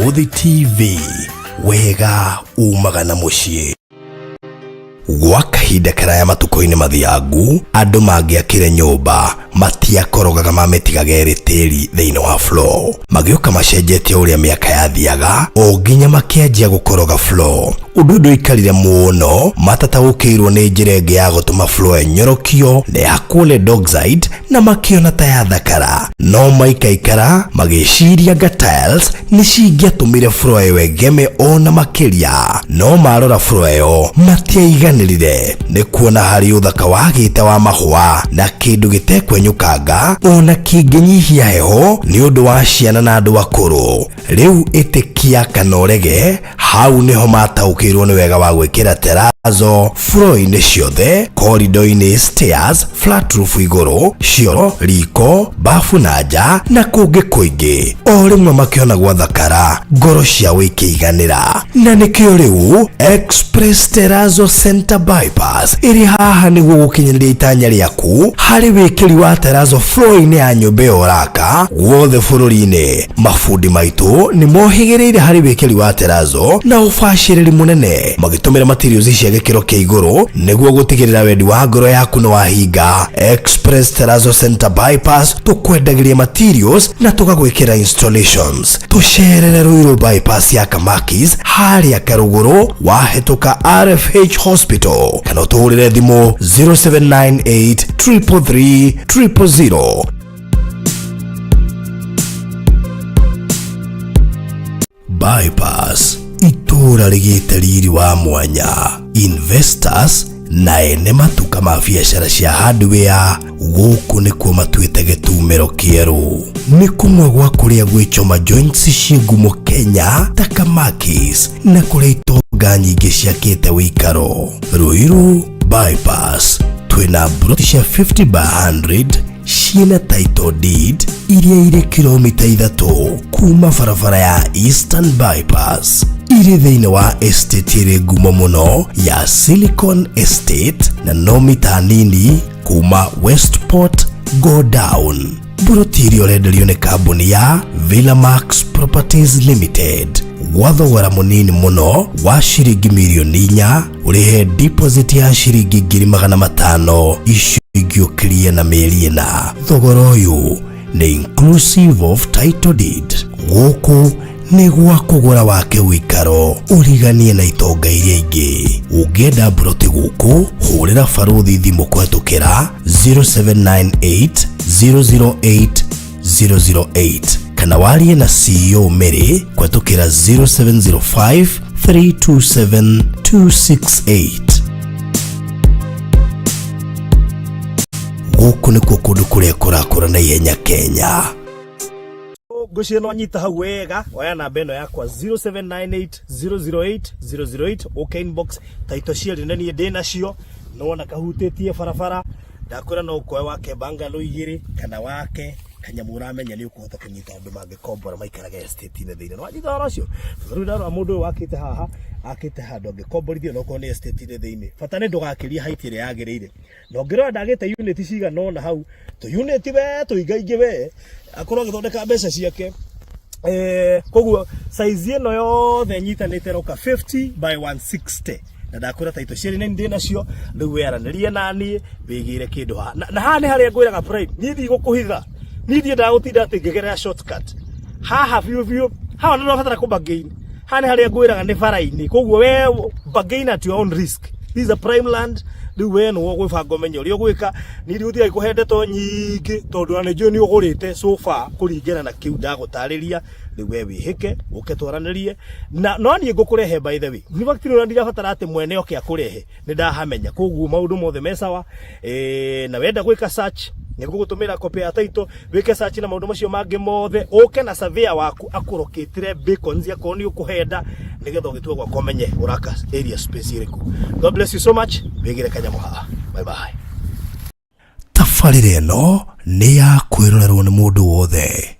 Muriithi TV, wega umagana muciĩ. Gwa kahinda karaya matuko-inĩ mathiangu, andũ mangĩakire nyũmba matiakorogaga mamĩtigaga ĩrĩ tĩri thĩinĩ wa floor. Magĩũka macenjetie ũrĩa mĩaka yathiaga, o nginya makĩanjia gũkoroga floor. Ũndũ ndũikarire mũno, matataũkĩirwo nĩ njĩra ĩngĩ ya gũtũma floor enyorokio na yakwo nĩ dogside na makĩona ta yathakara. No maikaikara magĩciria nga tiles nĩ cingĩatũmire floor ĩyo ĩgeme ona makĩria. No marora floor ĩyo matiaiganĩrire nĩ kuona harĩ ũthaka wagĩte wa mahũa na kĩndũ gĩtekwenyũkanga ona kĩngĩnyihia heho nĩ ũndũ wa ciana na andũ akũrũ. Rĩu ĩtĩkia kana ũrege, hau nĩho mataũkĩirwo nĩ wega wa gwĩkĩra terazo floor-inĩ ciothe, corridor-inĩ, stairs, flat roof igũrũ, cioro, riko, bafu na nja na kũngĩ kũingĩ. O rĩmwe makĩona gwathakara, ngoro ciao ikĩiganĩra. Na nĩkĩo rĩu Express Terrazzo Center Bypass ĩrĩ haha nĩguo gũkinyĩria itanya rĩaku harĩ wĩkĩri wa terrazzo floor-inĩ ya nyũmba ĩyo ũraka guothe bũrũri-inĩ. Mafundi maitũ nĩ mohĩgĩrĩire harĩ wĩkĩri wa terrazzo na ũbacĩrĩri mũnene, magĩtũmĩra materials cia gĩkĩro kĩa igũrũ nĩguo gũtigĩrĩra wendi wa ngoro yaku nĩ wahinga. Express Terrazzo Center Bypass tũkwendagĩria materials na tũgagwĩkĩra installations. Tũcerere Ruiru bypass ya Kamakis harĩa Karũgũrũ wahĩtũka RFH Hospital, kana ũtũhũrĩre thimũ 0798 333 000. Bypass, itũra rĩgĩte riri wa mwanya. Investors na ene matuka ma biacara cia hardware gũkũ nĩkuo matuĩte gĩtumĩro kĩerũ. Nĩ kũmwe gwa kũrĩa gwĩchoma joints cia ngumo Kenya ta Kamakis na kũrĩa itonga nyingĩ ciakĩte wĩikaro. Ruiru bypass twĩna broti cia 50 by 100 ciena title deed iria irĩ kilomita 3 kuma barabara ya Eastern Bypass irĩ thĩinĩ wa estate ĩrĩ ngumo mũno ya Silicon Estate na no mita nini kuma Westport go down. Broti iria ũrenderio nĩ kambuni ya Villamax Properties Limited gwa thogora mũnini mũno wa ciringi mirioni 4, ũrĩhe deposit ya ciringi 500,000 icio ingĩũkĩria na mĩeri ĩna. Thogora ũyũ nĩ inclusive of title deed. Gũkũ nĩ gwa kũgũra wake wĩikaro ũriganie na itonga iria ingĩ. Ũngĩenda broti gũkũ, hũrĩra barũthi thimũ kũhetũkĩra 0798 008 008 kana warie na CEO Mary kũhetũkĩra 0705 327 268. Gũkũ nĩkuo kũndũ kũrĩa kũrakũra na ihenya Kenya. Ngũcie no nyita hau wega, oya namba ĩno yakwa 0798 008 008. Okay, inbox taito ciĩrĩ nĩ niĩ ndĩ nacio, no wona kahutĩtie barabara ndakwĩra no ũkoe wake bangalo 2 kana wake kanyamu ũramenya nĩ ũkũhota kũnyita andũ mangĩkombora maikaraga estate-inĩ thĩinĩ. No wanyita ũhoro ũcio, rĩu ndarora mũndũ ũyũ wakĩte haha akĩte handũ angĩkomborithio no korwo nĩ estate-inĩ thĩinĩ. Bata nĩ ndũgakĩrie height ĩrĩa yagĩrĩire. Na ũngĩrora ndagĩte unit cigana ũna hau, tũ unit we tũingaingĩ we akorwo agĩthondeka mbeca ciake. Koguo size ĩno yothe nyitanĩte roka 50 by 160. Na ndakwĩra taito ciĩrĩ nĩ ndĩ nacio, rĩu weranĩrie naniĩ wĩgĩre kĩndũ haha. Na haha nĩ harĩa ngwĩraga pride, niĩ ndigũkũhitha. Niĩ ndagũtinda atĩ ngĩgerera shortcut. Haha biũ haha nĩ ũrabatara kũbargain. Haha nĩ harĩa ngwĩraga nĩ bara-inĩ. Koguo we bargain at your own risk. This is a prime land. Rĩu we nĩwe ũgwĩbanga ũmenye ũrĩa ũgwĩka. Niĩ ndigũtiga ikũhe ndeto nyingĩ tondũ na nĩnjũĩ nĩ ũgũrĩte so far kũringana na kĩu ndagũtarĩria. Rĩu we wĩhĩke ũke twaranĩrie. Na no niĩ ngũkũrehe by the way. Nĩ fakti nĩ ndirabatara atĩ mwene oke akũrehe. Nĩ ndahamenya. Koguo maũndũ mothe me sawa. Na wenda gwĩka search nĩgũgũtũmĩra copy ya title, wĩke search na maũndũ macio mangĩ mothe, ũke na surveyor waku akũrokĩtire beacons akorwo nĩ ũkũhenda nĩgetha ũgĩtue gwa komenye ũraka area space ĩrĩkũ. God bless you so much. Wĩgĩre kanyamu haha. Bye bye. Tabarĩra ĩno nĩ ya kwĩrorerwo nĩ mũndũ wothe.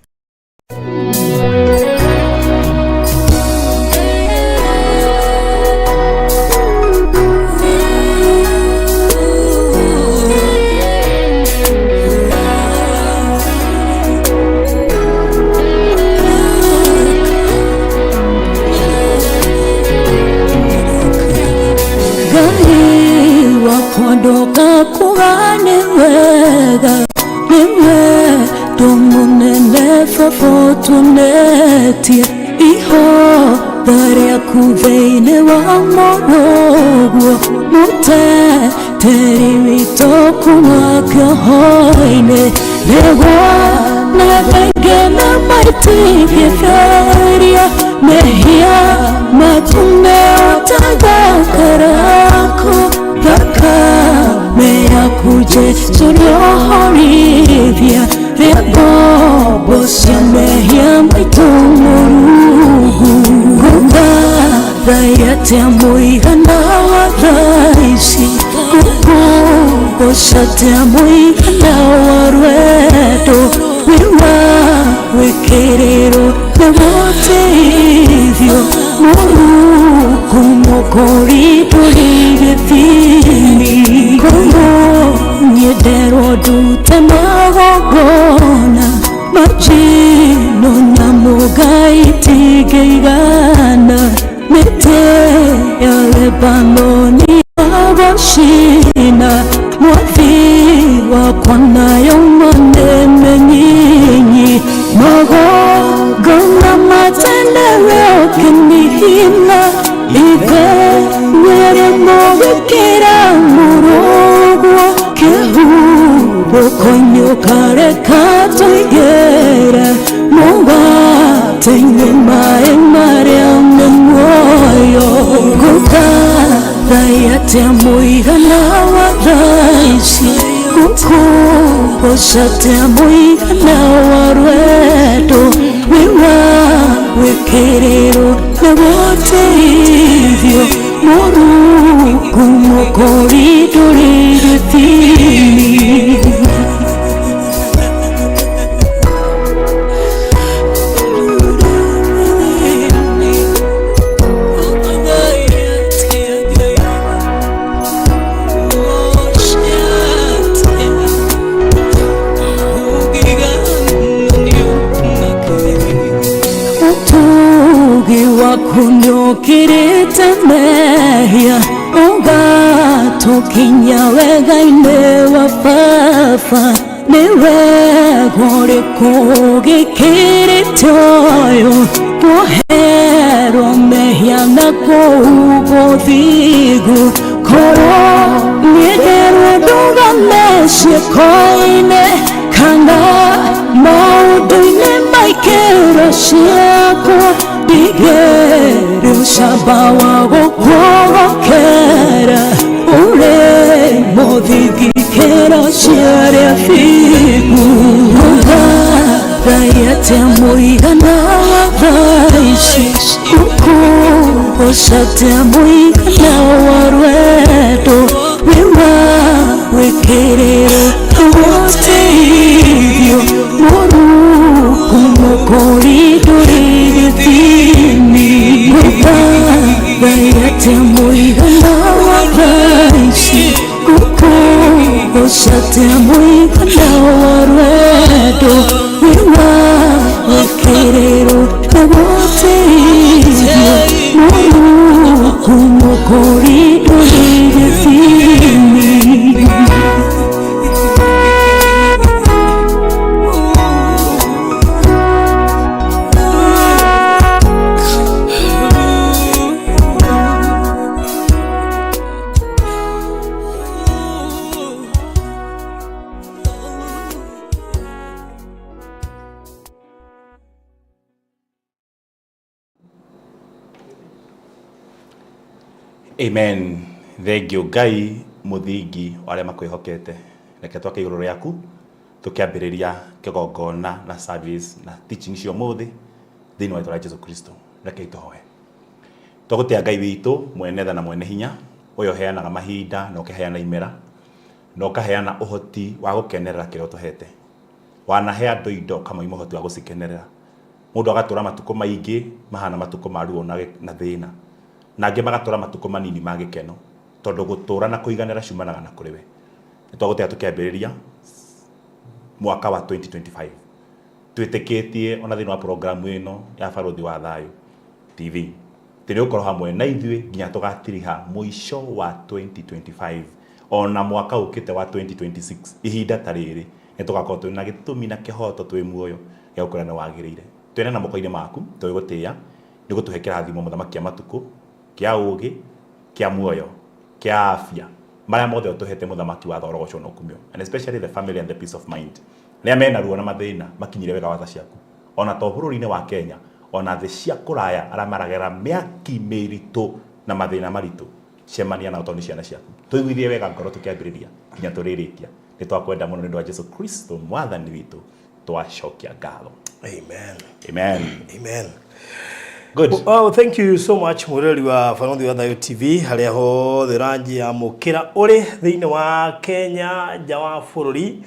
tofotunetie iho daria kuveine wa morogo mute teri wito kumaka hoine lewa na begena maitike feria mehia matume otagakarako Raka mea kuje suryo horivia Rebo bosya mehia maitumurugu Kuka rayate amuigana wa raisi Kuku bosate amuigana wa rwedo Wiwa wekerero newote hivyo Murugu mokori turige fini Komo nyedero dute magogona Machino na mugai tigeigana Mete ya Lebanoni agoshina Mwafi wakwana yomane menyinyi Magogona matenero kinihina Ibe nyere mogekera murogo Kehu bokonyo kare katoigera Moga tenye mae mare ame moyo Kuka rayate amuigana wa raisi Kuku bosate amuigana wa rwedo Wiwa wekerero newote hivyo Murugu mokori turige fini Kunyokirite mehia Oga tokinya wega inewa fafa Newe gore kogi kirite oyo Kohero mehia na kohugo thigu Koro nyedero duga meshe koine Kanga mauduine maikero shiako Digero shabawa gokokera Ure modhigikera shiare figu Muga rayate amuigana wa raisi Kuku bosate amuigana wa rwedo Wiwa wekerero wote hivyo Murugu mokori turige fini Kuka rayate amuigana wa raisi Kuku bosate amuigana wa rwedo Wiwa wekerero wote hivyo Murugu mokori turige fini Amen. Thengio Ngai muthingi aria makwihokete. Reke twake iguru riaku tukiambiriria kigongona na service na teaching cio muthi thini wa itwa Jesu Kristo. Reke ituhoe. Twagutia Ngai witu mwene tha na mwene hinya uyo heanaga mahinda na ukiheana imera na ukaheana uhoti wa gukenerera kirio tuhete. Wanahe andu indo kama imuhoti wa gucikenerera. Mundu agatura matuko maingi mahana matuko maruo na thina. Nange magatura matuko manini magikeno tondu gutura na kuiganira cumanaga na kuriwe. Nitwagutia tukiambiriria mwaka wa 2025 twitikitie ona thini wa programu ino ya Baruthi wa Thayu TV tiri ukorwo hamwe na ithui nginya tugatiriha muico wa 2025 ona mwaka ukite wa 2026 ihinda tariri nitugakorwo twina gitumi na kihoto twi muoyo ya gukora na wagirire twena na moko-ini maku twigutia ni gutuhe kirathimo muthamaki matuku kia ugi kia muoyo kia afya maria mothe utuhete muthamaki wa thorogoco no kumio and especially the family and the peace of mind ria mena ruo na mathina makinyire wega watha ciaku ona to bururi-ini wa Kenya ona the cia kuraya ara maragera miaki miritu na mathina maritu cemania na utoni ciana ciaku tuiguithie wega ngoro tukiambiriria kinya turirikia ni twakwenda muno ni ndwa Jesu Kristo mwathani witu twacokia ngatho. Amen. Amen. Amen. Good. Oh, thank you so much mureri wa Farondi wa Thayo TV haria ho thiranji ya mukira uri thiini wa Kenya nja wa bururi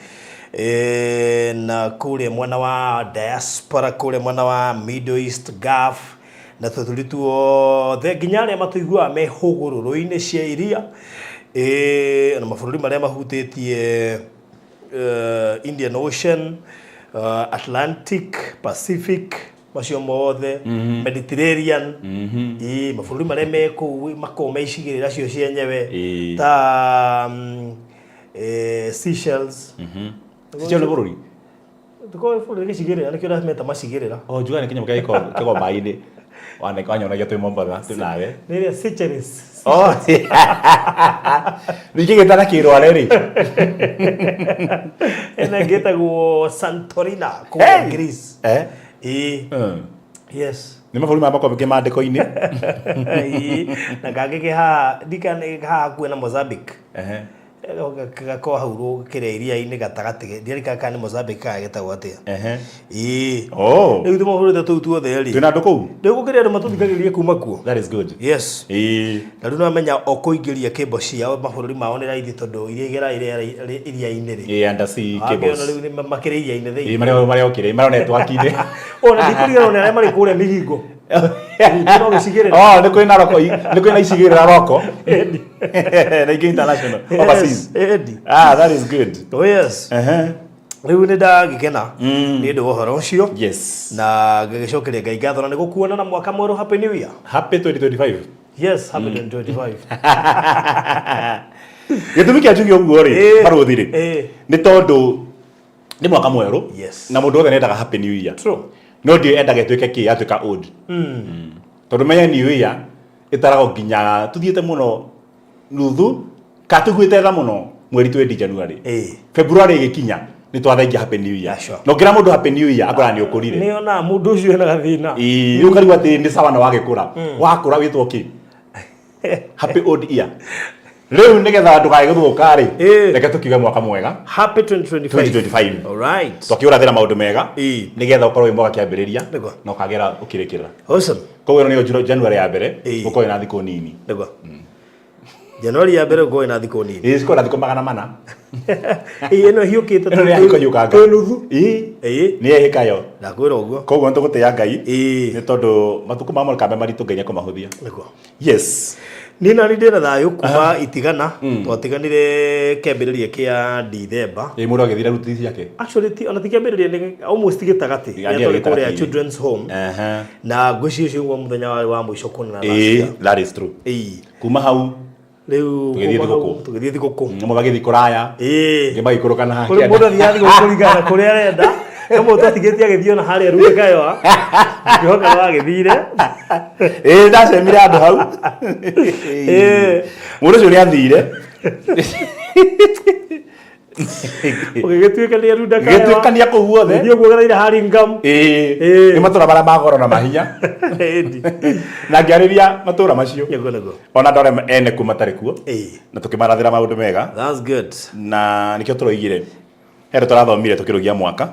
na kule mwana wa diaspora kule mwana wa Middle East Gulf na tutulituo the nginyare matuigua me hugururu-ini cia iria na mabururi maria mahutĩtie Indian Ocean, Atlantic, Pacific, macio mothe, Mediterranean, mabururi maria me kũu makoma icigĩrĩra cio cienyewe ta Seychelles. Seychelles nĩ bururi tuko bururi gĩcigĩrĩra nĩkĩo ndameta macigĩrĩra njuga nĩ kĩnyamũ kĩa kĩgomba-inĩ wanyonagia twĩ Mombasa nawe nĩrĩa Seychelles. Ningĩ gĩtana kĩrware rĩ ena gĩtagwo Santorina kũu Greece. Yes. Nĩ mabũrũri ma makobĩ kĩmandĩko-inĩ na kangĩ kĩhaha ndikane haha hakuhĩ na Mozambique gako hau kĩrĩa iria-inĩ gatagatĩ ndirikana kana nĩ Mozambique kana gĩtagwo atĩa. Rĩu tũmabũrũri tũu tuothe rĩ twĩna andũ kũu rĩu gũkĩrĩ andũ matũthikagĩrĩria kuma kuo. That is good. Yes. Na rĩu nĩwamenya o kũingĩria cable ciao mabũrũri mao nĩ raithi tondũ iria igera iria-inĩ rĩ undersea cables rĩu nĩ makĩrĩ iria-inĩ thĩinĩ marĩa okĩrĩ marĩa network-inĩ ona ndikũrigana nĩ arĩa marĩ kũrĩa Migingo no gĩcigĩrĩra nĩ kwĩ na roko nĩ kwĩ na icigĩrĩra roko na ingĩ international overseas. That is good. Oh yes. Rĩu nĩ ndagĩkena nĩ ũndũ wa ũhoro ũcio. Yes. Na ngĩgĩcokeria Ngai ngatho na nĩ gũkuona na mwaka mwerũ. Happy New Year. Happy 2025. Yes, happy 2025. Gĩtũmi kĩa njuge ũguo rĩ barũthi rĩ nĩ tondũ nĩ mwaka mwerũ na mũndũ wothe nĩendaga happy new year. True. No ndio endaga ĩtuĩke kĩ atuĩka old. Tondũ menya new year ĩtaragwo nginya tuthiĩte mũno nuthu ka tũgwĩte tha mũno mweri 20 January. February ĩgĩkinya nĩ twathaingia happy new year. No ngira mũndũ happy new year akora nĩ ũkũrire. Nĩ ona mũndũ ũcio ena gathĩna. Rĩu karigwo atĩ nĩ sawa na wagĩkũra. Wakũra wĩtwo kĩ? Happy old year. Rĩu nĩgetha ndũgagĩthũka rĩ reke tũkiuge mwaka mwega. Happy 2025. All right. Tũkĩũrathĩra maũndũ mega nĩgetha ũkorwo wĩ mwaka kĩambĩrĩria na ũkagera ũkĩrĩkĩra. Awesome. Koguo nĩyo January ya mbere ũkorwo na thikũ nini. January ya mbere ũkorwo na thikũ nini. Ĩĩ cikorwo na thikũ 400. Ĩno hiũkĩte twĩ nuthu. Nĩ ehĩka yo. Ndakwĩra ũguo. Koguo nĩtũgũtĩĩa Ngai nĩ tondũ matukũ ma mũrũ kambe maritũ Ngai nĩkũmahũthia. Yes. Nina ni ndĩna thayũ kuma itigana twatiganire kĩambĩrĩria kĩa December. Mũndũ agĩthira ruti ciake. Actually ona ti kĩambĩrĩria nĩ almost gĩtagatĩ gĩa kũrĩa children's home. Na ngwĩciria ũcio nĩguo mũthenya wa mũico kuonana na that is true. Kuma hau rĩu tũgĩthiĩ thigũkũ magĩthiĩ kũraya magĩikũrũka na hake kũrĩ mũndũ athiaga thigũkũ kũringana na kũrĩa arenda kama ũtatigĩtie agĩthiĩ ona harĩa Rutekayo ngĩhoka no agĩthire ndacemire andũ hau mũndũ ũcio nĩ athire ũgĩgĩtuĩkania Rutekayo gĩtuĩkania kũu guothe ũthiĩ kuogereire Haringam nĩ matũra marĩa ma goro na mahinya na ngĩarĩria matũra macio ona ndore ene kuo matarĩ kuo na tũkĩmarathĩra maũndũ mega. That's good. Na nĩkĩo tũroigire hero tũrathomire tũkĩrũgia mwaka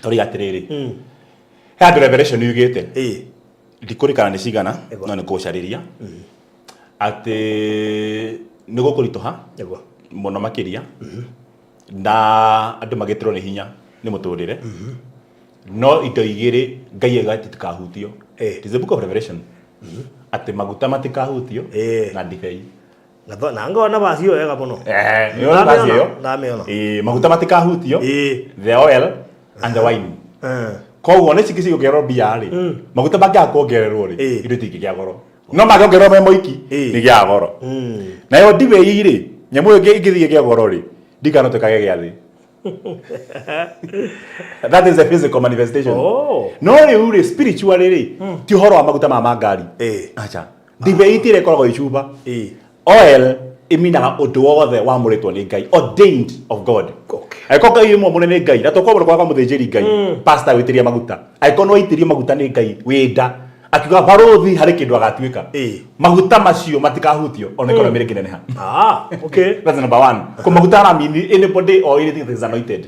tũrĩ atĩrĩrĩ he andũ revelation yugĩte ndikũrĩkana nĩ cigana no nĩ kũcarĩria atĩ nĩ gũkũritũha mũno makĩria na andũ magĩtĩrwo nĩ hinya nĩ mũtũrĩre no indo igĩrĩ Ngai ĩgatĩtikahutio. It is the book of Revelation atĩ maguta matikahutio na ndibei na ngona basi yo wega mũno nĩyo basi ĩyo ndamĩona maguta matikahutio the oil and the wine. Koguo nĩ cigĩcigerwo mbia rĩ maguta mangĩakuongererwo rĩ indo itingĩgĩa goro no mangĩongererwo me moiki nĩ gĩa goro nayo ndibei rĩ nyamũ ĩngĩ ingĩthiĩ gĩa goro rĩ ndikano tũkage gĩa thĩ That is a physical manifestation. No uri spiritually ti horo wa maguta ma ngari. Acha. Dibeiti rekoragwo icuba. Oil iminaga undu wothe wamuritwo ni Ngai, ordained of God. Aiko Ngai imwe munene Ngai, na tokobora kwa muthĩnjĩri Ngai. Pastor witiria maguta. Aiko no itirie maguta ni Ngai wenda. Akiuga barothi hari kindu agatuika. Maguta macio matikahutio ona ikono mire kinene ha. Okay. That's number 1. Kwa maguta na mean anybody or anything that is anointed.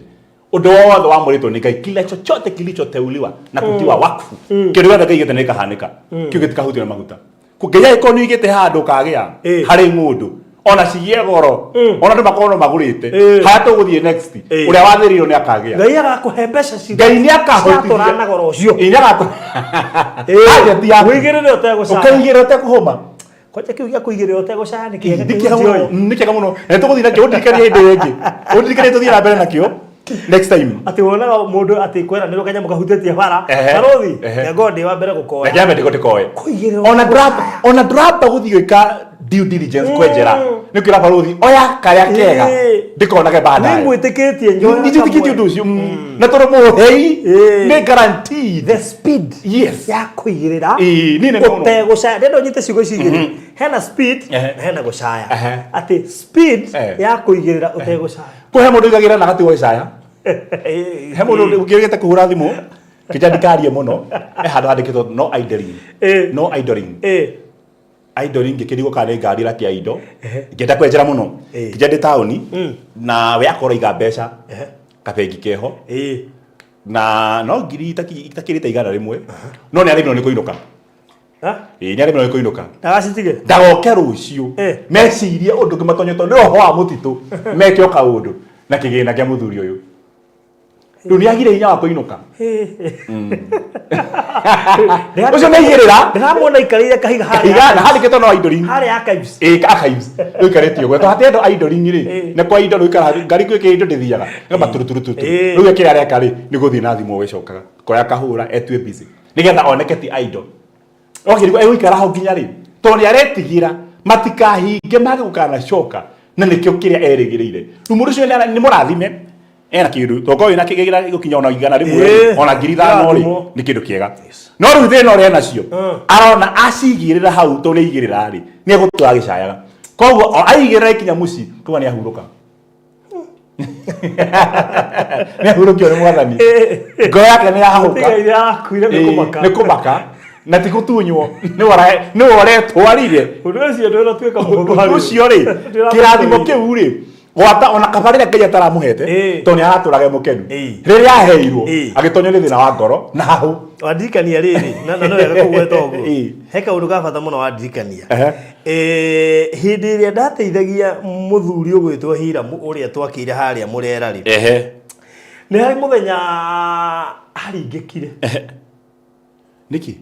Undu wothe wamuritwo ni Ngai, kila chochote kilichoteuliwa na kutiwa wakfu. Kindu gothe Ngai gete nikahanika. Kiu gitikahutio na maguta. Kugeya ikono igite handu kagea hari mundu. Ona cigie goro ona ndu makono magurite hatu guthie next uria wathirirwo ni akagea Ngai agakuhe mbeca ci Ngai ni akahotithia na goro ucio inyaga ya wigirire utegucana ukaigire utekuhoma kwacha kiu gya kuigire utegucana ni kiega ni kiega muno tuguthie nakio ndirikania inde yengi ndirikania tuthie na mbere nakio next time ati wona mundu ati kwera ni rukanya mukahutetie bara barothi ya godi wa mbere gukoya ya mbere gutikoe ona drop guthie gwika due diligence kwenjera nikira barothi oya karia kega ndikonage baadaye ni mwitikitie njoya nditikitie undu ucio na toro muhei ni guarantee the speed ya kuigirira ni ne utegucaya ndendo nyite cigo cigire hena speed na hena gucaya ati speed ya kuigirira utegucaya kuhe mundu igagira na gati gucaya he mundu ungirigite kuhura thimu kijandikarie muno handu handikitwo no idling no idling idling ngikirigo kare ngari rakia indo ngenda kwenjera muno kijandi tauni na we akora iga mbeca kabengi keho na no ngiri itakirite igana rimwe no ni arimo ni kuinuka ni arimo ni kuinuka ndagacitige ndagoke rucio mecirie undu ngimatonyeto ni roho wa mutitu mekio kaundu na kigina kia muthuri uyu riu ni agire hinya wa kuinuka ucio ni igirira ndiramwona ikarire kahiga na handikitwo no idling hari archives archives uikaretio gwe hati ndo idling ri ne kwa indo uikara ngari kwike indo ndithiaga ngamba turuturu riu ekira aria kari ni guthii na thimu wicokaga koya kahura etue busy nigetha oneke ti idol okirigo uikara hau nginya ri to ni aretigira matikahinge mage gukana coka na nikio kiria erigirire rumu rucio ni murathime ena kindu toko ina kigira gukinya ona igana rimwe ona ngiri thano ri ni kindu kiega no riu thina uri nacio arona acigirira hau to ni igirira ri ni egutwa gicayaga koguo aigirira ikinya muci tuga ni ahuruka ni ahurukio ni mwathani ngo yake ni ahuka ni kumaka na ti gutunywo ni wore twarire undu ucio ndwira twika mundu hari ucio ri kirathimo kiu ri gwata ona kabarira Ngai ataramuhete to ni araturage mukenu riria aheirwo agitonyo ni thina wa ngoro na hau wadirikania riri na no wega kugweta uguo heka undu gabata muno wadirikania hindi iria ndateithagia muthuri ugwitwo Hiramu uria twakire haria murera ri ni hari muthenya haringikire niki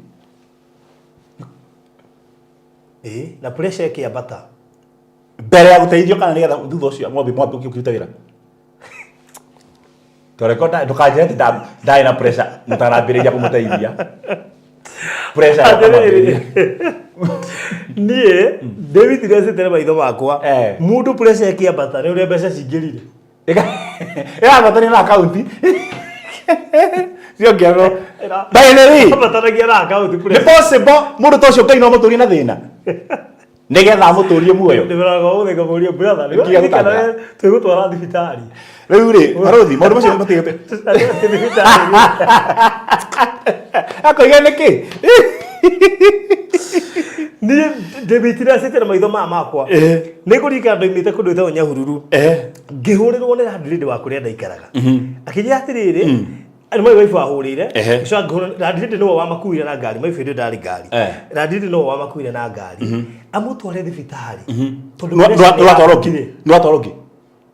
na pressure kiambata mbere ya guteithio kana nigetha thutha ucio ng'ombe mwambe ukiruta wira torekonda ndukanjire ati ndai na pressure mutarambiriria kumuteithia pressure nie David ndecete maitho makwa mundu pressure kiambata ni uria mbeca cingirire batani na account sio ngero binary batanagia na account ni possible mundu tocio Ngai no muturie na thina nigetha muturie muoyo ndiraga utheka murio brother ni kana twigutwara thibitari riu ri barothi maundu macio matigete akoiga niki ni David acete na maitho makwa ni kurika ndo imite kundu ita Nyahururu ngihurirwo ni radiri wa kuria ndaikaraga akijia atiriri ani mai wife ahurire so radiri no wa makuire na ngari mai fede ndari ngari radiri no wa makuire na ngari amutware thibitari tondu no atoroki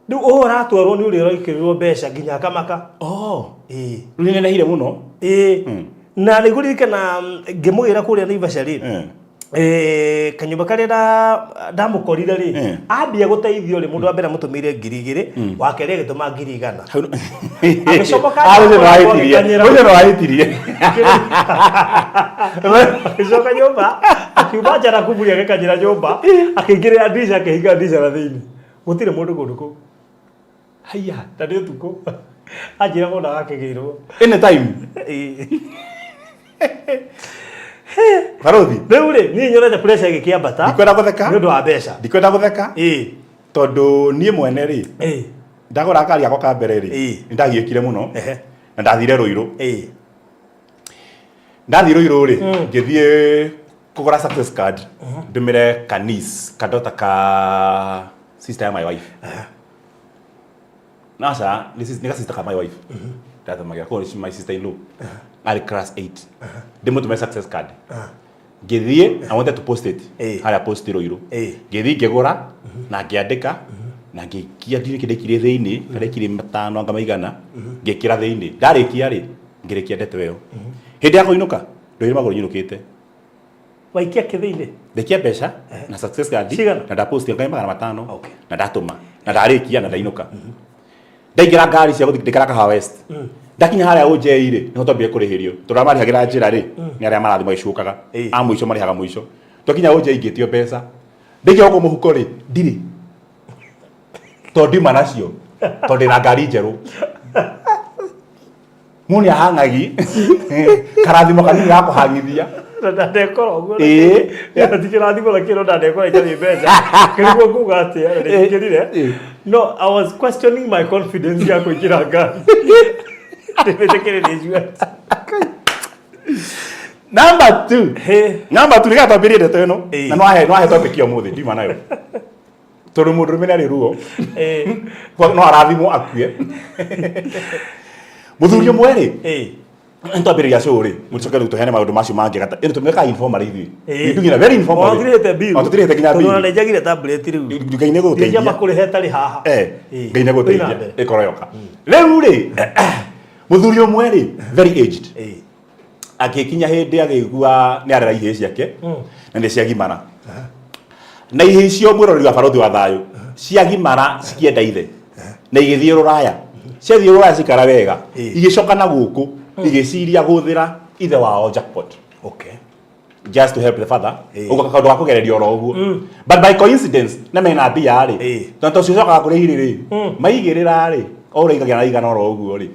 riu uhora atwarwo ni uri roikirirwo mbeca nginya akamaka riu ni nehire muno na niguririkana ngimugira kuria Naivasha ri kanyumba karia ndamukorire ri ambia guteithio ri mundu wa mbere mutumire 2,000 wa keri agituma 100 agicoka no ahitirie agicoka nyumba akiuma njara kuburia agikanyira nyumba akingirira ndisha akihinga ndisha na thiini gutire mundu kundu ku haya Tadi tuko ajira ko nakakigiro anytime Barothi beure ni nyonete pressure gikiambata ndikwenda gutheka nĩ ũndũ wa mbeca ndikwenda gutheka tondu nie mwene ri ndagora kari yako ka mbere ri ndagiekire muno na ndathire Ruiru ndathire Ruiru ri ngithie kugura success card ndumire kanis kadota ka sister ya my wife nasa this is sister ka my wife that my girl is my sister in law I class 8 demo to my success card ngithie I wanted to post it hara post Ruiru ngithie ngegura na ngiandika na ngikia ndikire thiini karekire 5 anga maigana ngikira thiini ndarikia ri ngirikia ndeto yo hindi yako inuka ndoire magoro nyinukite waikia kithiini ndekia mbeca na success card na da post ngai magana 5 na ndatuma na ndarikia na ndainuka ndaingira ngari cia guthikira ka West ndakinya haria OJ ri no twambie kurihirio turamari hagira njira ri ni aria marathima icukaga a muico mari haga muico twakinya OJ ngitio mbeca ndikia ko muhuko ri ndiri tondi manacio tondi na ngari njeru muni ahangagi karathimo kanini ya kuhangithia ndandekora uguo ndikirathimo lakini ndandekora ikari mbeca kiriko kuga atia ndikirire no I was questioning my confidence ya kuikira ngari ndibekere nijua number 2 nika twambirie ndeto ino na no ahe topic yo muthi ndima nayo tondu mundurume nari ruo no arathimo akue muthuri mweri ntwambiriria show ri mucoke ru tuhene maundu macio mangi gata ino tumeka informal ithi ndugina very informal othirite bill othirite kinya bill tondu nejagire tablet riu ndugaine guteithia njamba kuri hetari haha ngaine guteithia ikoroyoka riu ri muthuri mweri very aged akikinya hindi agigua ni arera ihe ciake na ni ciagimara na ihe icio mwirori wa barothi wa thayo ciagimara cikienda ithe na igithie Ruraya ciathie Ruraya cikara wega igicoka na guku igiciria guthira ithe wao jackpot just to help the father ugo kaundu gakugereria oro uguo but by coincidence na mena bia ri tonto cicoka kuri hiri ri maigirira ri ora igagia na igana oro uguo ri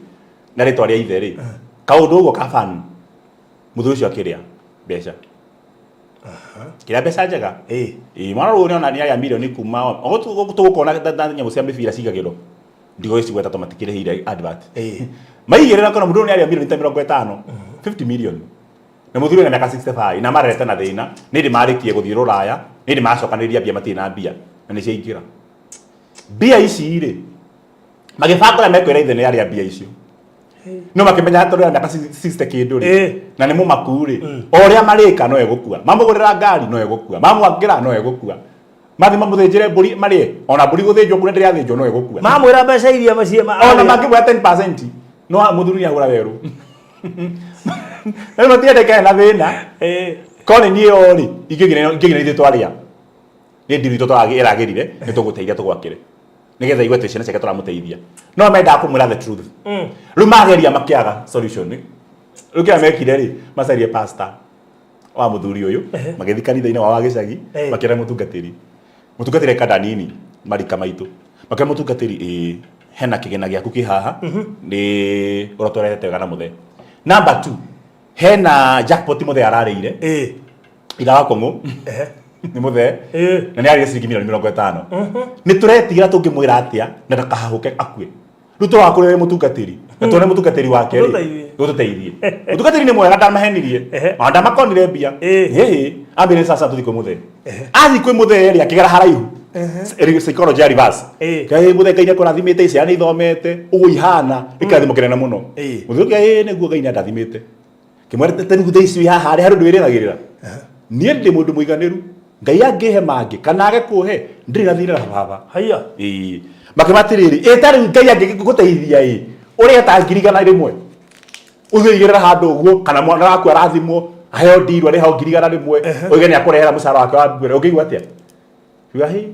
na ritwa ria ithe ri kaundu ugo kafan muthuri cio akiria mbeca kira mbeca njega mwana ruo ni ya milioni kuma ogo tugukona nyamu cia mibira cigagirwo ndigo ici gweta tomatikire hire advert maigirira kana mundu ni ya milioni 50 50 million na muthuri na miaka 65 na marete na thina ni ndi marikie guthii Ruraya ni ndi macokaniria bia matina bia na ni ciaingira bia ici ri magibangura mekwira ithe ni aria bia icio no makimenya atorera miaka 60 kindu ri na ni mumaku ri oria marika no egukua mamugurira ngari no egukua mamwangira no egukua mathi mamuthinjire mburi marie ona mburi guthinjwo mburi ndiri athinjwo no egukua mamwira mbeca iria macie ona mangibwa 10% no muthuri agura weru no tiendeke na thina kone ni ori igigire ithe twaria ni ndiri iragirire ni tuguteithia tugwakire nigetha igwete ciana ciake turamuteithia no menda kumwira the truth riu mageria makiaga solution riu kia mekire ri macarie pastor wa muthuri uyu magithi kanitha-ini wa gicagi makira mutungatiri kada nini marika maitu makira mutungatiri hena kigena giaku ki haha ni urotwerete wega na muthe number 2 hena jackpot muthe ararire igaga kongo ni muthe na ni ari ciringi milioni 50 ni turetigira tungimwira atia na ndakahahuke akue riu turakurire mutungatiri na tuone mutungatiri wake ri tuteithie mutungatiri ni mwega ndamahenirie onda makonire bia ambire sasa tuthikwe muthe athikwe muthe ri akigera haraihu psychology reverse kai muthe kaine kurathimite icia ni thomete ugu ihana ikathimo kinene muno muthe kai niguo kaine ndathimite kimwere tenu guthe ici haha hari haru ndwiragirira nie ndi mundu muiganiru ngai angihe mangi kana age kuhe ndiri na thira baba haya makimatiriri etari ngai angiguteithia uri ta ngirigana rimwe uthigirira handu uguo kana mwana waku arathimwo aheo ndirwa ri hao ngirigana rimwe oige ni akurehera mucara wake wa mbere ungigwa atia uga hi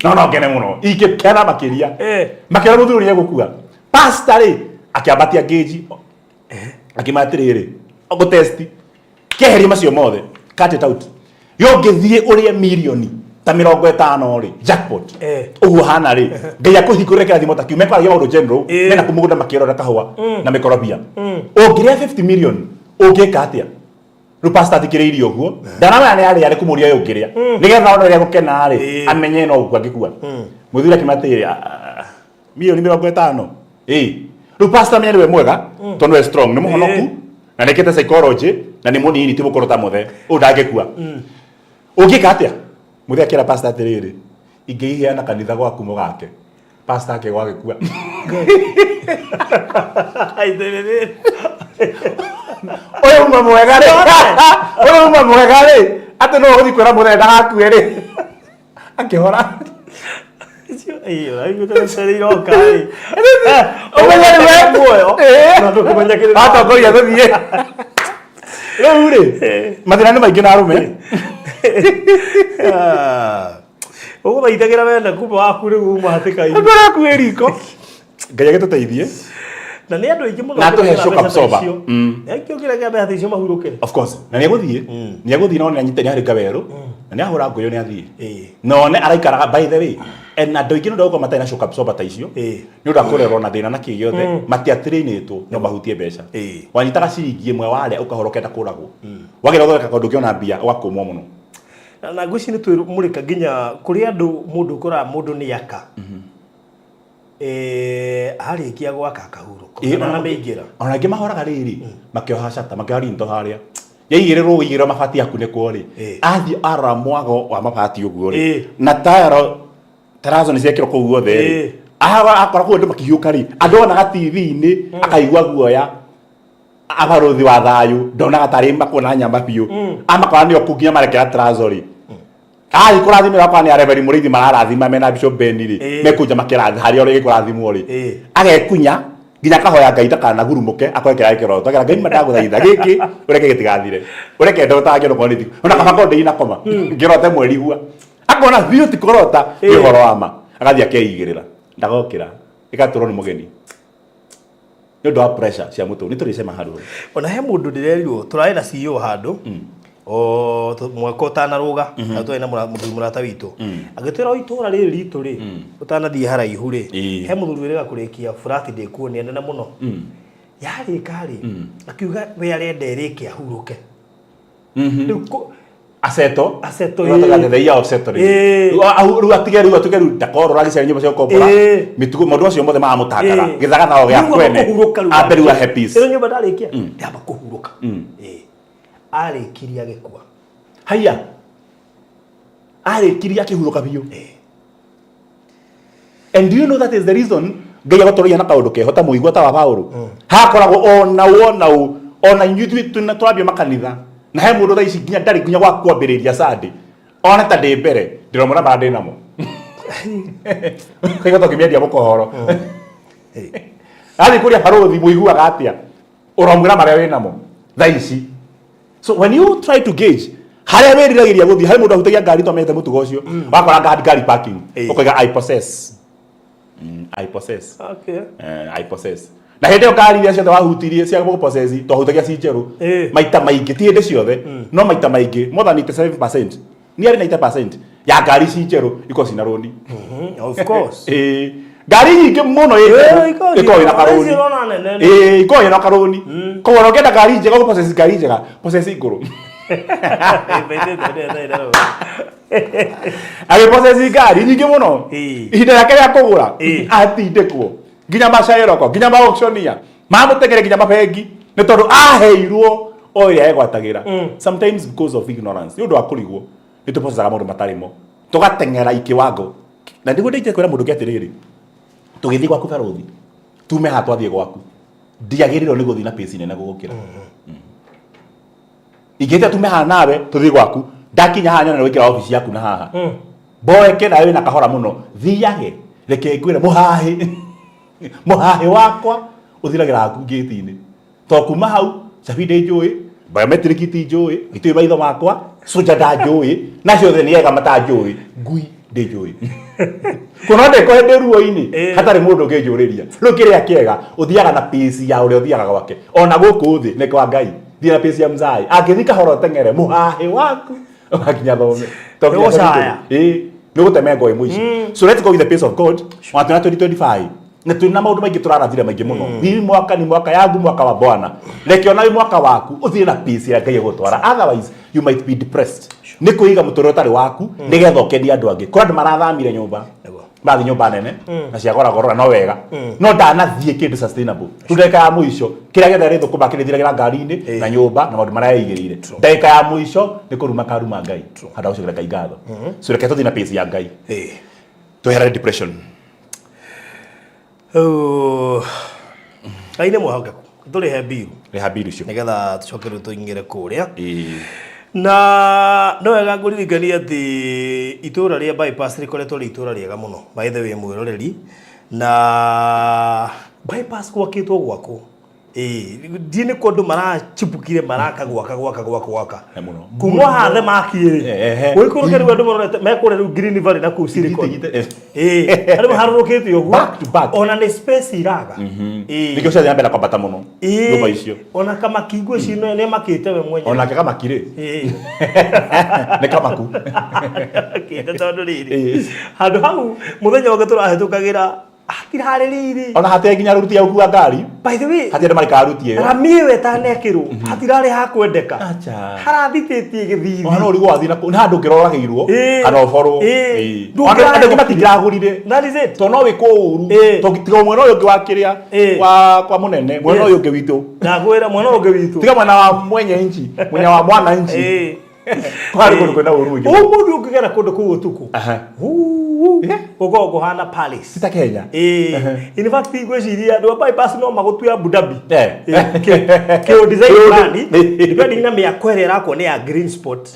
no ngene muno ikikena makiria makira muthuri egukua pastor ri akiambatia geji akimatiriri ogo test keheri macio mothe cut it out yo ngithie urie milioni ta 50 ri jackpot uguo hana ri ngai akuhingurire kirathimo ta kiume kwa maundu general mena kumugunda makirora kahua na mikorobia ungiria 50 million ungika atia ru pastor atikiriirio guo ndanamenya ni ari kumuria yo ungiria nigetha ono ria gukena ri amenye no ugwa ngikua muthira kimatiri milioni 50 ru pastor amenye we mwega tondu we strong ni muhonoku na nekete psychology na ni munini timu korota muthe undangikua ungika atia muthe akira pastor atiriri ingeigia na kanitha gwaku mugake pastor ake gwagikua oyo mama mwega ri ati no uthi kwira muthe ndagakue ri akihora iyo ayo kana seriro kai omenye ni wewe na tukumenya kile hata ngoria thie riu ri mathina ni maingi na arume uguthaithagira wenda kumbe waku riu mahatika ini ngora kwiriko ngai agituteithie na ni andu aingi muno na tuhe shock absorber yakio kira kia beha ticio mahuruke of course na ni aguthie no ni anyite ni hari gaweru na ni ahura nguyo ni athie no ne araikaraga by the way en andu aingi ndo matari na shock absorber ta icio ni undu akurerwo na thina na kigiothe matiatrainitwo no mahutie mbeca wanyitaga ciringi imwe wale ukahorokenda kuragwo wagira thoreka kondu kiona mbia ugakumwo muno na ngwici ni twimurika nginya kuri andu mundu kora mundu ni yaka harikia gwaka kahuruko na meingira ona ngi mahoraga riri makioha cata makioha rinto haria yaigirerwo wigira mabati yaku ni kwori athi ara mwago wa mabati uguo ri na tayaro tarazo ni ciekiro ku guothe aha akora ku ndu makihiuka ri andu ona TV-ini akaigua guoya abaruthi wa thayu ndona gatari makona nyamba biu amakora ni okugia marekera tarazo ri ai kurathimira kwa ni areveri Muriithi mararathima mena Bishop Beniri mekuja makirathi hari ori kurathimwo ri agekunya nginya kahoya ngai takana gurumuke akwekera ikero takira ngai madaguthaitha giki ureke gitigathire ureke ndo ta ngero kwani ona kama konde ina koma ngero te mweri hua akona biu tikorota ihoro ama agathi akeigirira ndagokira ikaturo ni mugeni ndo wa pressure cia mutu ni turisema haru ona he mundu ndirerirwo turai na CEO handu o mwako tanaruga na twena murata witu agitwira itura riri ritu ri utanathie haraihu ri he muthuri wira kurikia frat de kuonia nene muno yari kari akiuga we arenda erike ahuruke aseto ri theia aseto ri ru atigeru ndakoro ragicari nyumba cia kombora mitugo mundu acio mothe mamutangara githaga thao gya kwene aberu a happy ero nyumba ndarikia ndamba kuhuruka arikiria gikwa haya arikiria akihuruka biu and do you know that is the reason ngai agotoria na kaundu kehota muigwa ta wa Paulo hakoragwo ona nyuthi twabia makanitha na he mundu thaici nginya ndari nginya gwa kwambiriria sadi ona ta ndi mbere ndiromona bande namo kaiga tokimiedia mukohoro ali kuria parothi muiguaga atia uromwira maria we namo thaici. So when you try to gauge haria weriragiria guthii hari mundu ahutagia ngari tomete mutugo ucio wakora ngari parking ukoiga I possess okay I possess na hende ngari iria ciothe wahutirie cia go possess twahutagia ci njeru maita maingi ti hende ciothe no maita maingi more than 87% nearly 90% ya ngari ci njeru iko cina roni of course ngari nyingi muno iko ina karoni iko ina karoni ko wona ngenda ngari njega go possess ngari njega possess iguru age possess ngari nyingi muno ihinda yake ya kugura atindekwo nginya macairoko nginya ma-auctioneer mamutegere nginya mabengi ni tondu aheirwo oya egwatagira sometimes because of ignorance ni undu wa kurigwo ni tupocaga mundu matarimo tugatengera ikiwango na ndigwo ndite kwira mundu ngetiriri tugithi gwaku baruthi tume ha twathie gwaku ndiagiriro ni guthi na pace nene gugukira igete tume ha nawe tuthi gwaku ndakinya hanya na wikira office yaku na haha boeke nawe na kahora muno thiage reke ngwire muhahe wakwa uthiragira aku gate-ini to kuma hau cabinde njui biometric ti njui gitui maitho makwa soja da njui na ciothe ni ega mata njui ngui ndi njui kuna ndeko hende ruo-ini hatari mundu nginjuriria riu kiria kiega uthiaga na pace ya uria uthiaga gwake ona guku thi ni kwa ngai thia na pace ya mzai angithika horo tengere muhahe waku Akinya thome. Nĩguo caya. Nĩguo temengo imwe ici. So let's go with the pace of God. Mwatuna 2025. Na tuna maundu maingi turarathire maingi muno. Ni mwaka yangu mwaka wa Bwana. Reke ona mwaka waku uthire na peace ya Ngai gutwara. Otherwise you might be depressed. Ni kuiga mutoro tari waku nigetha ukeni andu angi. Kura andu marathamire nyumba. Bathi nyumba nene na ciagora gorora no wega. No ndanathie kindu sustainable. Ndeka ya muico kiria getha rithu kumakirithira ngari-ini na nyumba na maundu maraigirire. Ndeka ya muico ni kuruma karuma Ngai. Hada ucio Ngai ngatho. So reke tuthie na peace ya Ngai. Tuhere depression. Aine muhaugaku turihe biru cio nigetha tucoke tuingire kuria na no wega nguririkania ati itura ria bypass rikoretwo ri itura riega muno by the way mwiroreri na bypass gwakitwo gwako ndiene ko ndu marachipukire maraka gwaka kumwa hathe makiri wikuru keru andu marorete mekure ru Green Valley na ku Silicon ari harurukite uguo ona ni space iraga nikio cia yambera kwambata muno nyumba icio ona kama kigwe cino ne makite we mwenye ona kama kire ne kama ku kite tondu riri handu hau muthenya wake turahetukagira hatirariri ona hate nginya ruti ya ukua ngari by the way hatire marikarutie ramiwe tanekirwo hatirari hakwendeka acha harathitetie githiri ona uri gwathi na handu ngiroragirwo kana oborwo andu matiragurire that is it to no wiko uru to tiga mwena uyu wa kiria kwa munene mwena uyu witu ndagwira mwena uyu witu tiga mwena wa mwenye nchi mwenya wa mwana nchi kwari kundu kwenda urugi mundu ukigera kundu ku tuku ugogo hana palace sita Kenya in fact igweciria andu bypass no magutu ya Abu Dhabi ke design plan depending na miako ĩrĩa ĩrakwo ni ya green spot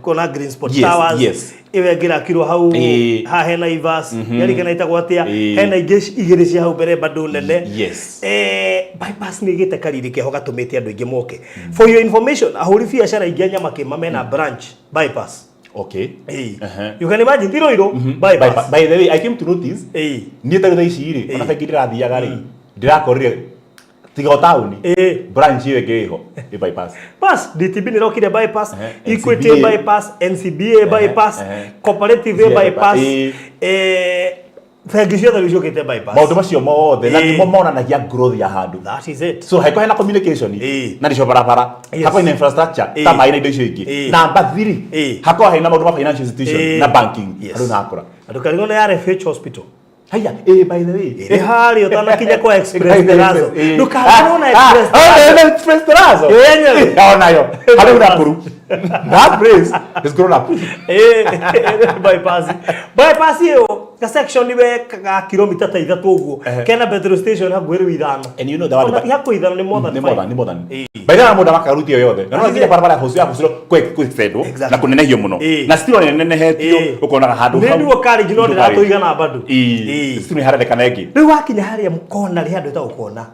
kuna green spot towers iwe gira kiro hau ha hena ivas yari kana itagwo atia hena igiri cia hau mbere bado nene bypass ni gite kariri ke hoga tumite andu ingi moke for your information ahuri biashara ingi nyama ke mamena branch bypass. Okay. You can imagine Tiroiro bypass. By the way, I came to notice. Ni ta gutha iciri ona feki ndirathiaga ri ndirakorire tiga town branch iyo ngiho bypass. Pass DTB ni rokire bypass, Equity bypass, NCBA bypass, Cooperative bypass, Fegi cio thari ciokite bypass. Maundu macio mothe na nimo monanagia growth ya handu. That is it. So haiko hena communication na ndicio barabara. Hako ina infrastructure ta mai na indo icio ingi. Number 3 hako hena maundu ma financial institution na banking. Andu nakura. Andu karigo na RFH hospital. Haya by the way hari utana kinya kwa express terazo. Ndukaona express terazo. Yenyewe. Nayo. Hadu nakuru. That place is grown up. Bypass yo ka section iwe ka kilomita ta 3 uguo. Kena petrol station hagwere withano. And you know the one ya kuithano ni more than 5. Baina muda makaruti yothe. Na nginya barabara hosi ya kusiro quick fedwo na kunenehio muno. Na still nenehetio ukona handu hau. Ndio kari jino ndiratuigana bado. Still harade kanegi. Riu wakinya haria mukona ri handu ta ukona.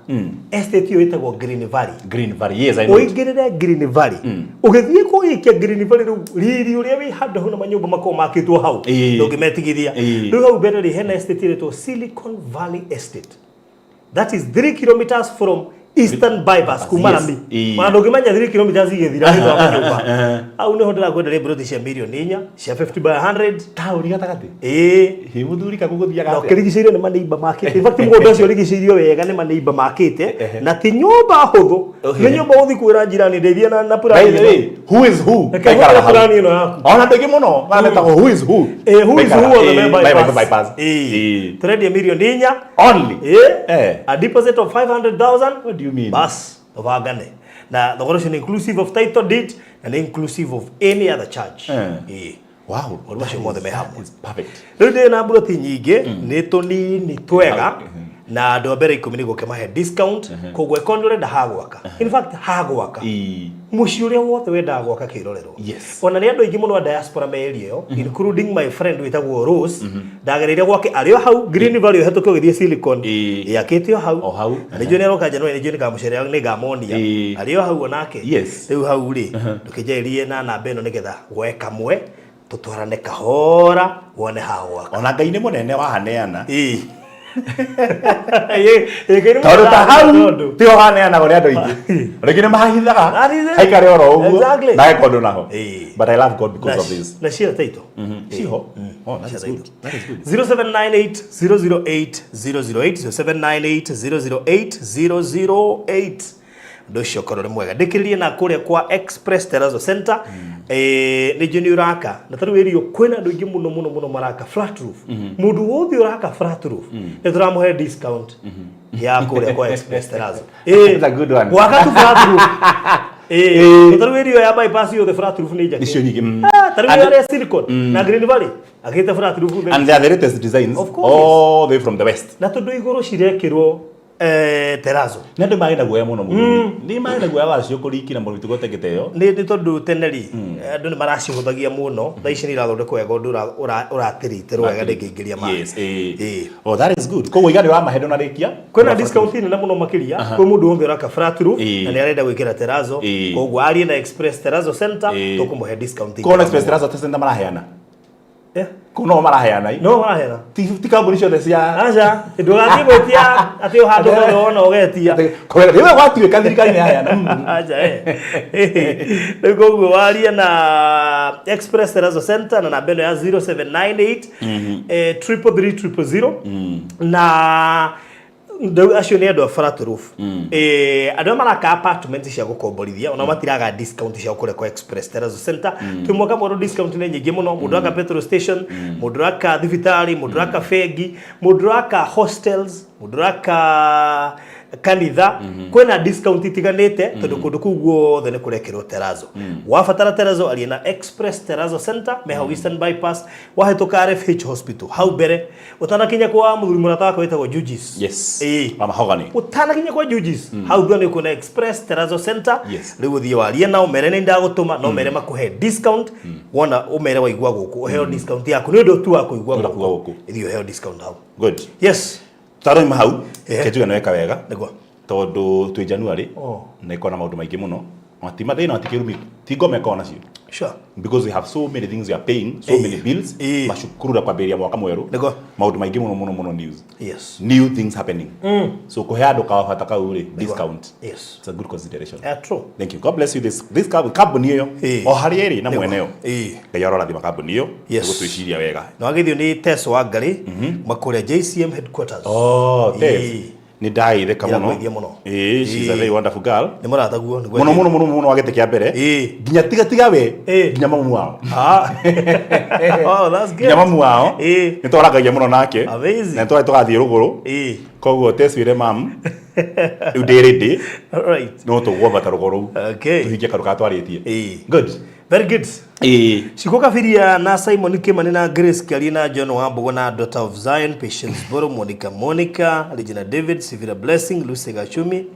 Estate yo itagwo Green Valley. Green Valley, yes I know. Oigirire Green Valley. Ugithie ko ikia Green Valley riri uria wi handu hau na manyumba mako makitwo hau. Ndogimetigithia. Riu hau mbere ri hena estate ĩretwo Silicon Valley Estate. That is 3 kilometers from Eastern Bypass kumarami. Mana ndogimanya 3 kilometers igethira ndio nyumba. Au neho ndirakwenda rebroti cia million 4 cia 50 by 100 tauri gatagati. Himuthuri kakuguthiaga. Ndokirigiceirio ni maneiba makite. In fact mũndũ ũcio rigiceirio wega ni maneiba makite na ti nyumba huthu. Ni nyumba uthi kwira njirani ndeithia na plan. Who is who? Kaikara plan ino yaku. Ona ndege muno. Mana who is who? Who is who on the bypass? Trade a million 4 only. A deposit of 500,000. What do you mean? Bas ovagane. Na the correction inclusive of title deed and inclusive of any other charge. Wow, what was more than me happen? It's perfect. Rede na buroti nyige ni twega na ndo bere ikomini go kema discount kogwe kondore da hagwaka. In fact hagwaka. Muci uria wothe wenda gwaka kirorero. Yes. Ona ni andu ingi muno diaspora meri yo including my friend witagwo Rose ndagereire gwake ario hau Green Valley hetuko githie Silicon yakitio hau na njo nero ka January njo nikamucerea ni gamonia ario hau onake riu hau ri ndukijerie na namba eno nigetha gwe kamwe tutwarane kahora wone hagwaka ona Ngai ni munene wa haneana Tondũ ta hau ti ho haneanagwo nĩ andũ aingĩ. Rĩngĩ nĩ mahahithaga haikare oro ũguo na heka ũndũ naho. But I love God because of this. Na ciĩra taito Ciho. Oh, that is good. That is good. 0798 008 008 0798 008 008. Ndocio korore mwega ndikiririe na kuria kwa Express Terrazzo Center ni juni uraka na taru area kwena andu ingi muno maraka flat roof mundu wothe uraka flat roof ni turamuhe discount ya kuria kwa Express Terrazzo It's a good one. waka tu flat roof taru area ya bypass yo the flat roof ni jake Nicio nyingi. taru area ya Silicon na Green Valley agite flat roof And they are the latest designs all the way from the west. na tundu iguru cirekirwo Terrazzo Nĩ andũ marĩ na guoya mũno mũno. Nĩ marĩ na guoya wacio kũrikira mũrutĩ gũtegete yo. Nĩ tondu teneri andũ nĩ maracihũthagia mũno thaa ici nĩ irathondekwo wega ũndũ ũratirĩte wega ndĩngĩingĩria maĩ. Yes. Oh, that is good. Koguo igari wa mahedo na rĩkia. Kwĩna discount nene mũno makĩria kwĩ mũndũ wothe ũraka flat roof na nĩ arenda gwĩkĩra Terrazzo. Koguo arie na Express Terrazzo Center tũkũmũhe discount. Kona Express Terrazzo Center maraheana. Kuno maraheana. No maraheana. Ti kambuni ciothe cia. Aca ndũgathiĩ gwĩtia atĩ ũhandũ wothe wona ũgetia. Kwĩna rĩu gwatuĩka thirikari nĩ yaheana. Aca rĩu koguo waria na Express Terrazzo Center na namba ĩno ya 0798 333 na ndau acio nĩ andũ a flat roof andũ maraka apartment cia gũkomborithia ona matiraga discount cia kũrĩa kwa Express Terrazzo Center twĩmwaka mwerũ discount nĩ nyingĩ mũno mũndũ aka petrol station mũndũ aka thibitarĩ mũndũ aka fegi mũndũ aka hostels mũndũ aka kanitha kwĩna discount itiganĩte tondũ kũndũ kũu guothe nĩ kũrekĩrwo Terrazzo wabatara Terrazzo aria na Express Terrazzo Center meha Eastern Bypass wahĩtũka RFH Hospital hau mbere utanakinya kwa mũthuri mũrata wako wĩtagwo Jujis yes mama hogani utanakinya kwa Jujis hau thua nĩ kuna Express Terrazzo Center rĩu ũthiĩ waria nao mere nĩ ndagũtũma no mere makuhe discount wona ũmere waigua gũkũ ũheo discount yaku nĩ ũndũ tu wa kũigua gũkũ ithio ũheo discount hau good yes taro ima hau kejuga no eka wega nĩguo tondu twi January na ikona maundu maingi muno matima thina atikirumi tigome kona cio sure because we have so many things we are paying so many bills mashukurura kwa beria mwaka mweru maundu maingi muno news new things happening so ko heado ka wafata ka ure discount it's a good consideration true thank you god bless you this company yo o hari eri na mweneo ngayarora thima company yo gutwiciria wega no agithio ni Teso wa ngari makuria JCM headquarters ni ndaire kamuno she's a very wonderful girl ni murata guo muno wagete kia mbere nginya tiga we nginya mamu wao oh that's good nginya mamu wao ni twaragagia muno nake na tugathie ruguru koguo teswire mam uderede right no tugomba ta ruguru tuhikie karuka twaritie good very good Shikoka firia na Simon Kimani na Grace Kalina John Wambogo na Daughter of Zion Patience Boro Monica Regina David Sivira Blessing Lucy Gachumi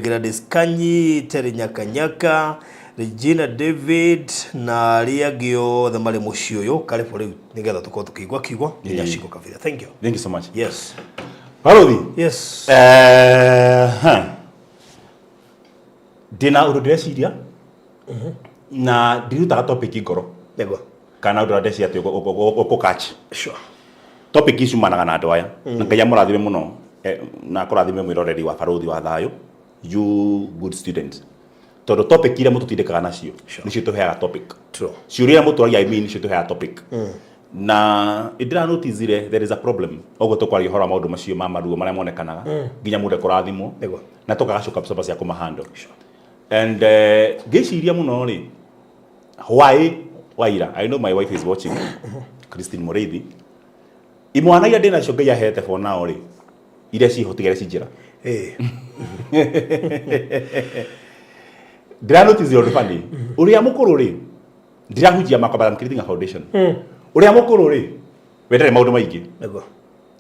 Gladys Kanyi Terry Nyakanyaka Regina David na Riagio the male mushioyo kale for nigetha tuko tukigwa kigwa ya Shikoka firia thank you so much yes Harodi yes dina urudresiria na diruta topic igoro nego kana urudresi ati oko catch sure topic isu managa na ndoya na kaya murathime muno na kurathime mwiroreri wa baruthi wa thayo you good student todo topic ile mututindikaga nacio nicio tuheaga topic true ciuria mutwaria I mean nicio tuheaga topic na idira notice there is a problem ogo tukwaria hora maundu macio mamaruo maria monekanaga nginya mundu kurathimo na tukagacoka pesa cia kumahando and geciria muno ri why waira I know my wife is watching Christine Muriithi imwana ira ndina cio ngai ahete for now ri ire cihotigere cinjira ndira notice your family uria mukuru ri ndira hujia makabala creating a foundation uria mukuru ri wendere maundu maingi nego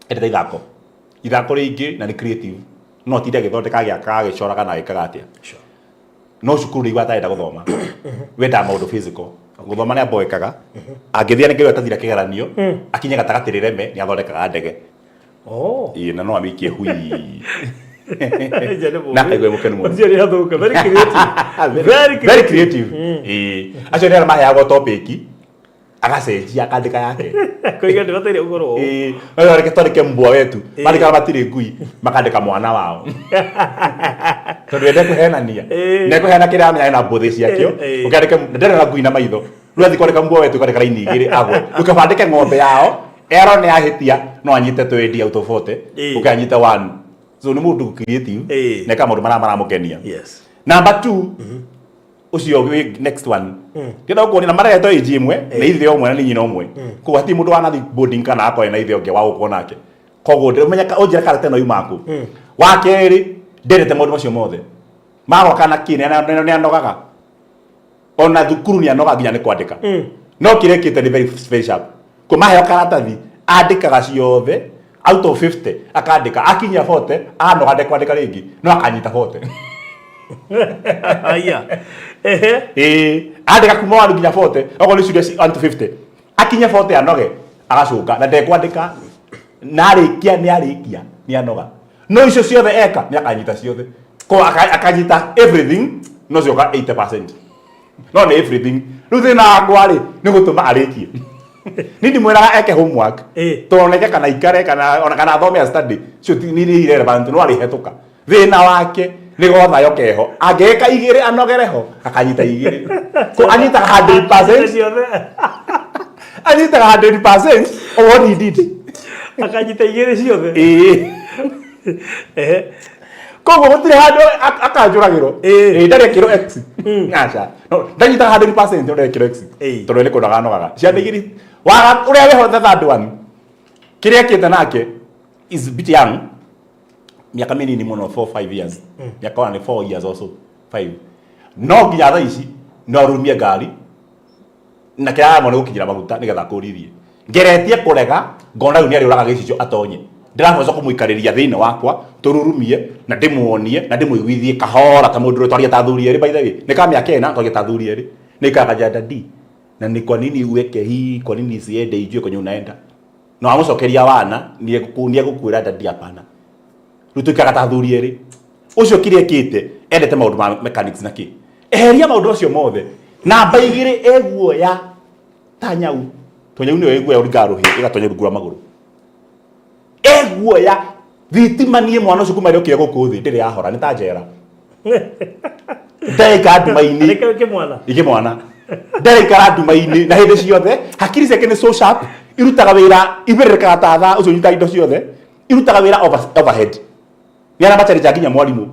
endere ithako ringi na ni creative no tinde githondeka gya ka gicora kana gikaga atia no cukuru igwa taenda guthoma wenda maundu physical guthoma ni aboekaga angithia ni ngĩrwo tathira kĩgeranio akinya gatagatirĩreme ni athondekaga ndege na no amikie hui na kaigwe mukenu mu ndio yathuka very creative very creative acio ni maheagwo topic agacenjia akandika yake Koiga ndibateire ugoro. Wewe reke twarike mbwa wetu marika batire ngui makandika mwana wao tondu ende kuhenania ne kuhena kira amenya na mbuthi ciakio ukandike ndere na ngui na maitho rũthi kwandika mbwa wetu kwandika raini igiri agwe ukabandike ng'ombe yao ero ne ahitia no anyite 20 out of 40 ukanyita 1 so ni mundu creative ne kama mara mukenia. Yes. Number 2 ucio next one kida uko ni na mara yeto ijimwe na ithe omwe na nyina omwe ko ati mundu anathi boarding kana akore na ithe onge wa uko nake kogo ndimenya ka onjira karate no imaku wa keri nderete mundu macio mothe mago kana kine na anogaga ona thukuru ni anoga ginya ni kwandika no kirekite ni very sharp ko maheo karatathi andikaga ciothe out of 50 akandika akinya 40 anoga kwandika ringi no akanyita 40 Aya. Andika kuma wa nginya 40 ogo ni ciuria unto 50 akinya 40 anoge agacuka na ndekwandika narikia ni anoga no icio ciothe eka ni akanyita ciothe ko akanyita everything no cioka 80%. No ni everything ruthi na ngwari ni gutuma arikie nindi mweraga eke homework toneke kana ikare kana ona kana thome study cio ni irrelevant no ari hetuka thina wake ni gotha yokeho angeka igire anogereho akanyita igire ko anyita 100% anyita 100% of what he did Akanyita igire ciothe. Kogo gutire handu akanjuragiro ndari kiro x ngacha no ndanyita 100% ndari kiro x tondu ni kunaga nogaga ciande igiri wa uria weho the third one kiria kite nake is bit young miaka minini muno 4-5 years miaka ni 4 years also 5 no nginya tha ici no rumie ngari na kaya mo gukinyira maguta nigetha kurithie ngeretie kurega ngona yu ni ari uraga gicicio atonye ndirahoza kumuikariria thina wakwa tururumie na ndimuonie na ndimuiguithie kahora ta mundu twaria ta thuri eri by the way ni kama akena twaria ta thuri eri ni kakaja dadi na ni kwa nini uweke hii kwa nini siende ijue kwenye unaenda no amucokeria wana ni gukwira dadi hapana rutuka ta thuri eri ucio kirie kite endete maundu ma mechanics na ki eheria maundu acio mothe na baigire eguo ya tanyau tonyau ni eguo ya uringaruhi igatonya rugura maguru eguo ya thitimanie mwana ucio kuma rĩokire gũkũ thĩ ndĩrĩ yahora nĩ ta njera ndarĩikara nduma-inĩ ikĩmwana ndarĩikara nduma-inĩ na hĩndĩ ciothe hakiri ciake nĩ so sharp irutaga wĩra ibĩrĩrĩkaga ta thaa ũcio nyita indo ciothe irutaga wĩra overhead nĩ arĩa macarĩnja nginya mwarimũ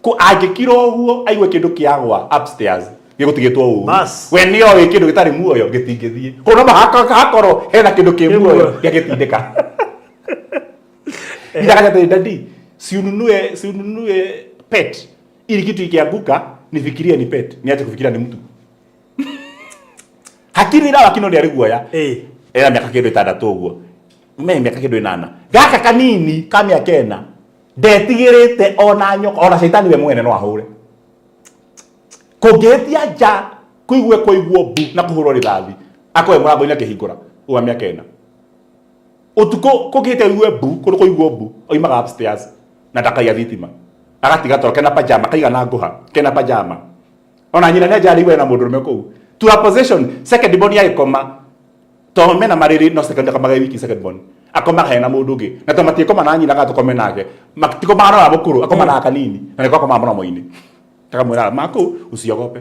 ko angĩkira ũguo aigue kĩndũ kĩagwa upstairs gĩgũtigĩtwo ũũ we nĩ oĩ kĩndũ gĩtarĩ muoyo gĩtingĩthiĩ kũu no hakorwo hena kĩndũ kĩ muoyo gĩagĩtindĩka Ila dadi si ununue pet ili kitu ikianguka nifikirie ni pet niache kufikiria ni mtu hakiri ila wakino ni ariguoya era miaka kindu 6 uguo miaka kindu 8 gaka kanini kamya kena ndetigirite ona nyoka ona shaitani we mwene no ahure kugetia ja kuigwe bu na kuhurwo rithathi akoe murango ina kihingura uwa miaka kena utuko kugite iwe bu kuruko igwo bu oimaga upstairs na ndakaia thitima agatiga toro kena pajama kaiga na nguha kena pajama ona nyina ne jari we na mundurume ku to a possession second born ya ikoma to mena mariri no second kama wiki second born akoma hena mundu ngi na to matie koma na nyina ga tukome nake matiko mara wa mukuru akoma na kanini na niko koma mwana moini taka mwira mako usiogope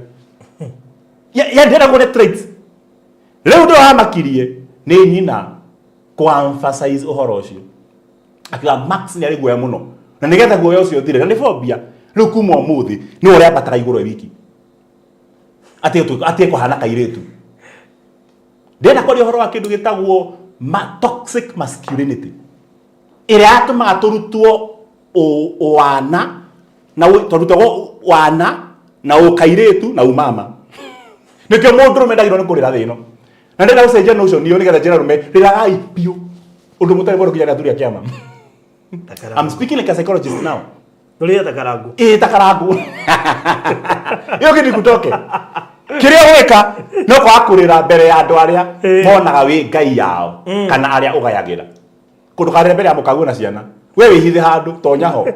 ya ndera gone traits leo ndo hamakirie ni nyina kwa emphasize uhoro ucio akila max ni ari guoya muno na nigetha guoya ucio thire na ni phobia riu kuma umuthi ni uria batara iguru wiki ati ko hana kairetu ndena kori uhoro wa kindu gitagwo toxic masculinity iria atumaga turutwo wana na turutwo wana na ukairetu na umama nikio mundurume ndagirwo ni kurira thino na ndenda ucenjia no ucio niyo nigetha njira rume riragai pio undu mutari bodo kujana thuri akiama I'm speaking like a psychologist now tulia takaragu takaragu yo kidi kutoke kiria weka no kwa kurira mbere ya andu aria monaga wi ngai yao kana aria ugayagira kundu karire mbere ya mukagu na ciana we wihithe handu tonya ho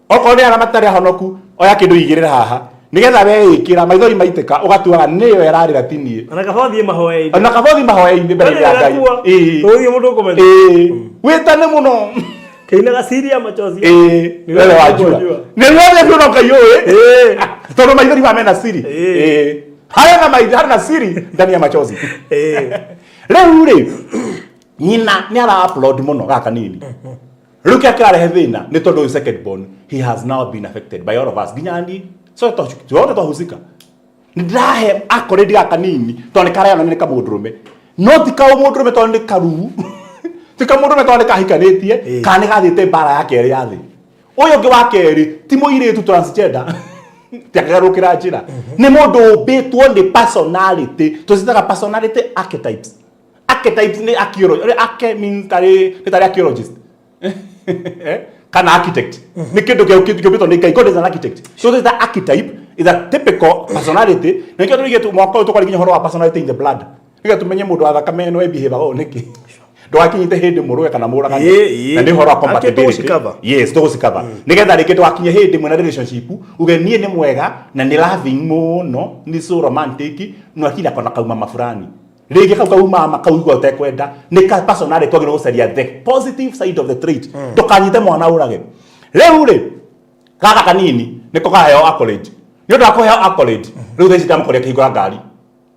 oko ni ara matari honoku oya kindu igirira haha nigetha we ikira maithori maiteka ugatuaga niyo yararira tinie ana kabothi mahoei ana kabothi mahoei mbere ya Ngai uyu mundu komenda witane muno kaina gasiria machozi wewe wajua ni wewe ndio unakoyoe toro maithori mamena siri haya na siri ndani ya machozi leo nyina ni ara upload muno gaka nini rukia kare thina ni tondu second born he has now been affected by all of us ginyandi so to husika ndahe akore gaka nini tondu kare ni ka mundurume no tika mundurume tondu karu tika mundurume tondu kahikanitie kane gathite bara yake eri yathi uyu ngi wakeri ti muiretu transgender tiagarukira njira ni mundu ubitwo ni personality tuzitaga personality archetypes. Archetypes ni arche means tari archaeologist kana architect ni kindu kiubitwo ni God is an architect. So the archetype is a typical personality na kindu gitu mwako tukari kinya horo wa personality in the blood niga tumenye mundu athakame no behave o niki ndwakinyite hindi muruwe kana muraga na ndi horo wa compatibility. Yes, to gusikava nigetha rike twakinye hindi mwe na relationship ugenie ni mwega na ni loving muno ni so romantic no akina kana kauma mafurani rege kauma makaugwa tekwenda ni ka personality twagire gucaria the positive side of the trait tukanyite mwana urage leo ri kaka kanini niko kaheo accolade ni ndo akoheo accolade riu theci ndamkoria kihigura ngari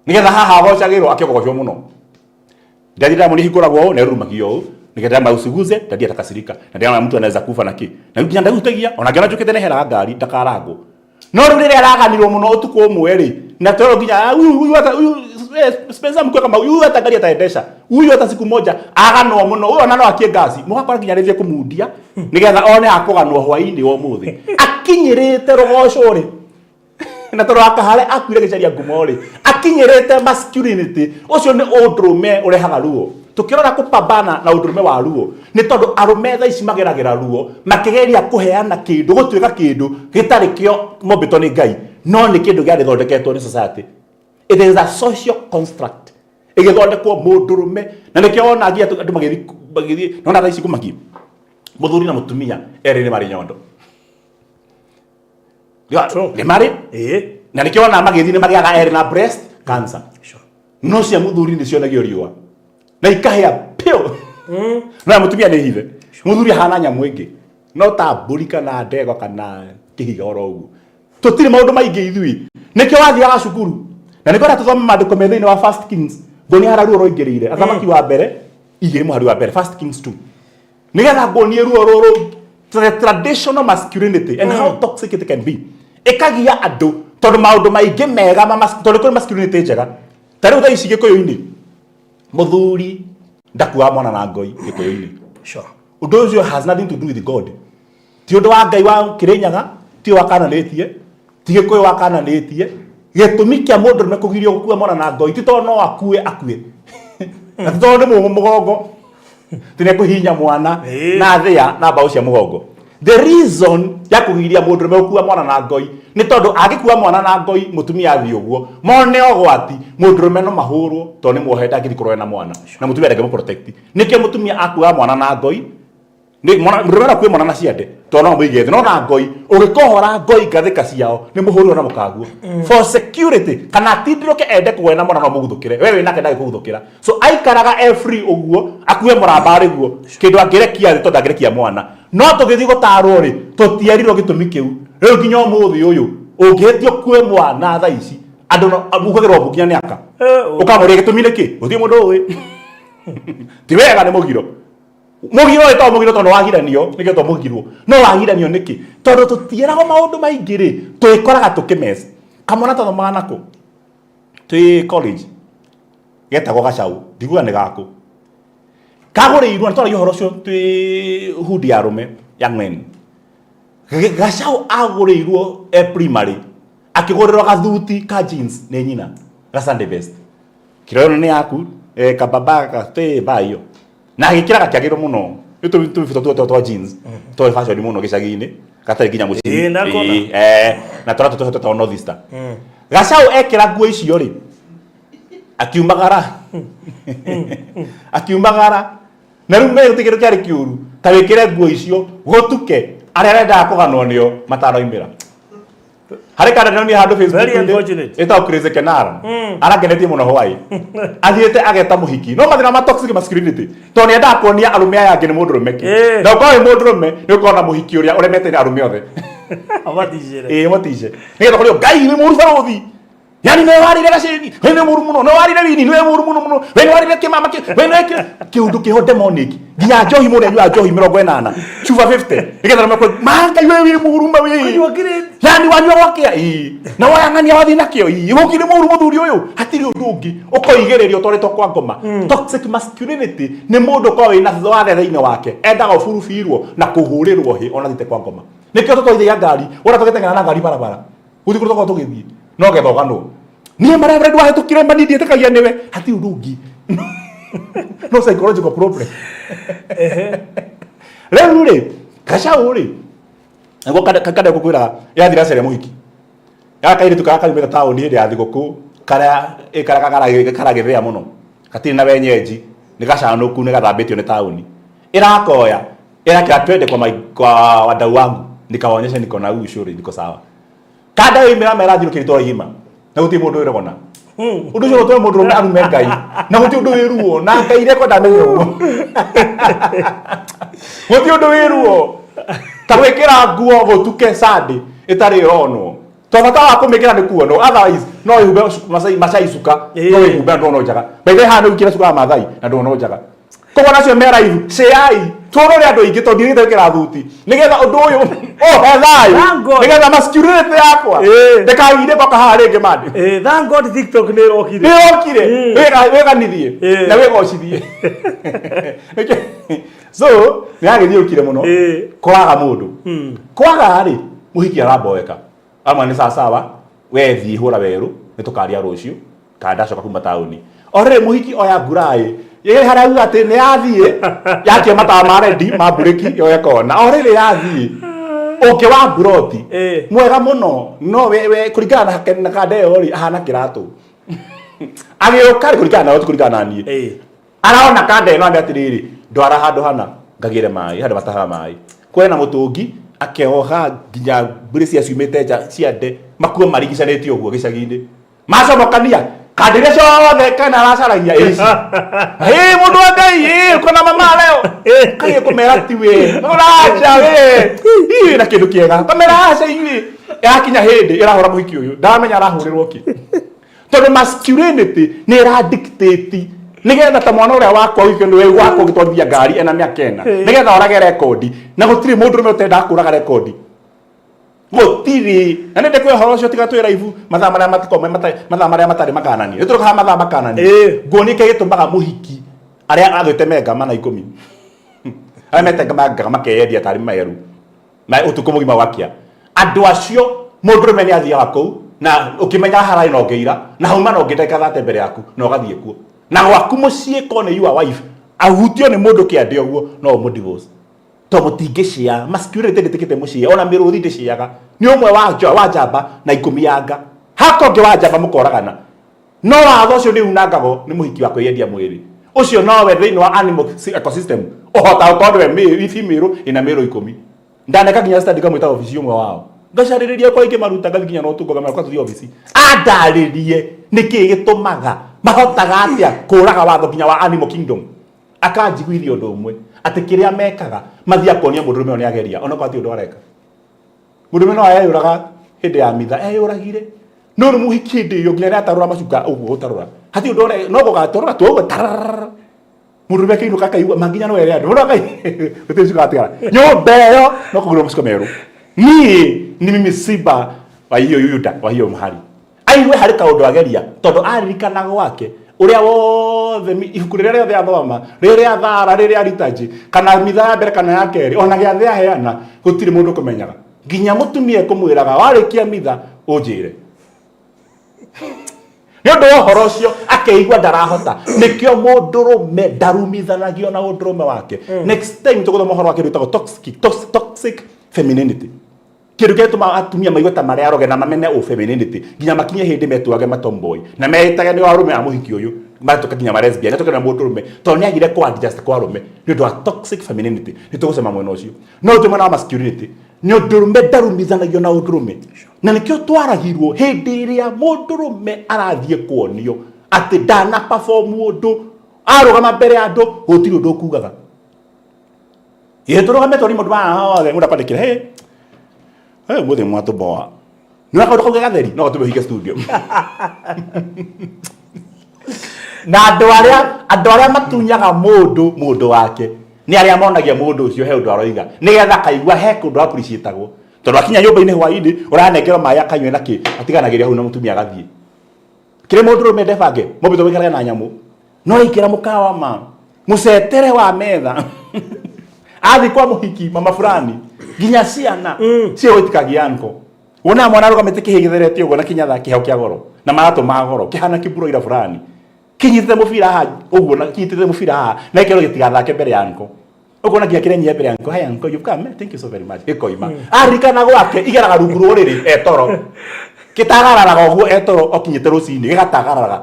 nigetha haha gocagirwo akiogogocio muno ndadira muni higuragwo na rumagio nigetha mausuguze ndadia takasirika na ndio mtu anaweza kufa na ki na nginya ndagutegia ona ngena njukite ne hera ngari ndakaragwo no riu rire araganirwo muno utuko umwe ri na toro nginya uyu Spencer mkwe kama uyu hata gari ataendesha uyu hata siku moja aganwo muno uyu ona no akie gasi muhakora nginya rithie kumudia nigetha one akoganwo hwaini wo muthi akinyirite rogoco ri na toro akahale akwire gicaria ngumo ri akinyirite masculinity ucio ni undurume urehaga ruo tukirora kupambana na undurume wa ruo ni tondu arume tha ici mageragira ruo makigeria kuheana kindu gutwika kindu gitari kio mobito ni Ngai no ni kindu giari thondeketwo ni society. It is a social construct igithondekwo mundurume na nikio ona ngia andu magithi nona tha ici kumaki muthuri na mutumia eri ni mari nyondo ni mari na nikio ona magithi ni magiaga eri na breast cancer no cia muthuri ni cionagio riua na ikahea pio na mutumia ni hithe muthuri hana nyamu ingi no ta mburi kana ndego kana kihiga oro ugu tutire maundu maingi ithui nikio wathiaga cukuru na nikora tuthome maandiko methini wa First Kings ngoni hara ruo roingirire athamaki wa mbere igiri muhari wa mbere First Kings 2 nigetha ngoni ruo roro traditional masculinity and how toxic it can be ikagia andu tondu maundu maingi mega tondu kuri masculinity njega tariu tha ici gikuyu-ini muthuri ndakuwa mwana na ngoi gikuyu-ini undu ucio has nothing to do with God ti undu wa Ngai wa kirinyaga ti wa kananitie ti gikuyu wa kananitie gitumi kia mundu me kugirio gukua mwana na ngoi ti tondu no akue na tondu mu mugongo tine kuhinya mwana na thia na mbao cia mugongo. The reason ya kugiria mundu me gukua mwana na ngoi ni tondu agikua mwana na ngoi mutumia athi uguo mone ogwati mundu me no mahurwo tondu ni muoheta ngithi kurwe na mwana na mutumia ndage mu protect nikio mutumia akua mwana na ngoi ni mwana mrumera kwe mwana na ciande tondu no muigete no na ngoi ugikohora ngoi ngathika ciao ni muhurwo na mukaguo for security kana tindiroke ende kuwe na mwana no muguthukire wewe nake ndage kuguthukira so aikaraga free uguo akue muramba riguo kindu angirekia thi tondu angirekia mwana no tugithi gutarwo ri tutierirwo gitumi kiu riu nginya umuthi uyu ungihitio kue mwana tha ici andu no mugagirwo bukinya ni aka ukamuria gitumi niki uthie mundu uyu ti wega ni mugiro mugiro ito mugiro tondu wagiranio nikio to mugirwo no wagiranio niki tondu tutieragwo maundu maingi ri twikoraga tukimess kamwana tuthomaga nako twi college getagwo Gacau ndigua ni gaku kagurirwo tondu ihoro cio twi hudi ya rume young men Gacau agurirwo primary akigurirwo gathuti ka jeans ni nyina ga Sunday best kiro ni yaku kababa ka te bayo na gikira gakiagirwo muno tu fito to jeans to fashion muno gicagi-ini gatari ginya mucii na tora to north eastern Gacau ekira nguo icio ri akiumagara na riu me utikiru kiari kiuru ta wikire nguo icio gutuke aria arenda kuganwo nio mataro imira Hari kana nani handu Facebook. Very unfortunate. Eta crazy kenara. Aragenetie muno Hawaii. Athiete ageta muhiki. No mathina ma toxic masculinity. To ni enda kuonia arume aya angi ni mundurume ki. Na kwa we mundurume ni ukona muhiki uria uremete ni arume othe. Abatijere. Matije. Ni ndo kuri Ngai ni muru barothi. Yani no warire gacini. We ni muru muno. No warire wini. We muru muno. We ni warire kimama ki. We ni kiundu kiho demonic. Ginya njohi muri anyua njohi 80. Chuva 50. Nigetha mako manga we muruma we. Yani wanyua wakia na wayang'ania wathi nakio gukire muru muthuri uyu hatiri undu ungi ukoigererio toretwo kwa ngoma. Toxic masculinity ni mundu kwa wina thware thiini wake endaga uburubirwo na kuhurirwo hi ona thite kwa ngoma. Nikio tutoithia ngari ora tugiteng'era na ngari barabara uthi kurutoka tugithii no gethoga no nie marevre ndwa hetukire manidi etekagia niwe hatiri undu ungi no psychological problem. Rĩu gacaũ ego kada kukwira ya thira cere muhiki ya kaire tukaka kari meta tauni iri ya thiguku kara kara githia muno katiri na wenyeji ni gacanuku ni gathambitio ni tauni irakoya kira twende kwa wadau wangu nikawaonyesha niko na ushuri niko sawa kada imira mera thiru kirito hima na guti mundu wira gona undu ucio twa mundu na arume Ngai na guti undu wiruo na Ngai reko ndamenyo guti undu wiruo tawekera nguo gutuke sadi itari ono tobata wa kumekera ni kuono otherwise no ihube masai suka no ihube ndo njaga bebe hanu ikira suka mathai na ndo njaga kogo nacio mera ivu sei toro ri andu ingi tondi githekera thuti nigetha undu uyu ethai nigetha masculinity yakwa ndekaire boka harenge mandi thank God TikTok ni rokire wega nithie na wega ocithie so ni agithiukire muno kwaga mundu kwaga ri muhiki araboeka ama ni sawa we thi hura weru ni tukaria rucio kada coka kuma tauni ore muhiki oya ngurai ye harau ati ni athie yake mata maredi mabureki yo yakona ore ri athie oke wa buroti mwega muno no we kurigana na kade ori hana kiratu agioka kurigana oti kurigana ni araona kade no atiriri ndwara handu hana ngagire mai handu mataha mai kwena mutungi akehoha nginya mburi cia ciumite nja ciande makuo marigicanĩtie ũguo gĩcagi-inĩ macomokania kandire ciothe kana aracaragia mũndũ wa Ngai kona mama leo kaĩ kũmera ti we ũraja we na kĩndũ kĩega kamera aca inyuĩ yakinya hĩndĩ ĩrahũra mũhiki ũyũ ndamenya arahũrĩrwo kĩ tondũ masculinity nĩ ĩradictate nigetha ta mwana uria wakwa wike ni we gwako gitwarithia ngari ena miaka ena nigetha orage rekodi na gutiri mundu rume utenda kuraga rekodi gutiri na nende kwehoro ucio tiga twira ivu mathaa maria matikome mathaa maria matari makanani nituruka mathaa makanani ngoni ke gitumaga muhiki aria agwite mega mana 10 ametega maga makeyedia tari maeru na utuko mugima wakia andu acio mundu rume ni athia wako na ukimenya harai no ngeira na hauma no ngiteka thate mbere yaku no gathie kuo na waku mucie kone you wife ahutio ni mundu kiande uguo no mu divorce to mutingishia masculinity nditikite mucie ona miruthi ndiciaga ni umwe wa jamba na 10 yanga hakonge wa jamba mukoragana no watho ucio ni unangago ni muhiki wa kweyendia mwiri ucio no we thini wa animal ecosystem ohota utondu we female ina mero 10 ndaneka kinya study kamwita office umwe wao ngacariria kwa ingi maruta ngathikinya no tungo gamara kwa tuthi office andaririe niki gitumaga mahotaga atia kuraga watho kinya wa animal kingdom akanjiguithio ndu umwe ati kiria mekaga mathia konia mundurume oni ageria ona kwati undu areka mundurume no ayuraga hindi ya mitha eyuragire no ni muhiki ndi yo nginya atarura macuka uguo utarura hati undu no gugatorora tu tar mundurume kiinuka kaigua manginya no ere andu no kai utecuka atigara nyumba yo no kugura mucuka meru ni mimi siba wa hiyo yuda wa hiyo mahali aiwe hari kaundu ageria tondu aririkanaga wake uria wothe ibuku riria riothe athoma riria thara riria ritaji kana mitha mbere kana ya keri ona giathia heana gutiri mundu kumenyaga nginya mutumia kumwiraga warikia mitha unjire niondu horo ucio akeigua ndarahota nikio mundurume ndarumithanagio na undurume wake next time tuguthoma horo wake rutagwo toxic femininity kiru getuma atumia maigota maria aroge na mamene o femininity ginya makinye hindi metuage matomboy na meitaga ni warume amuhiki uyu matuka ginya ma lesbian tuka na mundurume to ni agire kwa adjust kwa rume ni ndo toxic femininity ni tugusema mwena ucio no tumana masculinity nĩ ũndũrũme ndarumithanagio na ũndũrũme na nĩkĩo twaragirwo hĩndĩ ĩrĩa mũndũrũme arathiĩ kuonio atĩ ndana perform ũndũ arũgama mbere ya andũ gũtirĩ ũndũ ũkugaga tũrũgame tũrĩ mũndũ wothe mũndũ akwandĩkĩra mũthĩ mwatũmboa nĩ wakaũndũ kauge gatheri no tũmĩhinge studio na andũ arĩa matunyaga mũndũ wake nĩ arĩa monagia mũndũ ũcio he ũndũ aroiga nĩgetha kaigua he kũndũ appreciate-agwo tondũ akinya nyũmba-inĩ hwainĩ ũranengerwo maĩ akanyue na kĩ atiganagĩria hau na mũtumia agathiĩ kĩrĩ mũndũrũme ndebange mũmbĩtwo gũikarage na nyamũ no ikĩra mũkawa ma mũcetere wa metha athi kwa mũhiki mama fulani nginya ciana cio gwĩtikagia anko wona mwana arũgamĩte kĩhĩgĩtherete ũguo na kinyatha kĩheo kĩa goro na maratũ ma goro kĩhana kĩburo ira fulani kinyitĩte mũbira haha ũguo na kinyitĩte mũbira haha na ikĩro gĩtigathake mbere ya anko uko na kia nyie mbere yanko hi uncle you come thank you so very much ikoima arikana gwake igeraga rungu rũrĩrĩ etoro kitagararaga ũguo etoro okinyite rũcinĩ gĩgatagararaga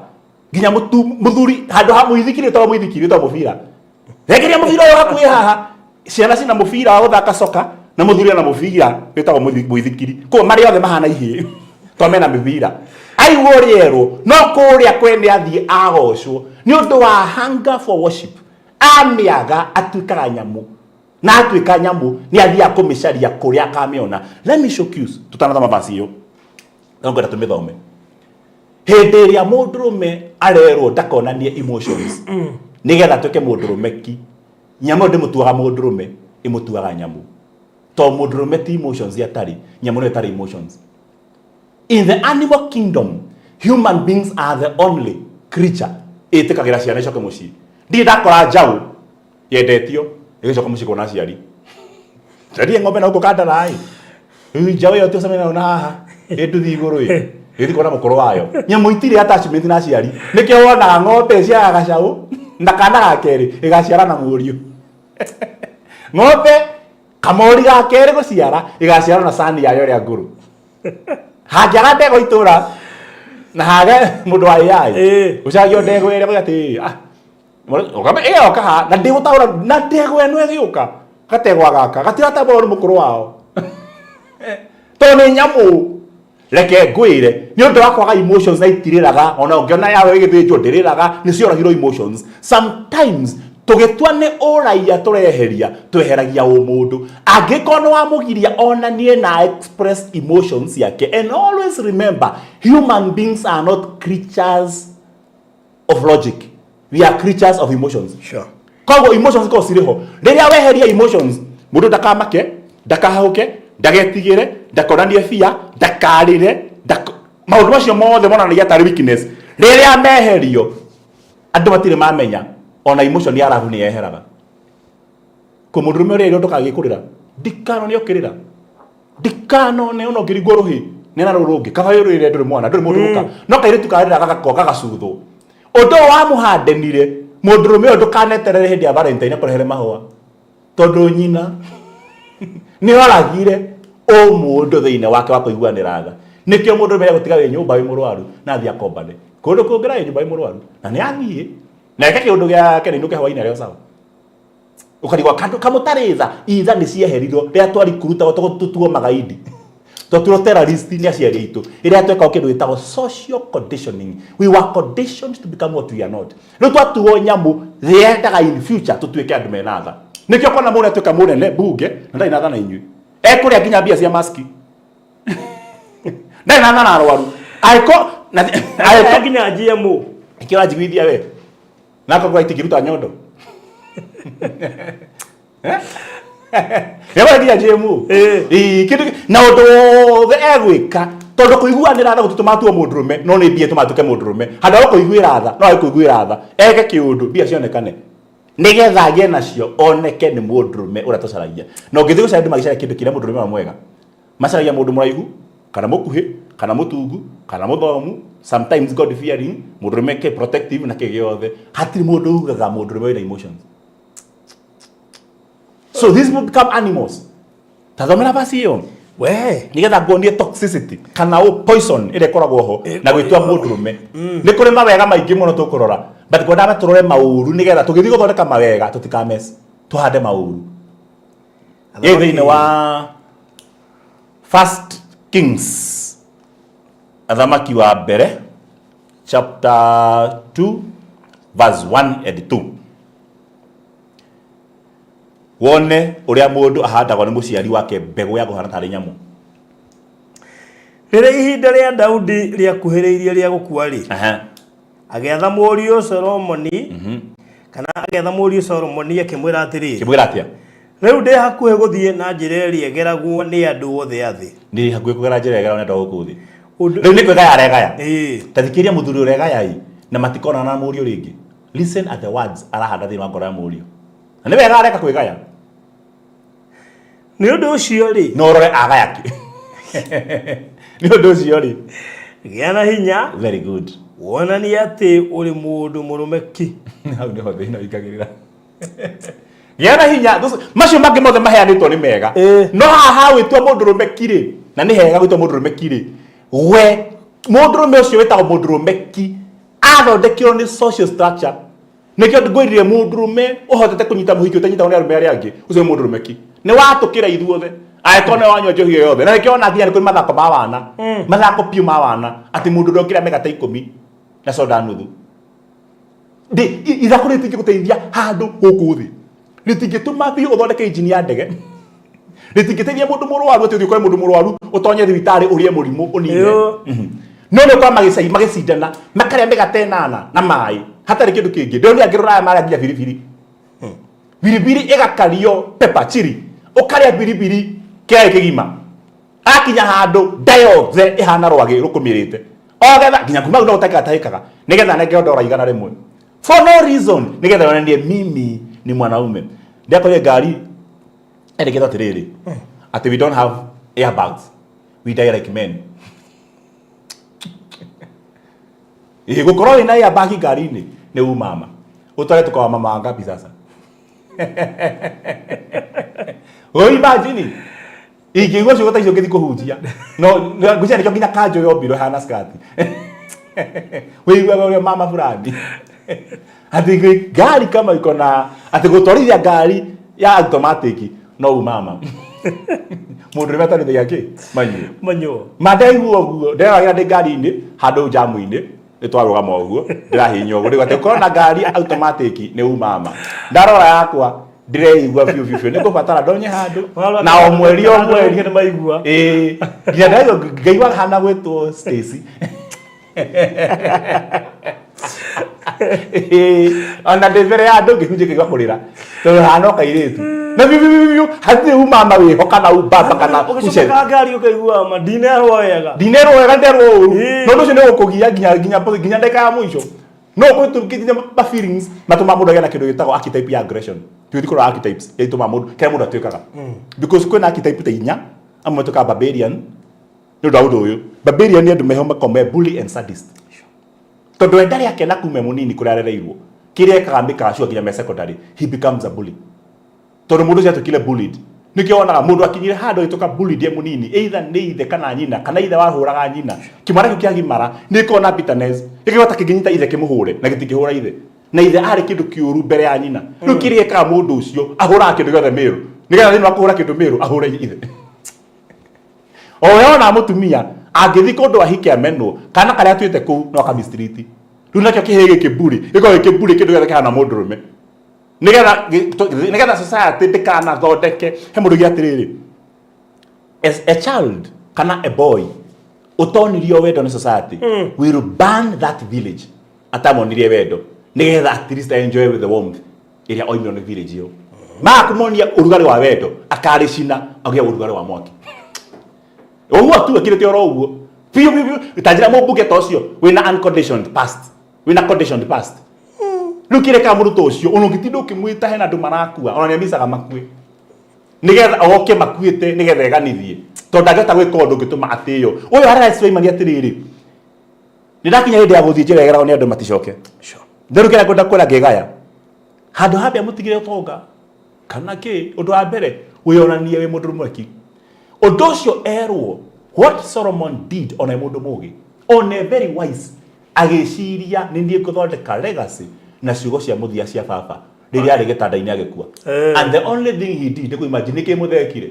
nginya mũthuri handũ ha mũithikiri to mũbira rekeria mũbira ũyũ hakuhĩ haha ciana cina mũbira wa gũthaka soka na mũthuri na mũbira wĩtagwo mũithikiri ko marĩ othe mahana ihĩ to mena mũbira aigwo rĩerwo no kũrĩa kwene athiĩ agocwo nĩ ũndũ wa hunger for worship amĩaga atuĩkaga nyamũ na atuĩka nyamũ nĩ athiaga kũmĩcaria kũrĩa akamĩona. Let me show you tutanathoma basi hiyo ngwenda tũmĩthome hĩndĩ ĩrĩa mũndũrũme arerwo ndakonanie emotions nĩgetha tuĩke mũndũrũme ki nyamũ ndĩmũtuaga mũndũrũme ĩmũtuaga nyamũ to mũndũrũme ti emotions yatarĩ nyamũ nĩ yatarĩ emotions. In the animal kingdom human beings are the only creature ĩtĩkagĩra ciana icoke mũciĩ. Ndi ndakora njaũ yendetio ĩgĩcoka mũciĩ kuona aciari tari ng'ombe na huko kandara njaũ ĩyo tũcemania na haha ĩnduthi igũrũ ĩthi kuona mũkũrũ wayo nyamũ itirĩ attachment na aciari nĩkĩo wonaga ng'ombe ciaga gacaũ na kana gakerĩ ĩgaciara na mũriũ ng'ombe kamori gakerĩ gũciara ĩgaciara na sani yayo ĩrĩa ngũrũ hangĩaga ndegwa itũra na hage mũndũ wa AI ũcagio ndegwa ĩrĩa gũgatĩ Ogame oka ha na ndĩgũtaũra na ndegwa ĩno ĩgĩũka gategwa gaka gatiratambũrwo nĩ mũkũrũ wao to nĩ nyamũ reke ngwĩre nĩ ũndũ wa kwaga emotions na itirĩraga ona ũngĩona yawe ĩgĩthĩnjwo ndĩrĩraga nĩ cioragirwo emotions. Sometimes tũgĩtua nĩ ũraiya tũreheria tweheragia ũmũndũ angĩkorwo nĩ wamũgiria onanie na express emotions yake. And always remember human beings are not creatures of logic. We are creatures of emotions. Sure. Koguo emotions ko ciriho rĩrĩa weheria emotions mũndũ ndakamake ndakahauke ndagetigĩre ndakonanie fear ndakarĩre maũndũ macio mothe monanagia tarĩ weakness rĩrĩa meherio andũ matirĩ mamenya ona emotion ya rahu nĩ yeheraga ko mũndũrũme ũrĩa ndũkagĩkũrĩra ndikano nĩ okĩrĩra ndikano nĩ ona ngiri ngũrũhi nĩ na rũrũngĩ kabayo rĩrĩa ndũrĩ mwana ndũrĩ mũndũ mũka no kairĩtu karĩra gagakoga gacuthũ ũndũ wa mũhandenire mũndũrũme ũyũ ndũkaneterere hĩndĩ ya Valentine kũrehere mahũa tondũ nyina nĩ oragire mũndũ thĩinĩ wake wa kũiguanĩra tha nĩkĩo mũndũrũme gũtiga wĩ nyũmba wĩ mũrwaru na athiĩ akombane kũndũ kũngĩra wĩ nyũmba wĩ mũrwaru na nĩ athiĩ na eke kĩũndũ gĩake nĩ inũke hwainĩ arĩa sawa ũkarigwa kandũ kamũtarĩ tha itha nĩ cieherirwo rĩrĩa twarikũrutagwo tũtuo magaidi tũtuo terrorist nĩ aciari aitũ ĩrĩa twekaga kĩndũ gĩtagwo social conditioning. We were conditioned to become what we are not. Rĩu twatuo nyamũ rĩendaga in future tũtuĩke andũ mena tha nĩkĩo kona mũndũ atuĩka mũnene mbunge na ndarĩ na tha na inyuĩ ekũrĩa nginya mbia cia maski ndarĩ na tha na arwaru aĩko nginya GMO ĩkĩra njiguithia we nakagũra itingĩruta nyondo Yaba nginya GMO kĩndũ na ũndũ wothe egwĩka tondũ kũiguanĩra tha gũtũtũma tuo mũndũrũme no nĩ mbia tũmatuĩke mũndũrũme handũ ha kũiguĩra tha no kũiguĩra tha eke kĩũndũ mbia cionekane nĩgetha agĩe nacio oneke nĩ mũndũrũme ũrĩa tũcaragia. Na ũngĩthiĩ gũcaria andũ magĩcaria kĩndũ kĩrĩa mũndũrũme wa mwega macaragia mũndũ mũraihu kana mũkuhĩ kana mũtungu kana mũthomu sometimes God fearing mũndũrũme ke protective na kĩgĩothe hatirĩ mũndũ ugaga mũndũrũme wĩna emotions. So these people become animals. Tathomera basi hiyo we nĩgetha nguonie toxicity kana poison ĩrĩa ĩkoragwo ho na gwĩtua mũndũrũme nĩ kũrĩ mawega maingĩ mũno tũkũrora but kwendaga tũrore maũru nĩgetha tũgĩthiĩ gũthondeka mawega tũtikames tũhande maũru thĩinĩ wa First Kings athamaki wa mbere chapter 2 verse 1 and 2. Wone uria mundu ahandagwo ni muciari wake mbegu ya guhana tari nyamu. Rĩrĩa ihinda rĩa Daudi rĩakuhĩrĩirie rĩa gũkua rĩ, agĩatha mũriũ Solomoni, kana agĩatha mũriũ Solomoni akĩmwĩra atĩrĩ, rĩu ndĩ hakuhĩ gũthiĩ na njĩra ĩrĩa ĩgeragwo nĩ andũ othe a thĩ. Ndĩ hakuhĩ kũgera njĩra ĩgeragwo nĩ andũ gũkũ thĩ. Rĩu nĩ kwĩgaya aregaya. Ta thikĩria mũthuri ũregaya i na matikona na mũriũ rĩngĩ. Listen at the words arahanda thĩinĩ wa ngoro ya mũriũ. Na nĩ wega areka kwĩgaya. Nĩ ũndũ ũcio rĩ, no rore agaya ki. Nĩ ũndũ ũcio rĩ, gĩa na hinya. Very good. Wonanie atĩ ũrĩ mũndũ mũrũme ki. Hau nĩho thĩna wĩkagĩrĩra. Gĩa na hinya, macio mangĩ mothe maheanĩtwo nĩ mega. No haha wĩtwa mũndũrũme ki rĩ, na nĩ hega gwĩtwa mũndũrũme ki rĩ, we mũndũrũme ũcio wĩtagwo mũndũrũme ki athondekirwo nĩ social structure. Nĩkĩo ngwĩrire mũndũrũme ũhotete kũnyita mũhiki ũtanyitagwo nĩ arũme arĩa angĩ, ũcio nĩ mũndũrũme ki. Nĩ watũkĩra ithuothe. Aĩkorwo nĩ wanyua njohi yothe. Na nĩkĩo ona nginya nĩ kũrĩ mathako ma wana. Mathako piũ ma wana. Atĩ mũndũ ndokĩra megata 10 na soda nuthu. Ithako rĩtingĩgũteithia handũ gũkũ thĩ. Rĩtingĩtũma biũ ũthondeke injini ya ndege. Rĩtingĩteithia mũndũ mũrwaru atĩ ũthiĩ ũkore mũndũ mũrwaru ũtonye thibitarĩ ũrĩe mũrimũ ũnine. No nĩ ũkora magĩcindana makarĩa mĩgate 8 na maĩ. Hatarĩ kĩndũ kĩngĩ. Ndĩrona angĩrora aya marĩa nginya biribiri. Biribiri ĩgakario pepper chili. Ũkarĩa biribiri kĩraĩ kĩgima. Akinya handũ ndayothe ĩhana rwagĩ rũkũmĩrĩte. Ogetha nginya kuma no ũtakatahĩkaga. Nĩgetha nenge ndora igana rĩmwe. For no reason. Nĩgetha yonanie mimi ni mwanaume. Ndiakorire ngari erĩgĩtwo atĩrĩrĩ. Atĩ we don't have airbags. We die like men. Gũkorwo wĩna airbag ngari-inĩ nĩ umama. Ũtware tũkawa mama ngapi sasa? Oh, imagine. Ingĩigua ciugo ta icio ngĩthiĩ kũhunjia. No ngwĩciria nĩkĩo nginya kanjũ yombirwo hana skirt. Wĩiguaga ũrĩa mama fulani. Atĩ ngari kama iko na atĩ gũtwarithia ngari ya automatic no umama. Mũndũ rĩmeta nĩ yake manyo. Mandaigua ũguo ndĩragira ndĩ ngari-inĩ handũ jamu-inĩ nĩtwarũgama ũguo ndĩrahinya ũguo ndĩgwate ũkorwo na ngari automatic nĩ umama. Ndarora yakwa ndireigua biũ nĩ kũbatara ndonye handũ na o mweri nĩ maigua nginya ndaigua ngaigua hana gwĩtwo Stacy. Ona ndĩmbere ya andũ ngĩhunjia kĩigua kũrĩra tondũ hana kairĩtu na biũ hatirĩ umama wĩhoka na ubaba kana ũgĩcoka ngari ũkaigua ma ndinerwo wega nderwo ũru no ũndũ ũcio nĩ ũkũgia nginya ndeka ya mũico. No kwĩtũkithia ma feelings matũma mũndũ agĩe na kĩndũ gĩtagwo archetype ya aggression. Twĩthikũrwo archetypes yaitũma mũndũ kĩrĩa mũndũ atuĩkaga. Because kwĩna archetype ta 4 amwe tũkaga barbarian nĩ ũndũ wa ũndũ ũyũ. Barbarian nĩ andũ meho makome bully and sadist. Tondũ endarĩ akena kume mũnini kũrĩa arereirwo. Kĩrĩa ekaga mĩkacua nginya me secondary he becomes a bully. Tondũ mũndũ ũcio atũkire bullied. Nĩkĩo wonaga mũndũ akinyire handũ ĩtuĩka bullied ye mũnini either nĩ ithe kana nyina kana ithe wahũraga nyina. Kĩmwana kĩu kĩagimara nĩ kona bitterness. Gĩkĩhota kĩngĩnyita ithe kĩmũhũre na gĩtingĩhũra ithe. Na ithe arĩ kĩndũ kĩũru mbere ya nyina. Rĩu kĩrĩa ekaga mũndũ ũcio ahũraga kĩndũ gĩothe mĩrũ. Nĩgetha thĩinĩ wa kũhũra kĩndũ mĩrũ ahũre ithe. O yona mũtumia angĩthiĩ kũndũ ahike amenwo kana karĩa atuĩte kũu no akamistreet. Rĩu nakĩo kĩhĩgĩ kĩburi. Gĩkorwo kĩburi kĩndũ gĩothe kĩhana mũndũrũme. Nĩgetha society ndĩkana thondeke he mũndũ gĩ atĩrĩrĩ. As a child kana a boy ũtonirio wendo nĩ society will burn that village atamonirie wendo nĩgetha at least enjoy with the warmth ĩrĩa oimio nĩ village ĩyo. Makũmonia ũrugarĩ wa wendo akarĩcina agĩa ũrugarĩ wa mwaki. Ũguo tu akĩrĩte oro ũguo. Piu tanjira mũmbunge ta ũcio wĩna unconditioned past. Wĩna conditioned past. Rĩu kĩreka mũndũ ta ũcio ona ũngĩtinda ũkĩmwĩta hena andũ marakua ona nĩamicaga makue. Nĩgetha oke makuĩte nĩgetha eganithie. Tondũ ndangĩhota gwĩka ũndũ ũngĩtũma atĩyo. Ũyũ ararĩ Suleimani atĩrĩrĩ. Nĩndakinya hĩndĩ ya gũthiĩ njĩra ĩgeragwo nĩ andũ maticoke. Nderu kĩrĩa ngwenda kwĩra ngĩgaya. Handũ hambia mũtigire ũtonga kana kĩ ũndũ wa mbere wĩonanie wĩ mũndũ mweki. Ũndũ ũcio erwo what Solomon did on a mũndũ mũgĩ on a very wise agĩciria nĩ niĩ ngũthondeka legacy na ciugo cia mũthia cia baba rĩrĩa arĩ gĩtanda-inĩ agĩkua. And the only thing he did nĩ kũimagine nĩkĩ mũthekire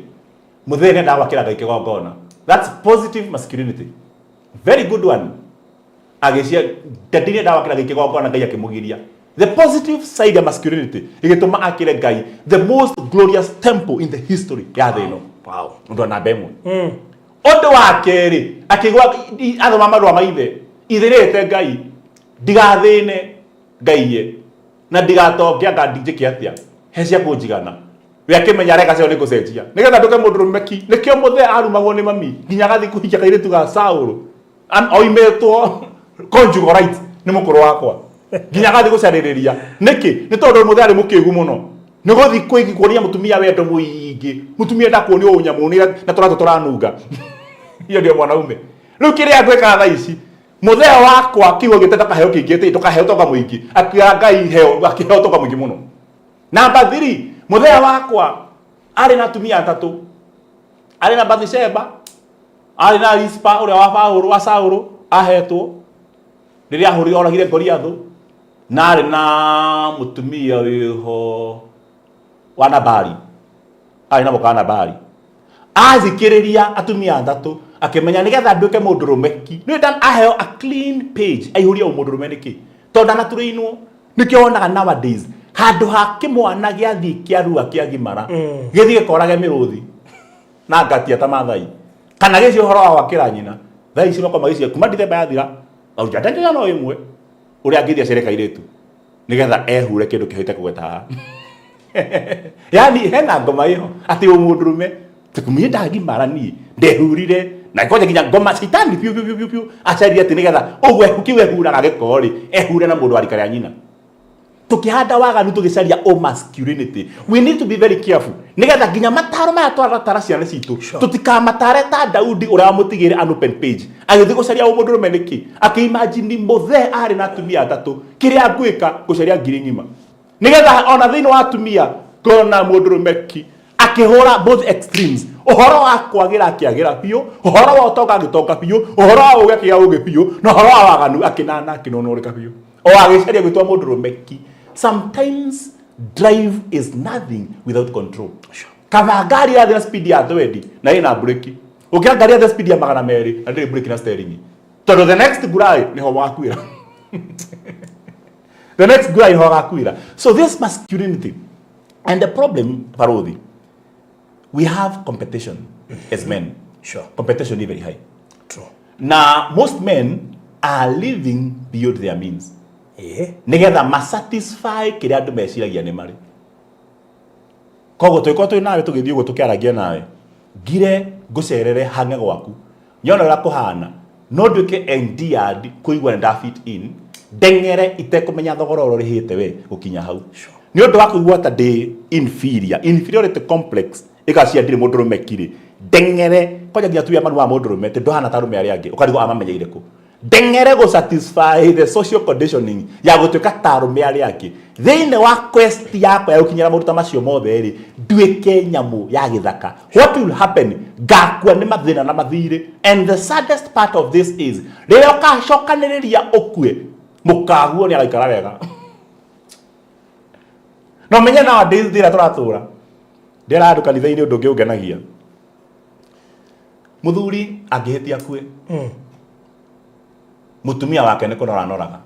mũthee nĩ ndagwakĩra Ngai kĩgongona That's positive masculinity. Very good one. Agĩcia ndetire ndawa kĩra gĩkĩ gwa na Ngai akĩmũgiria. The positive side of masculinity igĩtũma akĩre Ngai the most glorious temple in the history ya thĩ ĩno. Wow. Ũndũ na mbemwe. Ũndũ wa kerĩ akĩgwa athoma marũa ma ithe rĩte Ngai ndigathĩne Ngai ye na ndigatongia ngandinjĩke atĩa he cia kũnjigana. We akĩmenya reka cio nĩ gũcenjia. Nĩgetha ndũke Mundurume ki nĩkĩo mũthee arumagwo nĩ mami nginya gathi kũhikia kairĩtu ga Saũlũ. Oimetwo conjugal rights nĩ mũkũrũ wakwa. Nginya gathi gũcarĩrĩria. Nĩkĩ? Nĩ tondũ mũthee arĩ mũkĩgu mũno. Nĩ gũthi kuonia mũtumia wendo mũingĩ. Mũtumia ndakuonia ũnyamũ na tũranunga. Hiyo ndio mwanaume. Rĩu kĩrĩa ngwĩka thaa ici mũthee wakwa kiugo gĩtenda kaheo kĩingĩ tũkaheo toka mũingĩ. Akĩra Ngai heo akĩheo toka mũingĩ mũno. Number 3 mũthee wakwa arĩ na atumia atatũ. Arĩ na Bathsheba, arĩ na Rispa ũrĩa wa Saũlũ ahetwo rĩrĩa ahũrire oragire Goliathũ, na arĩ na mũtumia wĩho wa Nabali. Arĩ na mũka wa Nabali. Azikĩrĩria atumia atatũ akĩmenya nĩgetha nduĩke mũndũrũme ki. Nĩ ndan aheo a clean page aihũria mũndũrũme nĩkĩ. Tondũ anaturĩinwo nĩkĩo wonaga nowadays handũ ha kĩmwana gĩathi kĩarua kĩagimara gĩthiĩ gĩkorage mĩrũthi na ngatia ta Maathai kana gĩci ũhoro wa gwakĩra nyina thaa ici makoma gĩci kuma Dithemba yathira au jatendera no ĩmwe ũrĩa angĩthia cereka iretu nĩgetha ehure kĩndũ kĩhoite kũgweta haha. Yani hena ngoma ĩho atĩ mũndũrũme tukumie ndagimara niĩ ndehurire na ikoje nginya ngoma citani piu acaria atĩ nĩgetha ũgwe kiwe huraga gĩkorĩ ehure na mũndũ wa rika rĩa nyina. Tukihanda waganu tugicaria masculinity. We need to be very careful. Nĩgetha nginya mataro maya twaratara ciana citũ tutikamatare ta Daudi ũrĩa wamutigire an open page agĩthiĩ gũcaria mũndũrũme nĩkĩ akĩimagine mũthee arĩ na atumia atatũ kĩrĩa ngwĩka gũcaria ngiri ng'ima nĩgetha ona thĩinĩ wa atumia ngona mũndũrũme ki akĩhũra both extremes. Ũhoro wa kwagĩra akĩagĩra biũ, ũhoro wa ũtonga agĩtonga biũ, ũhoro wa ũgĩ akĩgĩa ũgĩ biũ, na ũhoro wa waganu akĩnana akĩnonoreka biũ. O agĩcaria gwĩtwa mũndũrũme ki. Sometimes drive is nothing without control. Kava gari ya the speed ya 20 na ina breki. Ukia gari ya the speed ya 200 na ndiri breki na steering. Todo the next gurai ni ho wakwira. The next gurai ho wakwira. So this masculinity and the problem parodi. We have competition as men. Sure. Competition is very high. True. Now most men are living beyond their means. Nĩgetha masatisfy kĩrĩa andũ meciragia nĩ marĩ. Koguo twĩko twĩ nawe tũgĩthiĩ ũguo tũkĩaragia nawe ngire ngũcerere hang'e gwaku nyona ũrĩa kũhana no nduĩke endeared kũigua nĩ fit in ndeng'ere itekũmenya thogora ũrĩa ũrĩhĩte we gũkinya hau. Nĩ ũndũ wa kũigua ta ndĩ inferiority complex ĩgacia ndirĩ mũndũrũme kiri ndeng'ere koja nginya tuya manu wa mũndũrũme tondũ ndũhana ta arũme arĩa angĩ ũkarigwo amamenyeire kũ. Ndeng'ere go satisfy the social conditioning ya gũtuĩka ta arũme arĩa angĩ thĩinĩ wa quest yakwa ya gũkinyĩra maũndũ ta macio mothe rĩ nduĩke nyamũ ya gĩthaka. What will happen? Ngakua nĩ mathĩna na mathirĩ. And the saddest part of this is rĩrĩa ũkacokanĩrĩria ũkue mũkaguo nĩ araikara wega. No menye nowadays thĩra tũratũra ndĩra andũ kanitha-inĩ ũndũ ũngĩ ũngenagia mũthuri angĩhĩtia kue mutumia wake nĩ kũnora noraga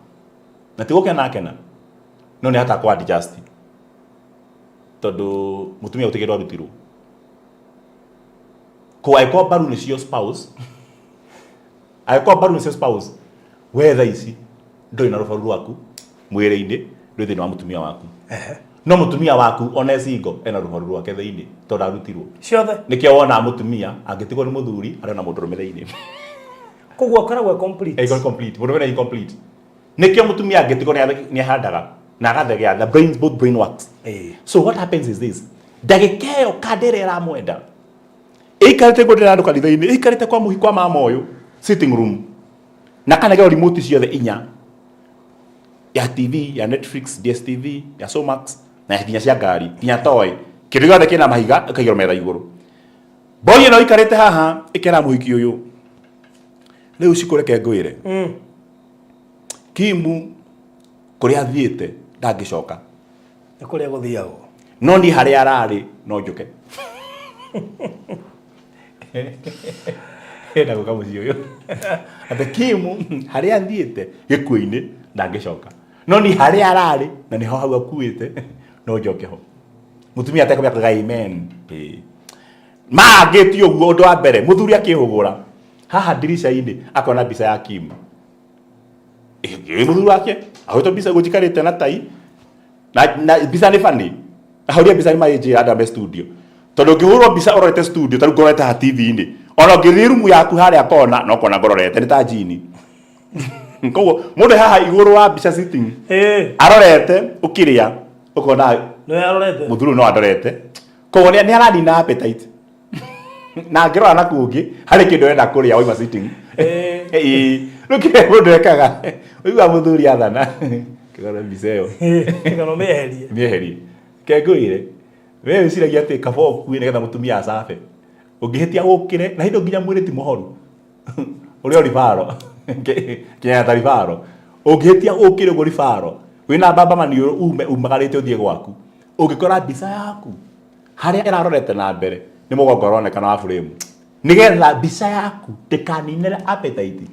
na ti gũkena akena no nĩ hata kwa adjust tondũ mutumia ũtigĩrwo arutirwo ko mbaru nĩcio spouse aĩkwo mbaru nĩcio spouse wetha ici ndũrĩ na rũbaru rwaku mwĩrĩ-inĩ ndũrĩ thĩinĩ wa mutumia waku no mutumia waku ona single ena rũbaru rwake thĩinĩ tondũ arutirwo ciothe nĩkĩo wona mutumia angĩtigwo nĩ mũthuri arĩ na mũndũrũme thĩinĩ. Kugwa karagwa complete. Ego complete. Mũndũrũme nĩ incomplete. Nĩkĩo mutumia angĩtigwo nĩ ahandaga na agathegea the brains both brain works. So what happens is this. Ndagĩka ĩyo kandĩra ĩramwenda ĩikarĩte ngũndĩra andũ kanitha-inĩ ĩikarĩte kwa mũhi kwa mama ũyũ sitting room na kanegeo remote ciothe 4 ya TV ya Netflix, DSTV, ya Showmax na nginya cia ngari nginya toy kĩndũ gĩothe kĩna mahiga ĩkaigĩrwo metha igũrũ. Boy ĩno ĩikarĩte haha ĩkĩra mũhiki ũyũ rĩu cikureke ngwĩre Kimu kũrĩa athiĩte ndangĩcoka nĩ kũrĩa gũthiagwo no niĩ harĩa ararĩ no njũke. Henda guka muciĩ ũyũ. Ate Kimu harĩa athiĩte gĩkuũ-inĩ ndangĩcoka. No ni harĩa ararĩ na nĩ hau akuĩte no njoke ho. Mutumia atekwambia amen. Magĩtio ũguo ũndũ wa mbere mũthuri akĩhũgũra. Haha dirisha-inĩ akona mbica ya Kimu. Mũthuri wake ahũtwo mbica gũjikarĩte na tai. Na mbica nĩ funny. Ahũria mbica nĩ maĩnjĩra andũ me studio. Tondũ ngĩhũrwo mbica ũrorete studio tarĩ ngorete ha TV-inĩ. Ona ngĩthiĩ rumu yaku harĩa kona no kona ngororete nĩ ta jini. Koguo mũndũ haha igũrũ wa mbica sitting. Arorete ũkĩrĩa ũkona no arorete. Mũthuri no arorete. Koguo nĩ aranina appetite. Na ngĩrora na kũngĩ harĩ kĩndũ enda kũrĩa oima sitting. Rũkire mũndũ ekaga. Ũigua mũthuri athana. Kĩgora mbica ĩyo. Kana mĩeherie. Mĩeherie. Kengũire. Wewe ũciragia atĩ kaba ũkuĩ nĩgetha mũtumia acabe. Ũngĩhĩtia gũkĩre na hĩndĩ nginya mwĩrĩ ti mũhoru. Ũrĩa ribaro. Kĩnya ta ribaro. Ũngĩhĩtia gũkĩre ũguo ribaro. Wĩna mbamba maniũrũ umagarĩte ũthiĩ gwaku. Ũngĩkora mbica yaku harĩa ĩrarorete na mbere nĩ mũgongo ũronekana wa frame. Nĩgetha mbica yaku ndĩkaninere appetite.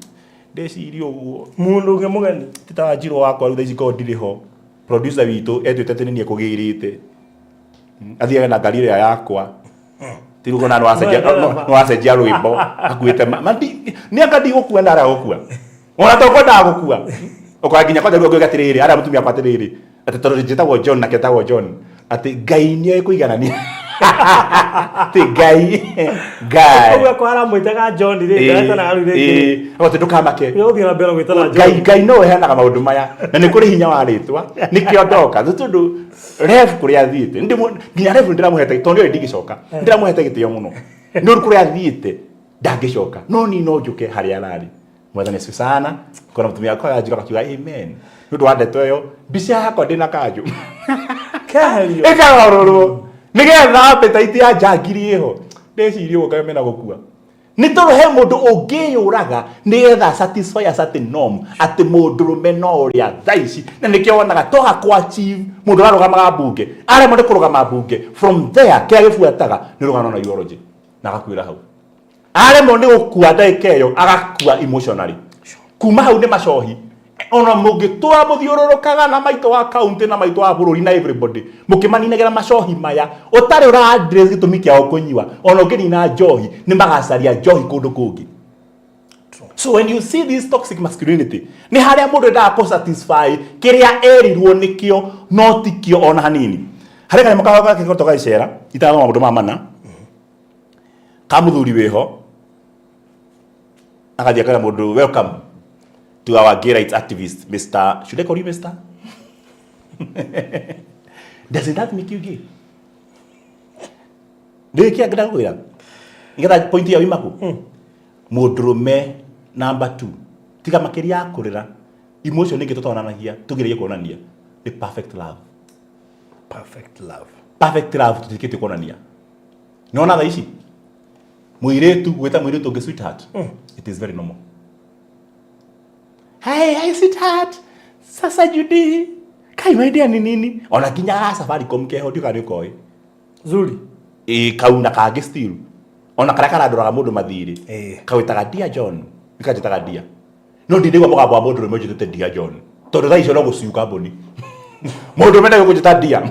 Ndeciria ũguo. Mũndũ ũngĩ mũgeni. Tita Njirũ wakwa rĩu thaici ko ndirĩ ho. Producer witũ etwĩte atĩ nĩ ekũgĩrĩte. Athiaga na ngari ĩrĩa yakwa. Tirugo na no acenjia rwĩmbo akuĩte nĩ akadi gũkua na ara gũkua. Ona to kwenda gũkua. Ũkora nginya kwenda rũgo gatirĩrĩ ara mutumia kwa atĩrĩrĩ. Atĩ tondũ njĩtagwo John na ketagwo John. Atĩ Ngai nĩ ekũiganania. Ti Ngai. Ũguo kwa ara mwĩtaga John rĩ ndata na arũ rĩ. Ote ndũkamake. Yo thira mbere gwĩtana John. Ngai no eheanaga maũndũ maya. Na nĩ kũrĩ hinya wa rĩtwa. Nĩkĩo ndoka. Tondũ ref kũrĩa athiĩte. Nginya ref ndĩramũhete tondũ ndio ndingĩcoka. Ndĩramũhete gĩtĩo mũno. Ndio kũrĩa athiĩte ndangĩcoka. No ni no njuke harĩa ararĩ. Mwathani Yesu sana. Kuna mtumia wako ajira akiuga amen. Nĩ ũndũ wa ndeto ĩyo mbica yakwa ndĩna kanjũ. Kario. Ĩkarorwo. Nĩgetha appetite ya njangiri ĩho. Ndeciria ũguo kamena gũkua. Nĩ tondũ he mũndũ ũngĩyũraga nĩgetha satisfy a certain norm atĩ mũndũrũme no ũrĩa thaici na nĩkĩo wonaga toga kwa achieve mũndũ ararũgamaga mbunge aremwo nĩ kũrũgama mbunge from there kĩrĩa gĩbuataga nĩ rũgano na ideology na agakuĩra hau aremwo nĩ gũkua ndagĩka ĩyo agakua emotionally kuma hau nĩ macohi ona mũngĩtũra mũthiũrũrũkaga na maitũ wa county na maitũ wa bũrũri na everybody mũkĩmaninagĩra macohi maya ũtarĩ ũra address gĩtũmi kĩao kũnyua ona ũngĩnina njohi nĩ magacaria njohi kũndũ kũngĩ. So when you see this toxic masculinity nĩ harĩa mũndũ endaga kũ satisfy kĩrĩa erirwo nĩkĩo no tikĩo ona hanini. Harĩ kanyamũ kaga gakĩgotoka icera itaga maũndũ ma mana kamũthuri wĩho akathia kana mũndũ welcome to our gay rights activist, Mr. Should I call you Mr.? Doesn't that make you gay? Nĩkĩo ngĩkwĩra. Nĩgetha point ya wimaku. Mũndũrũme number 2. Tiga makĩria ya kũrĩra. Emotion nĩngĩ tũtonanagia, tũgereire kuonania. The perfect love. Perfect love. Perfect love tũtikĩtie kuonania. Nĩona thaa ici? Mũirĩtu gwĩta mũirĩtu ũngĩ sweetheart. It is very normal. Hey, sweetheart. Sasa Judy. Kai idea ni nini? Ona kinya Safaricom keho ndika nĩ koĩ. Zuri. Kauna kage still. Ona karakara ndoraga mũndũ mathirĩ. Kawĩtaga Dear John. Nikajitaga Dear. No ndĩndigwa mũgambo wa mũndũ rũmwe njĩtĩte Dear John. Tondũ thaa icio no gũciuka mboni. Mũndũ mena gũjĩta Dear.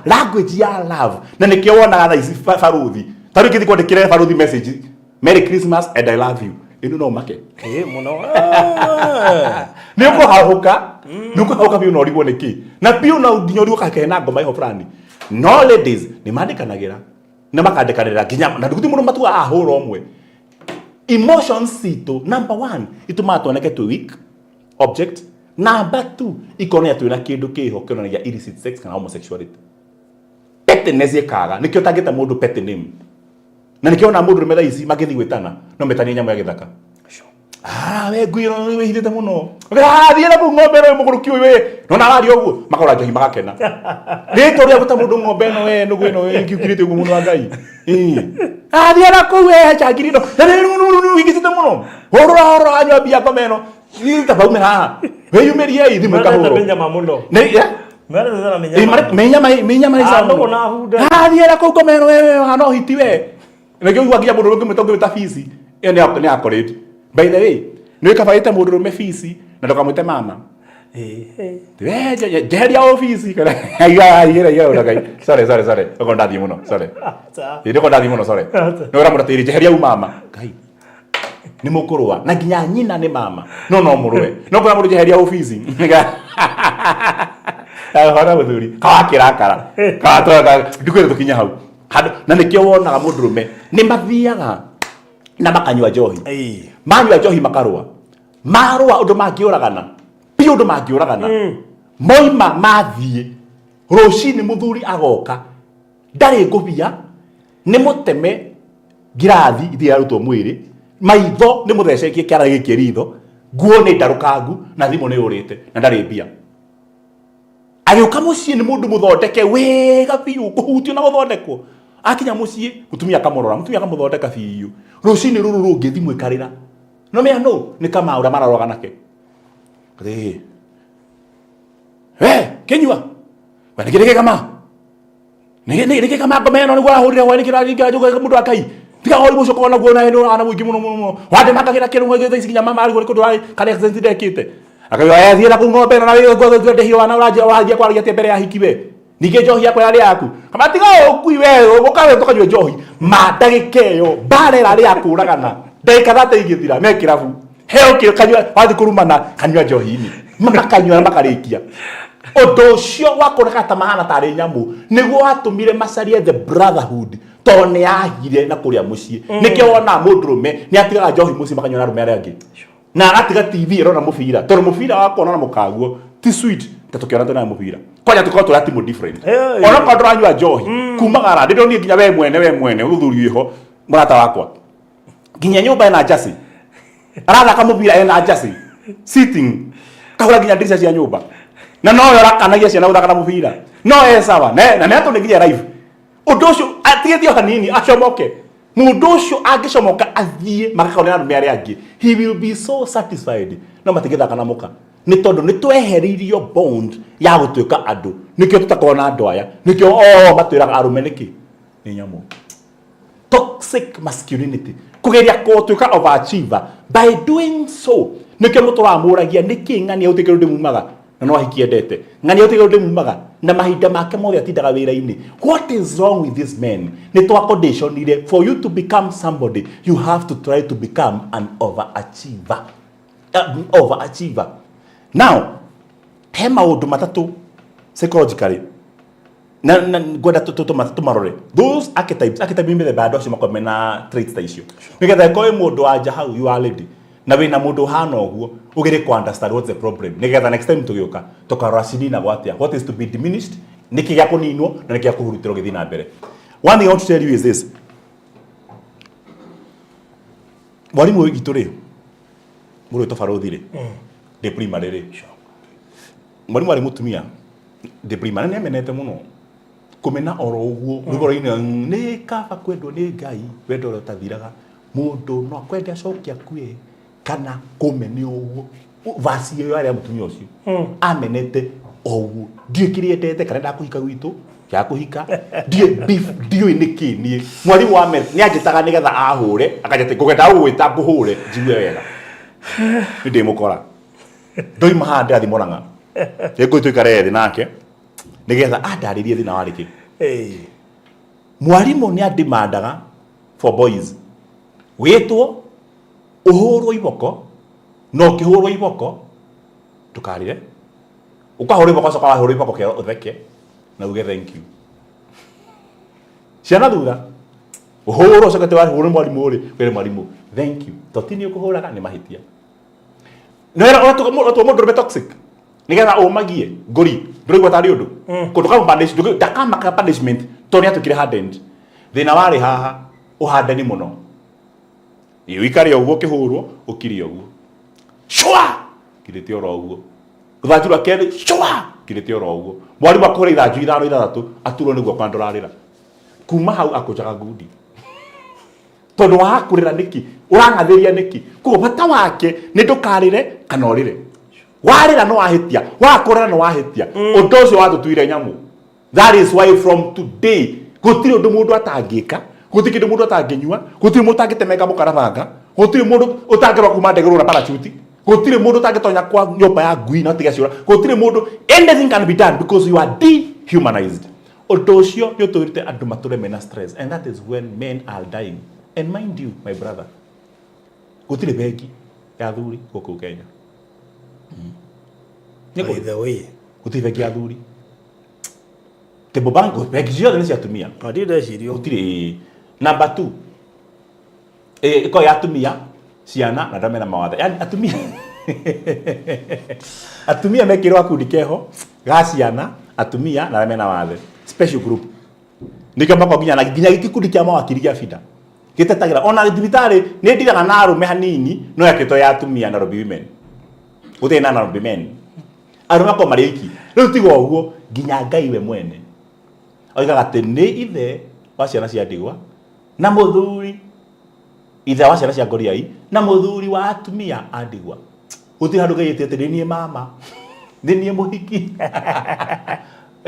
Language ya love. Na nĩkĩo wonaga thaa ici baruthi. Tarĩ kĩthi kwandĩkĩra baruthi message. Merry Christmas and I love you. Inu no make. Muno. Nĩ ũkũhauka biũ na ũrigwo nĩkĩ. Na biũ na nginya ũrigwo kakena ngoma iho fulani. No ladies nĩ mandĩkanagĩra. Nĩ makandĩkanĩra nginya na ndũguti mũno matua ahũra ũmwe. Emotions citũ number 1 itũmaga tuoneke tũ weak object. Number 2 ikonia twĩna kĩndũ kĩho kĩonanagia illicit sex kana homosexuality. Pettiness ĩkaga nĩkĩo tangĩta mũndũ petty name. Na nikiona mũndũ mera ici magĩthi gwĩtana no metanie nyamũ ya gĩthaka. We nguiro we hithĩte mũno. Thiĩ na ng'ombe ĩno mũgũrũki ũyũ no na araria ũguo makora njohi magakena. Rĩtwa rĩa gũta mũndũ ng'ombe ĩno we nũgũ ĩno ĩngĩukirĩte ũguo mũno wa Ngai. Thiĩ na kũu we changiri ĩno. Wĩngĩcite mũno. Hũrũra anyua mbia ngoma ĩno. Ita baumĩra haha. Wĩyumĩrie thimũ ĩkahũrwo. Nyama mũno. Mera zana menya. Menya mai Ando na huda. Thiera kuu ngomero wewe hano hiti we. Nĩkĩo ũguagia mũndũ ũngĩ mũtongo fici. Ĩyo nĩ akorĩti. By the way, nĩ kabaita mũndũ ũrũme fici na ndokamwĩte mama. Jeheria ofisi kana aiga unagai. Sorry. Uko ndathi muno. Sorry. Ndiko ndathi muno, sorry. No ora mũratĩri jeheria mama. Ngai. Nĩ mũkũrũa. Na nginya nyina nĩ mama. No mũrũwe. No kwa mũndũ jeheria ofisi. Hora mũthuri. Kawakirakara. Kawatoka ndikwenda tukinya hau. Na nĩkĩo wonaga mũndũrũme nĩ mathiaga na makanyua njohi. Manyua njohi makarũa. Marũa ũndũ mangĩũragana. Ũndũ mangĩũragana. Moima mathiĩ. Rũcinĩ mũthuri agoka. Ndarĩ ngũbia. Nĩ mũteme ngirathi ithia rutwo mwĩrĩ. Maitho nĩ mũthecekie kĩara gĩkĩ ritho. Nguo nĩ ndarũkangu na thimũ nĩ ũrĩte na ndarĩ mbia. Agĩũka mũciĩ nĩ mũndũ mũthondeke wega biũ kũhutio na gũthondekwo. Akinya mũciĩ mũtumia akamũrora, mũtumia akamũthondeka biũ. Rũcinĩ rũrũ rũngĩ thimũ ĩkarĩra. No mea no nĩ Kamaũra mararoga nake. Kenyua. Wa nigireke kama. Nigireke kama ngomeno niguo ahurire wa nikiraringa njuga mundu akai. Tiga hoi muco kona guona eno ana muingi muno. Wande makagira kiru ngege isikinya mama ari kuri kundu kale accent dekite. Akayo thiira ku ngombe na wewe ngo ndehio wana urajia kwaria te mbere ya hikiwe. Nige njohi yakwa yari yaku. Kama tiga ukui wewe ukawe tukanywe njohi. Mandagikeyo barera ri yakuragana. Ndeka thate igithira mekirabu. Heo kanywa wathi kurumana kanywa njohi-ini. Makanywa makarikia. Ũndũ ũcio wakoraga ta mahana tarĩ nyamũ nĩguo watũmire macarie the brotherhood tondũ nĩ yahire na kũrĩa mũciĩ. Nĩkĩo wona mũndũrũme nĩ atigaga njohi mũciĩ makanyua na arũme arĩa angĩ. Na agatiga TV ĩrona mũbira tondũ mũbira wakona na mũkaguo ti sweet ta tũkĩona tũna mũbira. Kwanja tũkorwo tũrĩa timu different. Ona kwa ndũranyua njohi kumagara ndĩronire nginya we mwene ũthuri wĩho mũrata wakwa. Nginya nyũmba ĩna njacĩ. Arathaka mũbira ĩna njacĩ. Sitting kahũra nginya ndirisha cia nyũmba. Na no yorakanagia ciana guthaka na mubira. No sawa. Na nĩ atũnĩgirie live. Ũndũ ũcio atigĩtio hanini acomoke. Mũndũ ũcio angĩcomoka athiĩ makakona na arũme arĩa angĩ. He will be so satisfied. No matigĩthaka na mũka. Nĩ tondũ nĩ tweheririo bond ya gũtuĩka andũ. Nĩkĩo tũtakorwo na andũ aya. Nĩkĩo matwĩraga arũme nĩkĩ? Nĩ nyamũ. Toxic masculinity. Kugeria gũtuĩka overachiever. By doing so, nĩkĩo mũtũramũragia nĩkĩ ng'ania ũtĩkĩrũ ndĩmumaga. Na no ahikiendete. Ng'ania ũtĩkĩrũ ndĩmumaga. Na mahinda make mothe atindaga wĩra-inĩ. What is wrong with this men? Nĩ twa conditionire. For you to become somebody, you have to try to become an overachiever. Overachiever. Now, he maũndũ matatũ psychologically na gwenda tumarore. Those archetypes mĩthemba andũ acio makorwo mena traits ta icio. Nĩgetha ĩkorwo mũndũ wanja hau you are lady. Na wĩna mũndũ hana ũguo ũgere ku understand what's the problem. Nĩgetha next time tũgĩũka tũkarora cinina gwatia. What is to be diminished? Nĩkĩ gĩa kũninwo na nĩkĩ gĩa kũhurutĩrwo gĩthiĩ na mbere. One thing I want to tell you is this. Mwarimũ witũ rĩ mũrũ tobarothire. De primary rĩ. Mwarimũ arĩ mũtumia. De primary nĩ amenete mũno. Kũmena oro ũguo rũgoro-inĩ nĩ kaba kwendwo nĩ Ngai wendo ũrĩa ũtathiraga. Mũndũ no akwende acokia kue kana kũmene ũguo. Vasi ĩyo arĩa mũtumia ũcio. Amenete ũguo. Ndiũ kĩrĩendete kana ndakũhika gwitũ. Ya kũhika. Ndiũ nĩkĩ niĩ. Mwarimũ wa me nĩ anjĩtaga nĩgetha ahũre. Akajete kũgenda ũgwĩta ngũhũre njigue wega. Nĩ ndĩmũkora. Ndoima haha ndĩrathiĩ Mũrang'a. Nĩngũtuĩkare thĩ nake. Nĩgetha andarĩrie thĩna wa rĩkĩ. Mwarimũ nĩ andimandaga for boys. Wĩtwo ũhũrwo iboko no kĩhũrwo iboko tukarire ukahũrwo iboko coka wahũrwo iboko kĩo ũtheke na uge thank you. Ciana thutha ũhũrwo coka te wahũrwo mwarimũ rĩ wĩre mwarimũ thank you totini ũkũhũraga nĩ mahĩtia. No era otwo mũndũ toxic nĩgetha ũmagie ngori ndũrigwa tarĩ ũndũ kũndũ kama punishment ndakamaka punishment to nĩ atũkire hardened. Thĩna warĩ haha ũhandani mũno. Ikare ũguo kĩhũrwo ũkiri ũguo. Shwa! Kirĩte oro ũguo. Gũthanjũra kerĩ shwa! Kirĩte oro ũguo. Mwarimũ akũhũra ithanjũ ithano ithathatũ aturwo nĩguo kwa ndũrarĩra. Kuma hau akũnjaga ngundi. Tondũ wa kũrĩra nĩki? Ũrang'athĩria nĩki? Kuo bata wake nĩ ndũkarĩre kana ũrĩre. warira no wahitia wakorera no wahitia undu ucio watutuire nyamu. That is why from today gutiri undu mundu atangika, gutiri kindu mundu atanginyua, gutiri mundu atangitemeka mukarabanga, gutiri mundu utangirwa kuma ndegero na parachute, gutiri mundu utangitonya kwa nyumba ya ngui na tigaciura, gutiri mundu, anything can be done because you are dehumanized. Undu ucio ni uturite andu mature mena stress, and that is when men are dying. And mind you, my brother, gutiri bengi ya thuri guku Kenya. By the way, gutiri bengi ya thuri. Tebo bango bengi ciothe ni cia atumia. adida cirio. Gutiri number 2. Iko ya atumia ciana na ndamena mawathe. Yani atumia atumia mekirwa kundi keho ga ciana atumia na ndamena wathe. Special group. Nika mbako ginya gikundi kia mawakiri gia fida. Gitetagira ona thibitari ni ndiraga na arume hanini no yakito ya atumia na robi women. Gute na robi men. Arume ko mariki. Riu tigo uguo ginya Ngai we mwene. Oigaga ati ni ithe wa ciana cia ndigwa na muthuri ithe wa ciana cia ngoriai na muthuri wa atumia a ndigwa. Gutiri handu Ngai eti ni mama ni muhiki.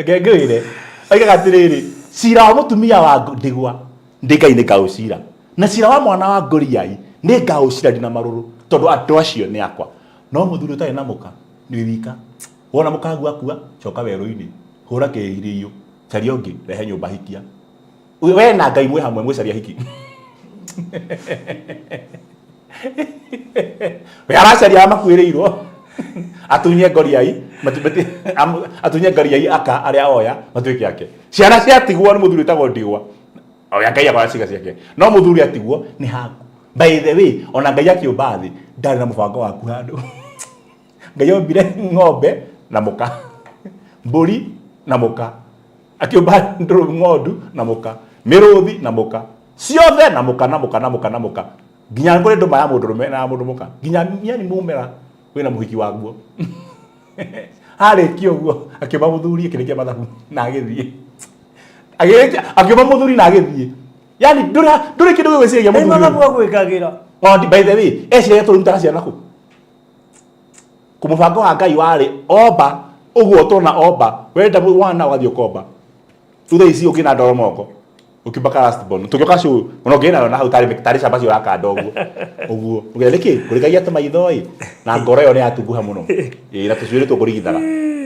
Ngengwire oigaga atiriri cira wa mutumia wa ndigwa ndikai-ini ngaucira na cira wa mwana wa ngoriai ni ngaucira ndina maruru tondu andu acio ni akwa. No muthuri utari na muka ni wika wona muka gua coka weru-ini hura kiirio caria ungi rehe nyumba hikia we na Ngai mwe hamwe mwicaria hiki. We aracaria makuirirwo atunye ngoriai matubete atunye ngoriai aka aria oya matuike yake ciana cia tigwo ni muthuri tagwo ndigwa oya Ngai akora ciga ciake no muthuri atigwo ni haku. By the way ona Ngai akiumba thi ndari na mubango waku handu. Ngai ombire ng'ombe na muka mburi na muka akiumba ng'ondu na muka miruthi na muka ciothe na muka ginya kuri nduma ya mundurume na mundu muka ginya yani mumera wina muhiki waguo. Arikio guo akiumba muthuri akirikia mathabu na agithie akiumba muthuri na agithie yani nduri kindu gwiciria muthuri Ema nabuga gwikagira. By the way eciria turutaga ciana ku kumubango wa Ngai wari oba uguo tona oba wenda wana ugathio komba tutha ici ukina ndoro moko ukibaka last born tukioka shu unogena na hau tari shabaci urakanda uguo ugeleki kurigagia ta maithoi na ngoro yo ni atunguha muno na tucwire tukurigithaga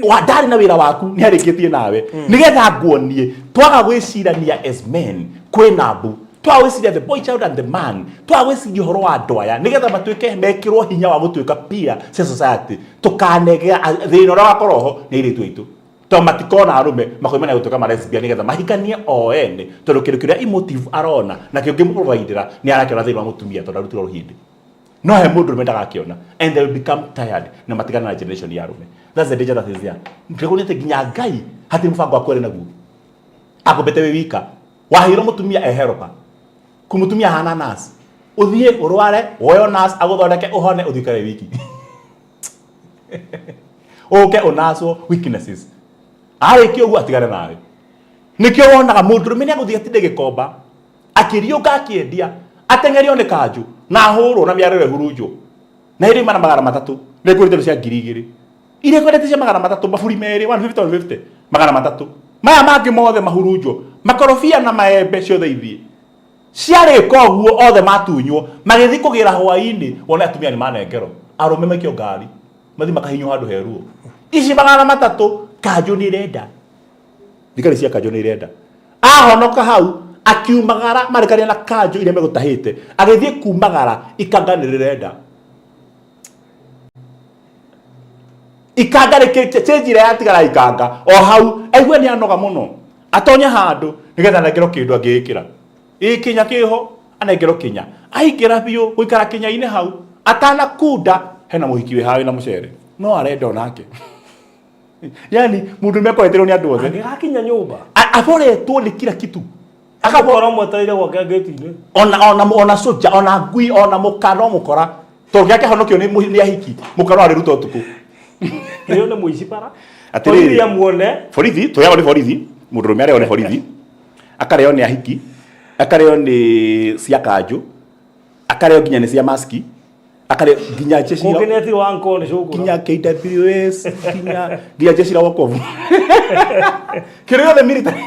wa ndari na wira waku ni harikitie nawe nigetha nguonie twaga gwicirania as men kwina mbu twawiciria the boy child and the man twawiciria horo wa ndoya nigetha matuike mekirwo hinya wa gutuika pia society tukanegea thina ora wakoroho ni iritu itu to matikona arume makoimana gutuika ma lesbian nigetha mahikanie o ene tondu kindu kiria emotive arona na kio ngimu provider ni arakiona thina wa mutumia tondu arutirwo ruhindi no he mundu mendaga and they will become tired na matigana na generation ya arume. That's the danger that is there. Ndikunete ginya Ngai hati mfango akwere naguo akobete we wika wahiro mutumia eheroka kumutumia hana nas uthie urware woyo nas aguthondeke uhone uthikare wiki okay unaso weaknesses arikio gu atigare nawe nikio wonaga mundu rumene aguthie atinde gikomba akiriuka akiendia atengerio ni kanju na huru na miarere hurunjo na iri mana magara matatu ni kwirite cia 2000 ire kwirite cia magara matatu maburi meri 150 magara matatu maya mangi mothe mahurunjo makorofia na maembe ciothe ithie ciare koguo othe matunywo magithi kugira hwaini wona atumia ni manengero arume makio ngari mathi makahinywo handu heruo ici magara matatu kanju ni renda thikari cia kanju ni renda ahonoka hau akiumagara marikaria na kanju ile megutahite agithie kumagara ikanga ni renda ikanga rikechenjira yatigara ikanga o hau aigwe ni anoga muno atonya handu nigetha nengero kindu angikira ikinya kiho anengero kinya aingira biu guikara kinya-ine hau atana kunda hena muhiki we hawe na mucere no arenda onake yani mundu mekoeterwo ni andu othe Angigakinya nyumba aboretwo ni kila kitu akabora mwetereire gwake gate-ini ona soja ona ngui ona mukano mukora to giake honokio ni ahiki mukano ari ruto tuku iyo ni muici para atiriri ya muone borithi toya ni borithi mundurume ari one borithi akareo ni ahiki akareo ni cia kanju akareo ginya ni cia maski akare ginya jeshi Kokeneti wanko ni shuku ginya KWS ginya jeshi la wokovu kero the military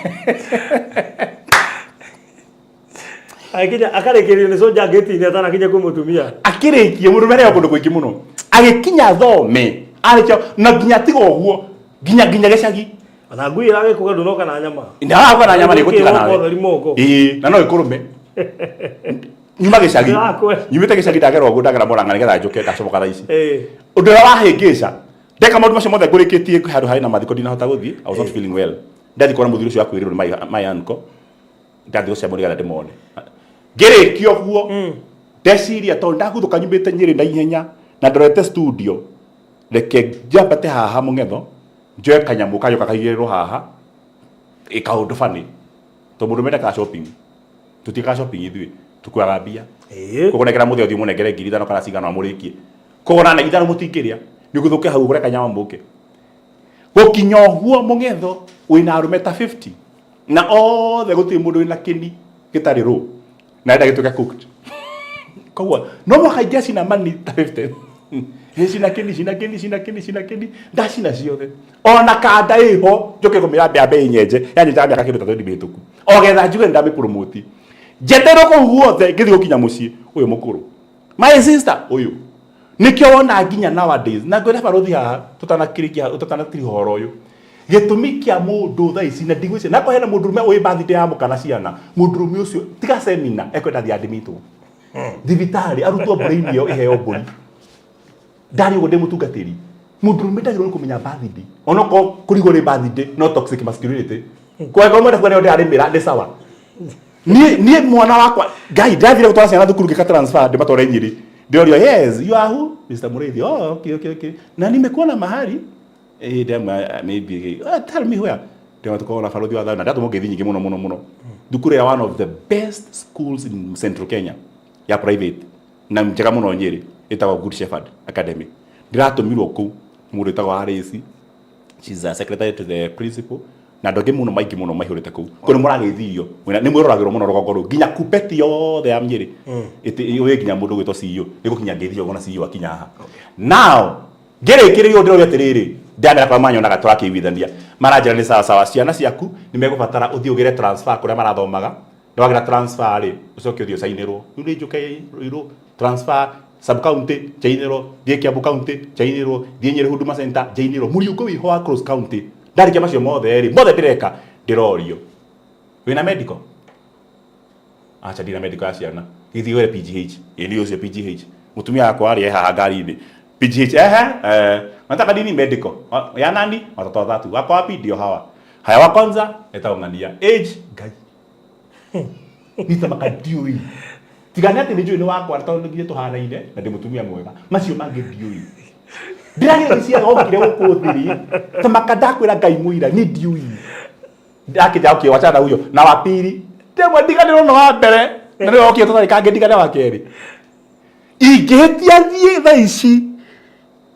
akarekerio ni soja geti ni atana kinya kumutumia akirekie murume yako ndiko ikimuno agikinya thome arikio na ginya tigo guo ginya gicagi ana ngui rage kugadunoka na nyama ndaraga na nyama ni gutika nawe na no ikurume nyuma gicagi nyumite gicagi ndagera ugu ndagera moranga nigetha njuke ndacomoka thaisi undu wahingica ndeka maundu macio mothe ngurikitie handu hari na mathiko ndinahota guthii I was not feeling well ndathi kora muthuri ucio akwiriro my uncle ndathi gucemwo nigetha ndimone ngirikio guo ndeciria tondu ndaguthuka nyumite Nyeri na ihenya na ndorete studio reke njambate haha mungetho njoe kanyamu kayoka kaigirwo haha ikaundu fani to mundu menda ka shopping tutika shopping ithui tukwaga bia kugonekera muthe othi munengere 5,000 kana cigana amurikie kugona na ithano mutingiria ni guthuke hau gure kanyama mbuke gukinyo huo mungetho wina arume ta 50 na othe guti mundu wina kini gitari ro na ndagituka cooked kogwa no mwakaingia cina mani ta 50 cina kini ndacina ciothe ona kanda iho njuke kumira mbembe nyenje yani ndamya kakindu ta thodi bituku ogetha njuge ndame promote jetero ko guothe ngithi gukinya mucii uyu mukuru my sister uyu nikio wona nginya nowadays na ngwenda barothi haha tutanakiri horo uyu gitumi kia mundu tha ici na ndigwice na ko hena mundurume uyu birthday ya mukana ciana mundurume ucio tiga seminar ekwenda thi admitwo thibitari arutwo brain yo iheo mburi ndari ugo ndemutungatiri mundurume ndagirwo kumenya birthday onoko kurigwo ni birthday no toxic masculinity kwa hivyo mwenda kwenda ari mira ni sawa nie mwana wakwa gai ndathire gutwara ciana thukuru ngika transfer ndimatwara Nyeri ndio yes you are who Mr. Muriithi okay na nimekuona mahali dem maybe tell me where ndio tukaona farodhi wa dhana ndatu mugethi nyingi muno thukuru ya one of the best schools in Central Kenya ya private na njega muno Nyeri itawa Good Shepherd Academy ndiratumirwo ku mundu itawa Harisi she's a secretary to the principal na ndoge muno maiki muno mahurite ku kono muragithirio ni mwiroragirwo muno rogongo ru ginya kupeti yothe ya Nyeri iti we ginya mundu gwitwo CEO ni gukinya ngithio gona CEO akinya haha now ngerekirio ndiro atiriri ndamera kwa manyo naga twake withania marajira ni sawa ciana ciaku ni megubatara uthi ugire transfer kuria marathomaga ndawagira transfer ri ucoke uthio sainirwo ni njuke iro transfer sub county chainirwo thie Kiambu county chainirwo thie Nyeri Huduma Center chainirwo muriuko wiho wa cross county ndari macio mothe ndireka ndirorio wina medical acha ndina medical ya ciana ithi were PGH ili ucio PGH mutumia yako ari haha ngari-ini PGH nataka dini medical ya nani watoto watatu wako wapi ndio hawa haya wa kwanza etaongania age gai nitamaka diui tigana ati ni juu wako ataona ngire tuhanaine na ndimutumia mwega macio mangi diui ndiragira cia gokire gukuthiri tamaka ndakwira ngai muira ni diui ndakija okay wachana huyo na wa pili ndemwe ndiganiro no wa mbere na ndio okay tutari kange ndigana wa keri ingetia thie tha ici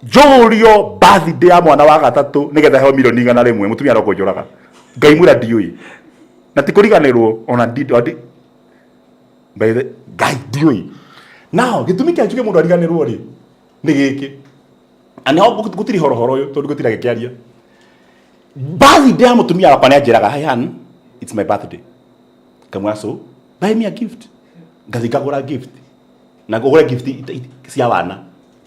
jorio birthday ya mwana wa gatatu nigetha heo milioni 100 mutumia roko njoraga ngai muira diui na tikuriganirwo ona ndi by the guy diui now gitumi kia njuge mundu ariganirwo ri ni giki ani ho gutiri horo uyu tondu gutira gikiaria birthday ya mutumia wakwa nianjiraga hi han it's my birthday kamwa so buy me a gift ngathika gura gift na gura gift cia wana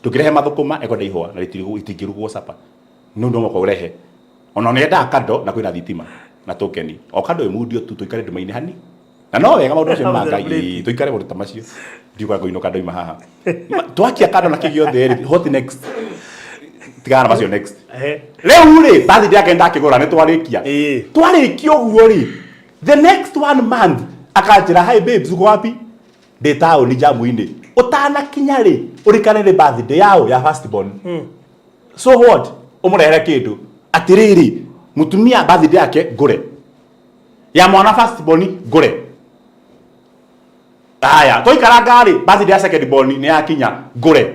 tukirehe mathukuma ekwenda ihwa na itingirugwo sapa ndo moko urehe ona nenda kado na kwina thitima na tokeni o kado imudio tu tuikare ndumaini hani na no wega maundu acio mangai tuikare mundu tamacio ndiuga ngoino kado ima haha twakia kado na kigio theri what next tigana macio next leo ri birthday yake ndakigura ni twarikio guo ri the next 1 month akajira hi babes uko wapi detao ni jamu-ini utana kinya ri urikane ni birthday yao ya first born so what umurehera kindu atiriri mutumia birthday yake ngure ya mwana first born ngure aya toikara ngari birthday ya second born ni yakinya ngure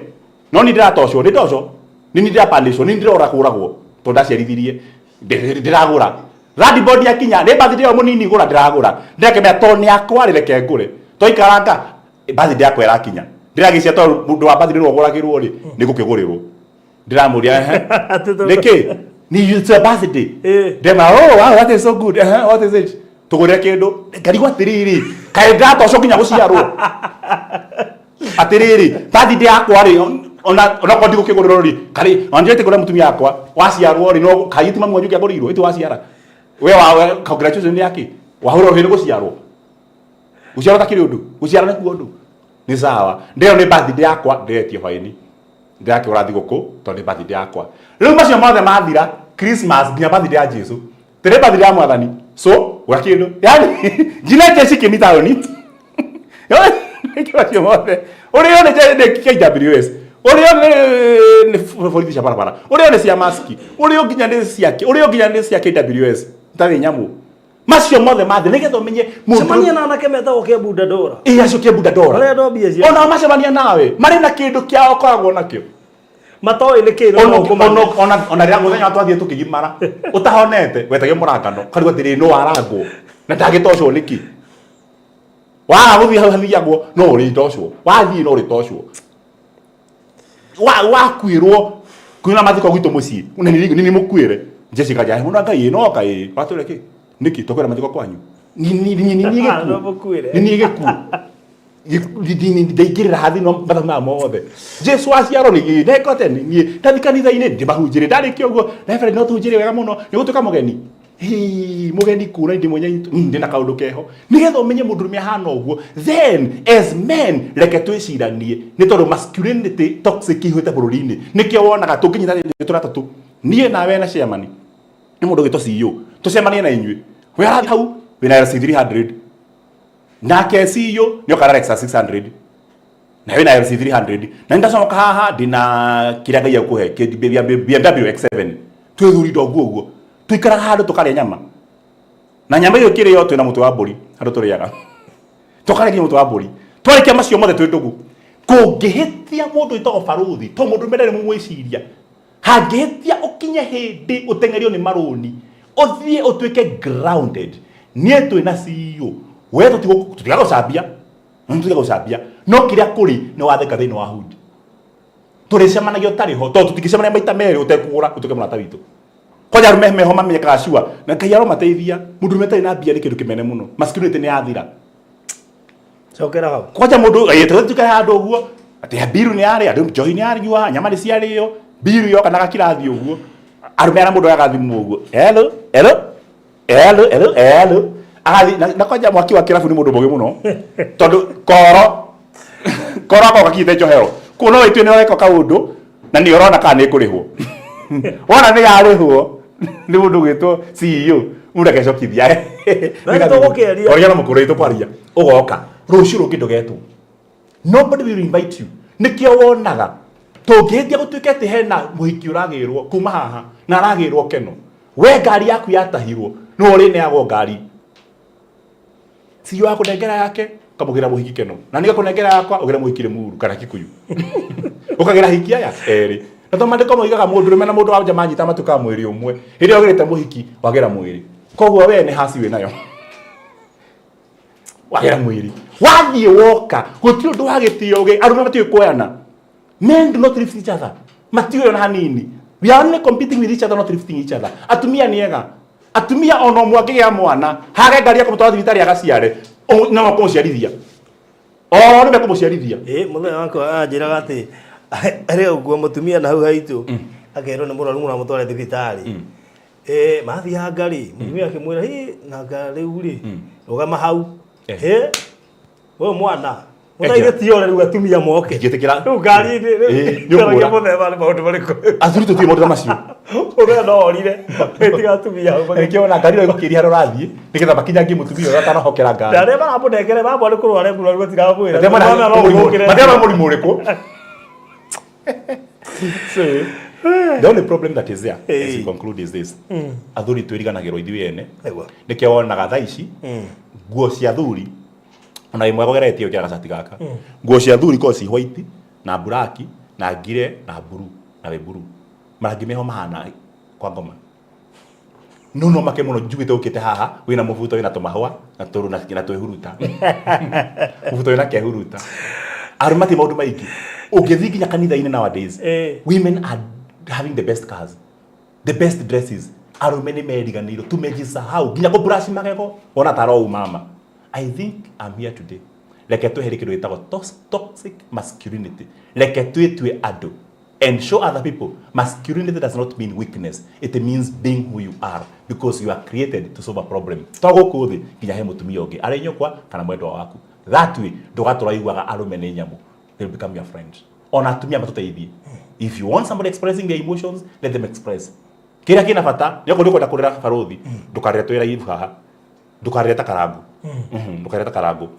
no ni ndiratocwo ni ndoco ni ndirapandicwo ni ndiroraguragwo to ndaciarithirie ndiragura radi body yakinya ni birthday yo munini gura ndiragura ndeke me toni yakwa rireke ngure toikaranga birthday yakwa irakinya ndiragicia to mundu wa birthday rogoragirwo ri nigukigorirwo ndiramuria niki ni it's a birthday ndema what is so good what is it tugure kindu ngarigwa atiriri kai ndato co nginya guciarwo atiriri birthday yakwa ri ona kondi gukiguriro ri kari onjete kura mutumia yakwa waciarwo ri no kai ti mamu wanyu kiagorirwo itu waciara we wa congratulations yake wahura hino guciarwo guciarwo takiri undu guciarwo naku undu ni sawa ndio ni birthday yakwa ndetie faini ndake urathi guku to ni birthday yakwa riu macio mothe mathira Christmas nginya birthday ya Jesu tere birthday ya mwathani so urakindu yani jina Jesu kimitaoni yo kiwacio mothe urio ne KWS urio ne borithi cia barabara urio ne cia maski urio nginya ne ciake urio nginya ne cia KWS ntari nyamu macio mothe mathi nigetho menye semania na anake metagwo Kebunda Dora acio Kebunda Dora aria ndobia cia ona macemania nawe mari na kindu kiao koragwo nakio matoe ni kiro ona rĩa muthenya twathie tukigimara utahonete wetagio murangano karigwa tiri no warangwo na ndagitocwo niki wa guthii hau hathiagwo no uri ndocwo wathii no uri tocwo wa kwirwo kwina mathiko gwitu mucii nini mukwire Jessica ja huna ngai no kai watureke niki tokwera mathiko kwanyu nini geku ndeigirira hathi no mbathama mothe Jesu aciaro ni nekote ni ndathi kanitha-ini ndimahunjire ndarikio guo reverend no tuhunjire wega muno ni gutuka mugeni mugeni kura ndi mwenye ndina kaundu keho nigetha umenye mundurume hana uguo then as men reke twiciranie ni tondu masculinity toxic ihwete bururi-ini nikio wonaga tunginyita turatatu nie nawe na ciamani ni mundu gitwo CEO tucemanie na inyui we hau wina RC 300 nake CEO nio kana Rexa 600 na wina RC 300 na ndacoka haha ndina kiria ngai akuhe BMW X7 twithuri ndogu uguo tuikara handu tukaria nyama na nyama iyo kire yo twina mutu wa mburi handu turiaga tukaria mutu wa mburi twarikia macio mothe twi ndugu kungihitia mundu itogo baruthi to mundu mbere ni mwiciria hangihitia ukinye hindi utengerio ni maruni uthie utwike grounded nie twina CEO we tutiga gucambia tutiga gucambia no kiria kuri ni watheka thiini wa hudi turicemanagia utariho to tutikicemania maita meri utekugura utuke murata witu koja rume homa menyekaga ciwa na kai aro mateithia mundu metari na mbia ni kindu kimene muno masculinity ni yathira cokera hau koja mundu tutika handu uguo ati biru ni ari andu njohi ni ari nyua nyama ni ciario biru yo kana gakirathi uguo arume ara mundu agathimu uguo hello agathi na koja mwaki wa kirabu ni mundu mugi muno tondu koro ko gakite njohero kuno itwe ni weka kaundu na ni urona kana ni kurihwo wona ni yarihwo ni mundu gwitwo CEO ureke cokithia na tugukeria oria na mukuru itu kwaria ugoka ruciu rungi ndugetwo nobody will invite you nikio wonaga tungihitia gutuike ati hena muhiki uragirwo kuma haha na aragirwo keno we ngari yaku yatahirwo no uri neagwo ngari CEO akunengera yake kamugira muhiki keno na niga kunengera yakwa ugira muhikire muru kana kikuyu ukagira hikia ya eri na to mandiko moigaga mundurume na mundu wa jamaa nyita matuka mwiri umwe iri ogirite muhiki wagira mwiri koguo we ni hasi we nayo wagira mwiri wathie woka gutio ndu wagitio ge arume matio koyana men do not lift each other matio na hanini we are only competing with each other, not lifting each other. Atumia niega atumia ono mwake ya mwana hage ngari ya kumutwara thibitari agaciare na makomuciarithia ni mekumuciarithia muthenya wakwa anjiraga ati ari uguo mutumia na hau haitu akerwo ni muraru mura mutware thibitari mathia ngari mutumia akimwira na ngari uri rugama hau we mwana mutaigitio ore rugatumia moke gitikira ngari ni ngaragia mutheba ni maundu mariku athuri tutie maundu macio ore no orire tigatumia hau nikiona ngari ro gukiria rorathie niketha bakinyangie mutumia ora tanohokera ngari ndare bara mudekere babo ari kurware kurware gutiramwira ndema murimu riku the only problem that is there as we conclude is this athuri twiriganagirwo ithui ene nikio wonaga thaa ici nguo cia athuri ona imwe gogeretio kya gacati gaka nguo cia athuri ko ci white na black na ngire na blue na we blue marangi meho mahana kwa ngoma no make muno njugite ukite haha wina mubuto wina tumahwa na turu na kina twehuruta mubuto wina kehuruta arumati maundu maiki ugethi ginya kanitha-ini nowadays women are having the best cars, the best dresses, arume ni meriganiro tumejisahau ginya ko brush magego ona taro mama. I think I'm here today like twehere kindu gitagwo toxic masculinity, like twe ado and show other people masculinity does not mean weakness, it means being who you are because you are created to solve a problem. Togo kuthi ginya he mutumia ungi ari nyokwa kana mwendwa waku that way ndugatura iguaga arume ni nyamu, they'll become your friend. Ona atumia matuteithie, if you want somebody expressing their emotions, let them express. Kira kina bata yoko ndiko ndakurira barothi ndukarira twira ivu haha ndukarira takarabu ndukarira takarabu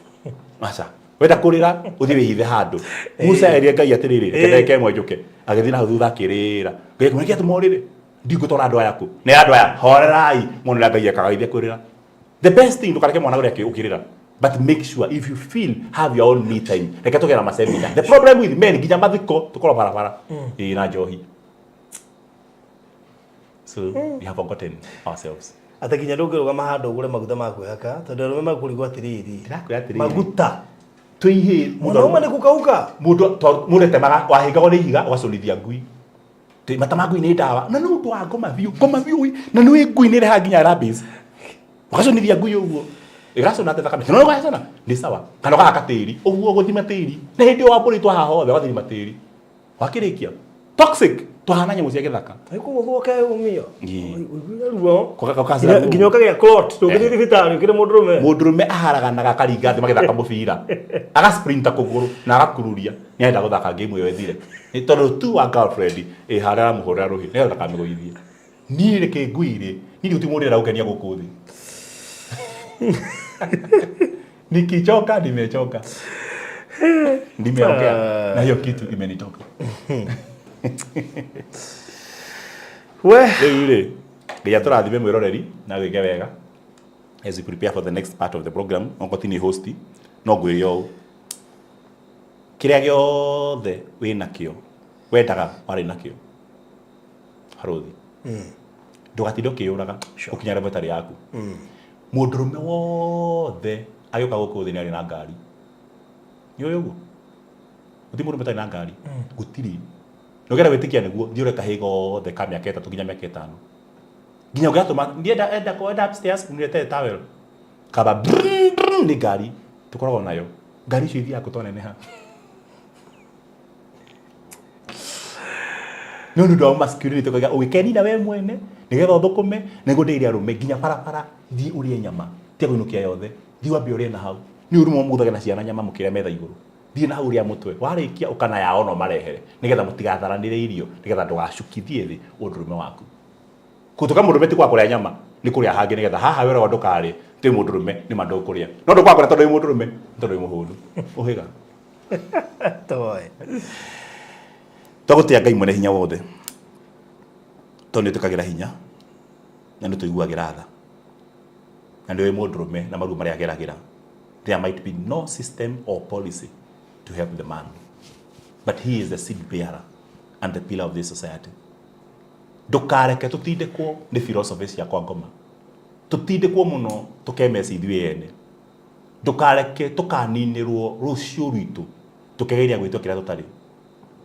acha wenda kurira uthie wihithe handu Musa eria Ngai atiriri rekeke mwenjuke agithii na thutha akirira Ngai kumurikia tumorire ndingutora andu aya ku ne andu aya horerai mundu Ngai akageithia kurira. The best thing ndukareke mwana uria ukirira, but make sure if you feel have your own me time reke tugera maseminar. The problem with men ginya mathiko tukoro barabara na njohi. So we have forgotten ourselves. Atakinya ndungirwa mahando ugure maguta ma kwihaka tondu arume makurigwa atiriri maguta twihi mwanaume ni kukauka mundu temaga wahingagwo ni ihiga ugaconithia ngui matama ngui ni ndawa na no twa ngoma biu na no ngui ni reha nginya rabies ugaconithia ngui uguo igacona te thakame no gacona ni sawa kana gaka tiri uguo guthima tiri na hindi wa mburi twa haho the wathima tiri wakirikia toxic tuhana nyamu cia githaka aiku guthoke umio ruo kokakaza nginyoka ya clot tugithi thibitari ukire mundurume aharaganaga karinga thi magithaka mubira aga sprinta kuguru na agakururia ni enda guthaka game iyo ethire ni tondu tu wa girlfriend harara muhurira ruhi ni enda kamigoithie ni reke nguire ni uti mundu era ukenia guku thi nikichoka nimechoka nimeongea na hiyo kitu imenitoka. We rĩu-rĩ nginya tũrathime mwĩroreri na wĩke wega as we prepare for the next part of the program. Ongoti ni host no ngwĩre ũũ kĩrĩa gĩothe wĩnakĩo wendaga warĩ nakĩo harothi ndũgatinde ũkĩũraga ũkinya level ĩtarĩ yaku. Mũndũrũme wothe agĩũka gũkũ thĩ nĩ arĩ na ngari, nĩũĩ ũguo? Gũtirĩ mũndũ ũtarĩ na ngari, gũtirĩ. Nogera wetikia niguo thiore kahigo the kamya keta tukinya miaka 5 ginya ugatuma ndienda kwenda upstairs kunilete towel kaba ni gari tukoragwo nayo gari icio ithia kutoneneha no ndo masculinity tukaga weekend na we mwene nigetha uthukume nego ndeire arume ginya parapara thi urie nyama tiago inukia yothe thi wambe urie na hau ni urumo muthaga na ciana nyama mukire metha iguru thie na hau ria mutwe warikia ukana yao no marehere nigetha mutigatharanire irio nigetha ndugacukithie thi undurume waku kutuka mundurume ti kwa kuria nyama ni kuria hangi nigetha haha wera wa ndukari ti mundurume ni mandu kuria no ndukwa kuria tondu mundurume tondu muhundu uhiga toy togutia Ngai mwene hinya wothe tondu tukagira hinya na ndu tuiguagira tha na ndiwe mundurume na maru maria ageragira. There might be no system or policy to help the man, but he is the seed bearer and the pillar of this society. Ndukareke tutindikwo ni philosophy cia kwa ngoma, tutindikwo muno tukemeci ithuĩ ene, ndukareke tukaninirwo rucio rwitu tukegeria gwitwo kĩrĩa tutari.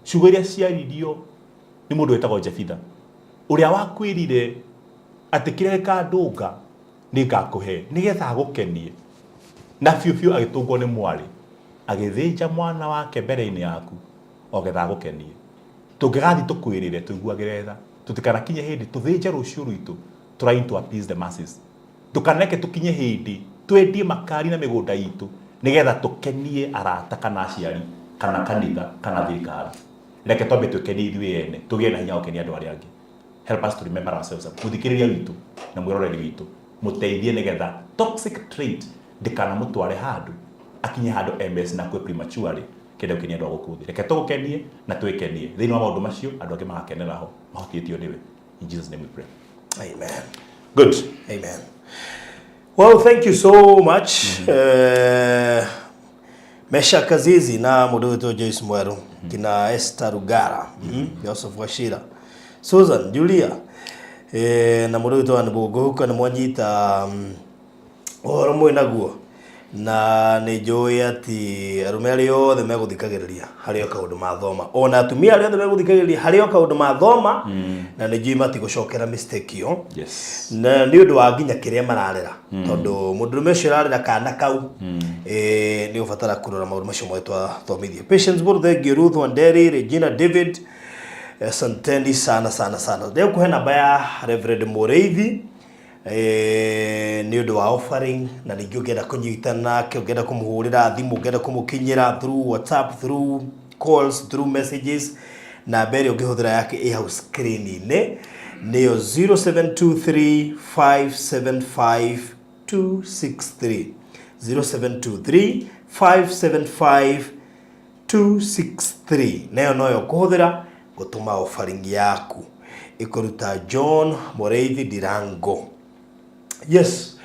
Ciugo iria ciaririo ni mundu wetagwo Jefitha uria wakwirire ati kĩrĩa gĩkandũnga nĩ ngakuhe nigetha agũkenie na fiu agitungwo ni mwari agithinja mwana wake mbere-inĩ yaku ogetha agũkenie. Tũngĩgathi tũkwĩrĩre tũiguagĩre tha tutikanakinye hindi tuthinje rucio rwitu trying to appease the masses. Tukaneke tukinye hindi twendie makari na mĩgũnda itu nigetha tukenie arata kana aciari kana kanitha kana thirikari. Reke twambe twĩkenie ithuĩ ene tũgĩe na hinya gũkenia andũ arĩa angĩ. Help us to remember ourselves. Muthikĩrĩria witũ na mwĩroreri witũ muteithie nigetha toxic trait ndikana mutware handu akinye handu MS na kwe prematurely kenda ukenia ndo gukuthi. Reke tugukenie na twikenie thiini wa maundu macio andu angi magakenera ho mahotithio niwe. In Jesus name we pray. Amen. Good. Amen. Well, thank you so much. Mesha Kazizi na mundu wetu Joyce Mweru kina Esther Rugara Joseph Washira Susan Julia na mundu wetu Anbugo kana mwanyita ohoro mwe naguo na nĩ njũĩ atĩ arume arĩa othe megũthikagĩrĩria harĩ o kaũndũ mathoma, ona atumia arĩa othe megũthikagĩrĩria harĩ o kaũndũ mathoma, na nĩ njũĩ matigũcokera mistake ĩyo, na nĩ ũndũ wa nginya kĩrĩa mararera, tondũ mũndũrũme ũcio ararera kana kau nĩ ũbatara kũrora maũndũ macio mothe twathomithie. Patience Mburu, thengiũ. Ruth Wanderi, Regina David, asanteni sana. Rĩu kũhe namba ya Reverend Muriithi nĩ ũndũ wa offering, na ningĩ ũngĩenda kũnyitana nake, ũngĩenda kũmũhũrĩra thimũ, ũngĩenda kũmũkinyĩra through WhatsApp, through calls, through messages, namba ĩrĩa ũngĩhũthĩra yake ĩ hau screen-inĩ nĩyo 0723575263, 0723575263, nayo noyo ũkũhũthĩra gũtũma offering yaku ĩkũruta John Muriithi Ndirango. Yes,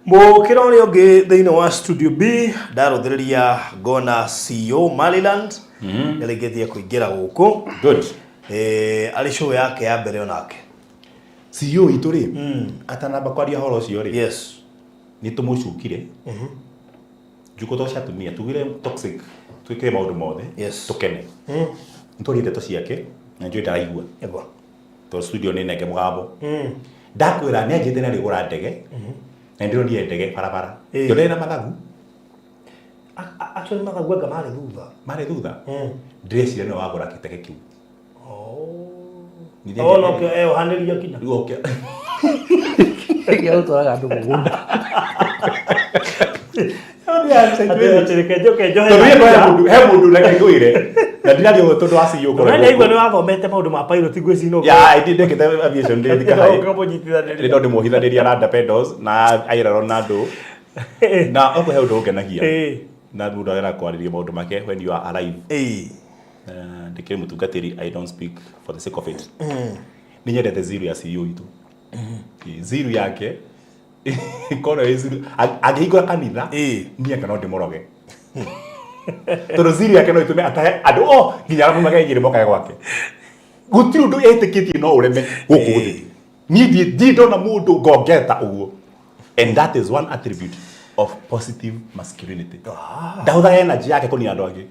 mũkĩra ũrĩa ũngĩ thĩinĩ wa Studio B ndarũthĩrĩria ngona CEO Maryland nĩarĩkĩtie kũingĩra gũkũ. Good. Arĩ show yake ya mbere onake CEO itũ rĩ atanamba kwaria horo ũcio rĩ. Yes, nĩ tũmũcukire njuko tũcatumia tugire toxic twĩkĩre maũndũ mothe tũkene nĩtũrĩ ndeto ciake na njũĩ ndaraigua tondũ studio nĩ nenge mũgambo ndakwĩra nĩ anjĩte na rĩgũra ndege na ndĩronire ndege barabara ndĩrĩ na mathagu actually mathagu anga marĩ thutha ndĩreciria nĩ wagũra kĩtege kĩu. No kĩo hanĩria kinya ya ũtwaraga andũ mũgũnda he mũndũ reke ngwĩre na ndinari ũguo tondũ wa CEO korwo nĩaigua nĩ wathomete maũndũ ma pilot ngwĩciria ya ndĩndĩkĩte aviation ndĩthika ndĩ mũhithanĩria na Dapedos na Aira Ronaldo na oko he ũndũ ũngenagia na mũndũ agera kwarĩria maũndũ make when you are alive. Ndĩkĩrĩ mũtungatĩri, I don't speak for the sake of it. Nĩ nyendete zero ya CEO itu. Zero yake kono zero angĩhingũra kanitha niĩ kana ndĩmũroge tondũ zero yake no ĩtũme atahe andũ nginya arĩa magegire mokaga gwake. Gũtirĩ ũndũ etĩkĩtie no ũreme gũkũ thĩ. Niĩ ndona mũndũ ngongeta ũguo, and that is one attribute of positive masculinity. Ndahũthaga energy yake kũnina andũ angĩ.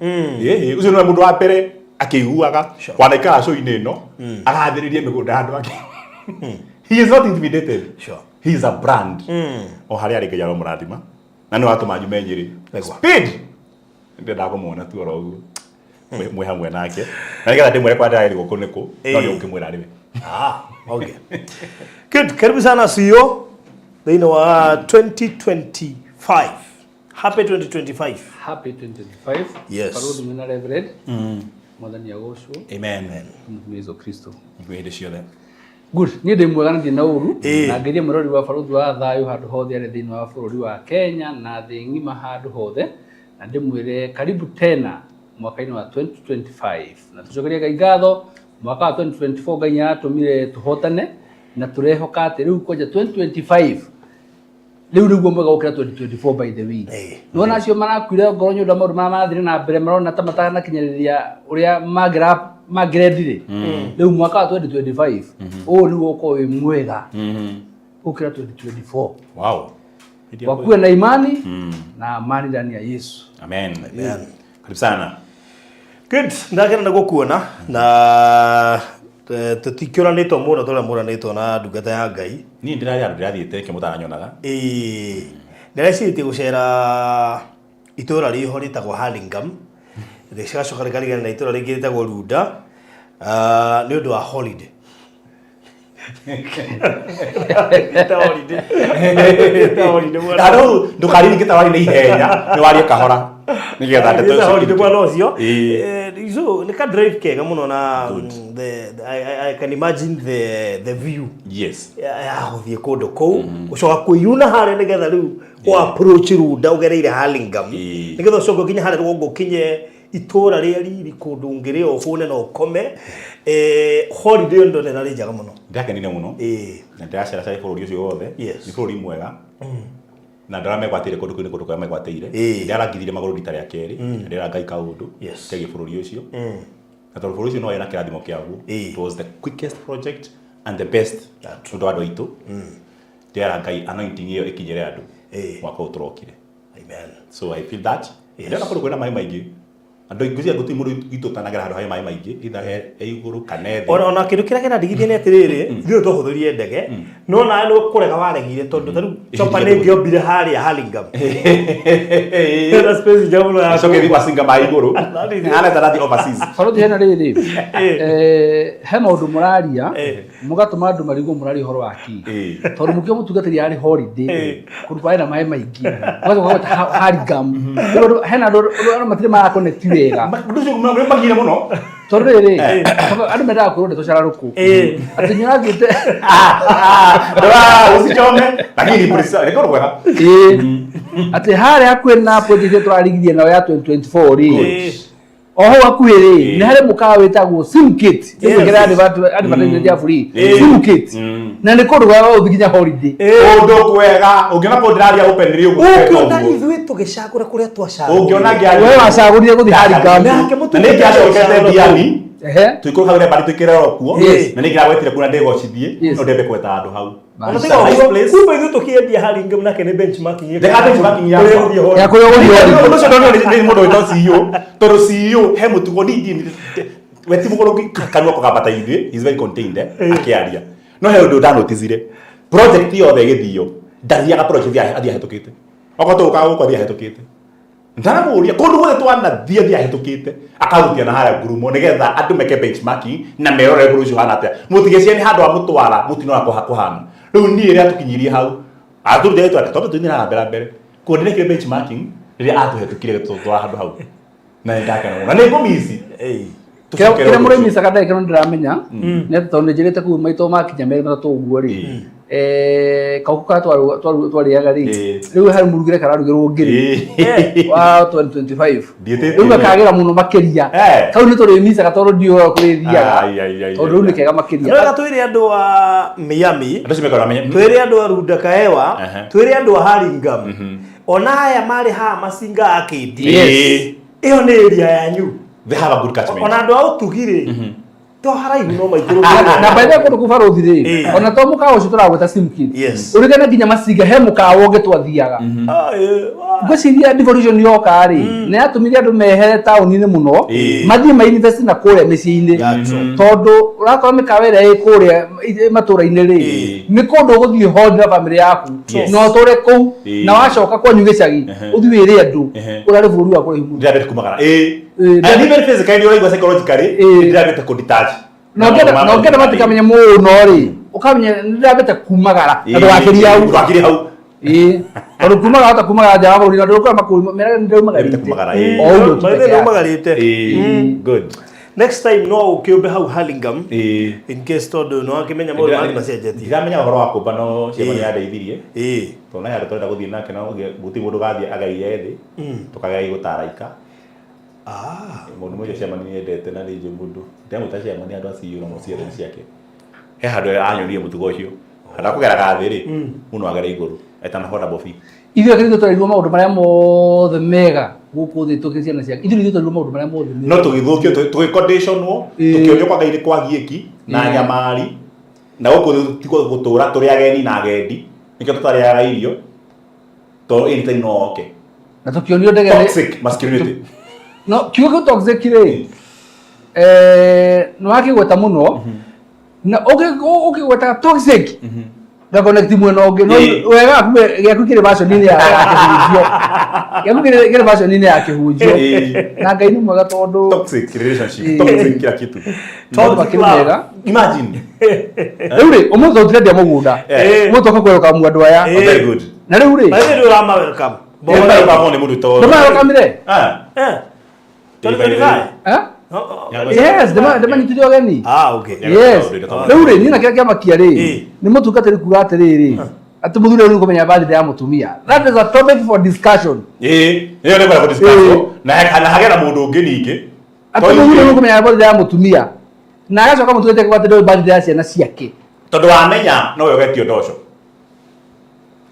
Ũcio nĩ mũndũ wa mbere akĩiguaga wanaikara show-inĩ ĩno agathĩrĩria mĩgũnda ya andũ angĩ. He is not intimidated. Sure. He is a brand. O harĩa arĩ Ngai mũrathima. Na nĩ watũma nyume Nyeri. Speed. Ndenda kũmuona tu oro ũguo. Mwe hamwe nake. Na nĩgetha ndĩmwĩre kwa ndĩrarĩ gũkũ nĩkũ. No nĩ ũngĩmwĩra rĩwe. Okay. Good. Karibu sana CEO. Thĩinĩ wa 2025. Happy 2025. Happy 2025. Yes. Parodi mwina Reverend. Mwathani agocwo. Amen. Mwezo Kristo. Ngwĩhĩndĩ ciothe. Good. Niĩ ndĩ mwega na ndĩ na ũru na ngĩria mũrori wa barũthi wa thayũ handũ hothe arĩ thĩinĩ wa bũrũri wa Kenya na thĩ ng'ima handũ hothe, na ndĩmwĩre karibu tena mwaka-inĩ wa 2025 na tũcokerie Ngai ngatho. Mwaka wa 2024 Ngai nĩatũmire tũhotane na tũrehoka atĩ rĩu kwanja 2025 rĩu nĩguo mwega gũkĩra 2024 by the way. Nĩwona acio marakuire ngoro nyũndũ maũndũ mathire na mbere marona ta matanakinyĩrĩria ũrĩa mangĩrendire. Rĩu mwaka wa 2025 ũũ nĩguo ũkorwo wĩ mwega gũkĩra 2024. Wow. Wakuwe na imani na amani ndani ya Yesu. Amen. Karibu sana. Good. Ndagenda gũkuona na tũtikĩũranĩtwo mũno tũrĩa mũranĩtwo na ndungata ya Ngai. Niĩ ndĩrarĩ andũ ndĩrathiĩte kĩmũtaranyonaga. Ndĩrecirie gũcera itũũra rĩho rĩtagwo Hurlingham. Rĩgacoka rĩkarigana na itũũra rĩngĩ rĩtagwo Runda nĩ ũndũ wa holiday. Andũ ndũkariri gĩtawarĩ nĩ ihenya nĩ warie kahora nĩgetha ndeto holiday bwana ũcio. So nĩ ka drive kega mũno na I can imagine the view. Yes. Gũthiĩ kũndũ kũu ũcoka kũiyuna harĩa nĩgetha rĩu approach Runda ũgereire Hurlingham nĩgetha ũcoke nginya harĩa rũgongo ũkinye itũũra rĩa riri kũndũ ngĩrĩ ũbũne na ũkome. Holiday ndo nĩ rarĩ njega mũno. Ndakenire mũno. Na ndĩracera cari bũrũri ũcio wothe. Nĩ bũrũri mwega. Na ndaramegwatĩire kũndũ kũrĩa kũrĩa megwatĩire. Ndarangithire magũrũ rita rĩa kerĩ. Ndĩra Ngai kaũndũ kegiĩ bũrũri ũcio. Na tondũ bũrũri ũcio no wĩna kĩrathimo kĩaguo. It was the quickest project and the best tondũ andũ aitũ. Ndĩra Ngai anointing ĩyo ĩkinyĩre andũ. Mwaka ũyũ tũrokire. Amen. So I feel that. Ndio nakoro kwena mai maingi. Ando iguzi aguti mundu itutanagira handu hai mai maingi itha he iguru kanethe. Ona kindu kira kira ndigithie ni atiriri thio tuhuthurie ndege no na no kurega waregire tondu taru chopa ni ngiombire haria Hurlingham. Era space jamulo ya so kethi basinga mai iguru. Ana tarathi overseas. Faruthi hena riri he maundu muraria mugatuma andu marigo murari horo waki tondu mukio mutungatiri ari holiday kurupa ina mai maingi wazo kwa Hurlingham hena andu matire ma connect wega nducio magire muno tondu riri andu menda kurode tocara ruku ati nyagite usichome lakini polisi rekoro kwega ati haria kwena project twarigithie nayo ya 2024 ri oho akuhiri ni hari mukawa wetagwo sim kit ngira advertisement ya free sim kit na ni kundu gwa uthikinya holiday undu kwega ungiona kondraria open rio ukiona ithui tugicagura kuria twacagura ungiona ngiari wewe wacagurire guthi Hurlingham na ni ngiacokete ndiani ehe tuikuru bari tukirera okuo na ni ngiragwetire kuna ndegocithie no ndembe kweta andu hau kumbe ithui tukiendia Hurlingham nake ni benchmarking ya kuyo guthi ucio ndo ni mundu wito CEO tondu CEO he mutugo ni weti mugoroki kanwa kugambata ithui is very contained akiaria no he undu ndanotizire project yothe githio ndathiaga project athia hetukite okoto ukaga gukwa thia hetukite ndanamuria kundu guthe twana thia hetukite akarutia na haria ngurumo nigetha andu meke benchmarking na merore guru ucio hana atia mutigecie ni handu wa mutwara mutino wako hakuhana riu ni ria tukinyirie hau athurire twate tondu twinira mbere kuonire ke benchmarking ria atuhetukire tutwara handu hau na ndakana na ni ngumisi kira murimi sakada ikano ndiramenya ne tondu njirite ku maito makinya meri matatu uguo ri kauka twariaga ri riu hari murugire kararugirwo ngiri wa 2025 riu akagira muno makiria kau ni turimisa tondu ndio kurithiaga tondu ni kega makiria rega twire andu wa Miami andu cimekora menya twire andu wa Rudakaewa twire andu wa Hurlingham ona aya mari ha masinga akindi iyo ni area yanyu they have a good catchment ona andu au tugire to haraihu no maikuru na baida kundu kufaruthi ri ona to mukawa ucio turagweta sim kit urigana nginya masinga he mukawa ungi twathiaga gwiciria devolution yoka ri ni atumire andu mehere tauni-ini muno mathie ma invest na kuria micii-ini tondu urakora mikawa ira kuria matura-ini ri ni kundu uguthie ho na family yaku no tore ku na wacoka kwanyu gicagi uthie wire andu urari bururi wa kuraihu ndirabe kumagara and even physically or psychologically ndirabe ku detach no ngenda matikamenya muno ri ukamenya ndirabe kumagara andu wakiri hau tondu kumagara ta kumagara jawa buri ndu kwa makuru mera ndu kumagara ndu magarite good next time no ukiumbe hau Hurlingham in case tondu no akimenya mundu mari macenjetie ndiramenya uhoro wa kumba no ciemo ni andeithirie tona ya twenda guthii nake no guti mundu gathie agaire thi tukagai gutaraika mundu mmoja ciemo ni endete na rije mundu ndiamuta ciemo ni andu aciyo no muciere ciake he handu anyonie mutugo ucio handa kugeraga thi ri muno agere iguru etana hoda bofi ithuĩ akĩrĩ tũraigua maũndũ marĩa mothe mega gũkũ thĩ tũkĩ ciana ciake ithuĩ tũraigua maũndũ marĩa mothe no tũgĩthũkio tũgĩconditionwo tũkĩonio kwa Ngai nĩ kwa giĩki na nyamari na gũkũ tiko gũtũra tũrĩ ageni na agendi nĩkĩo tũtarĩaga irio to anything no oke na tũkĩonio ndege toxic masculinity no kiugo toxic rĩ no akĩgweta mũno na ũkĩgweta toxic da connect mwena ungi no wega kumbe gyaku kire version nini ya kihunjio gyaku kire version nini ya kihunjio na Ngai ni mwega tondu toxic relationship toxic kila kitu tondu bakimega imagine riu umuthi utirendia mugunda umuthi ukakweruka mwandu aya very good na riu ri basi riu rama welcome bona babo ni mundu to ndoma welcome re yes dema nyitithio ageni okay yes riu ri nina kia makia ri ni mutungatiri kuga atiriri ati muthuri ni kumenya birthday ya mutumia that is a topic for discussion iyo ni for discussion na hagera mundu ungi ningi ati muthuri ni kumenya birthday ya mutumia na agacoka mutungatiri kuga atiriri birthday ya ciana ciake tondu wamenya no yogetio ndoco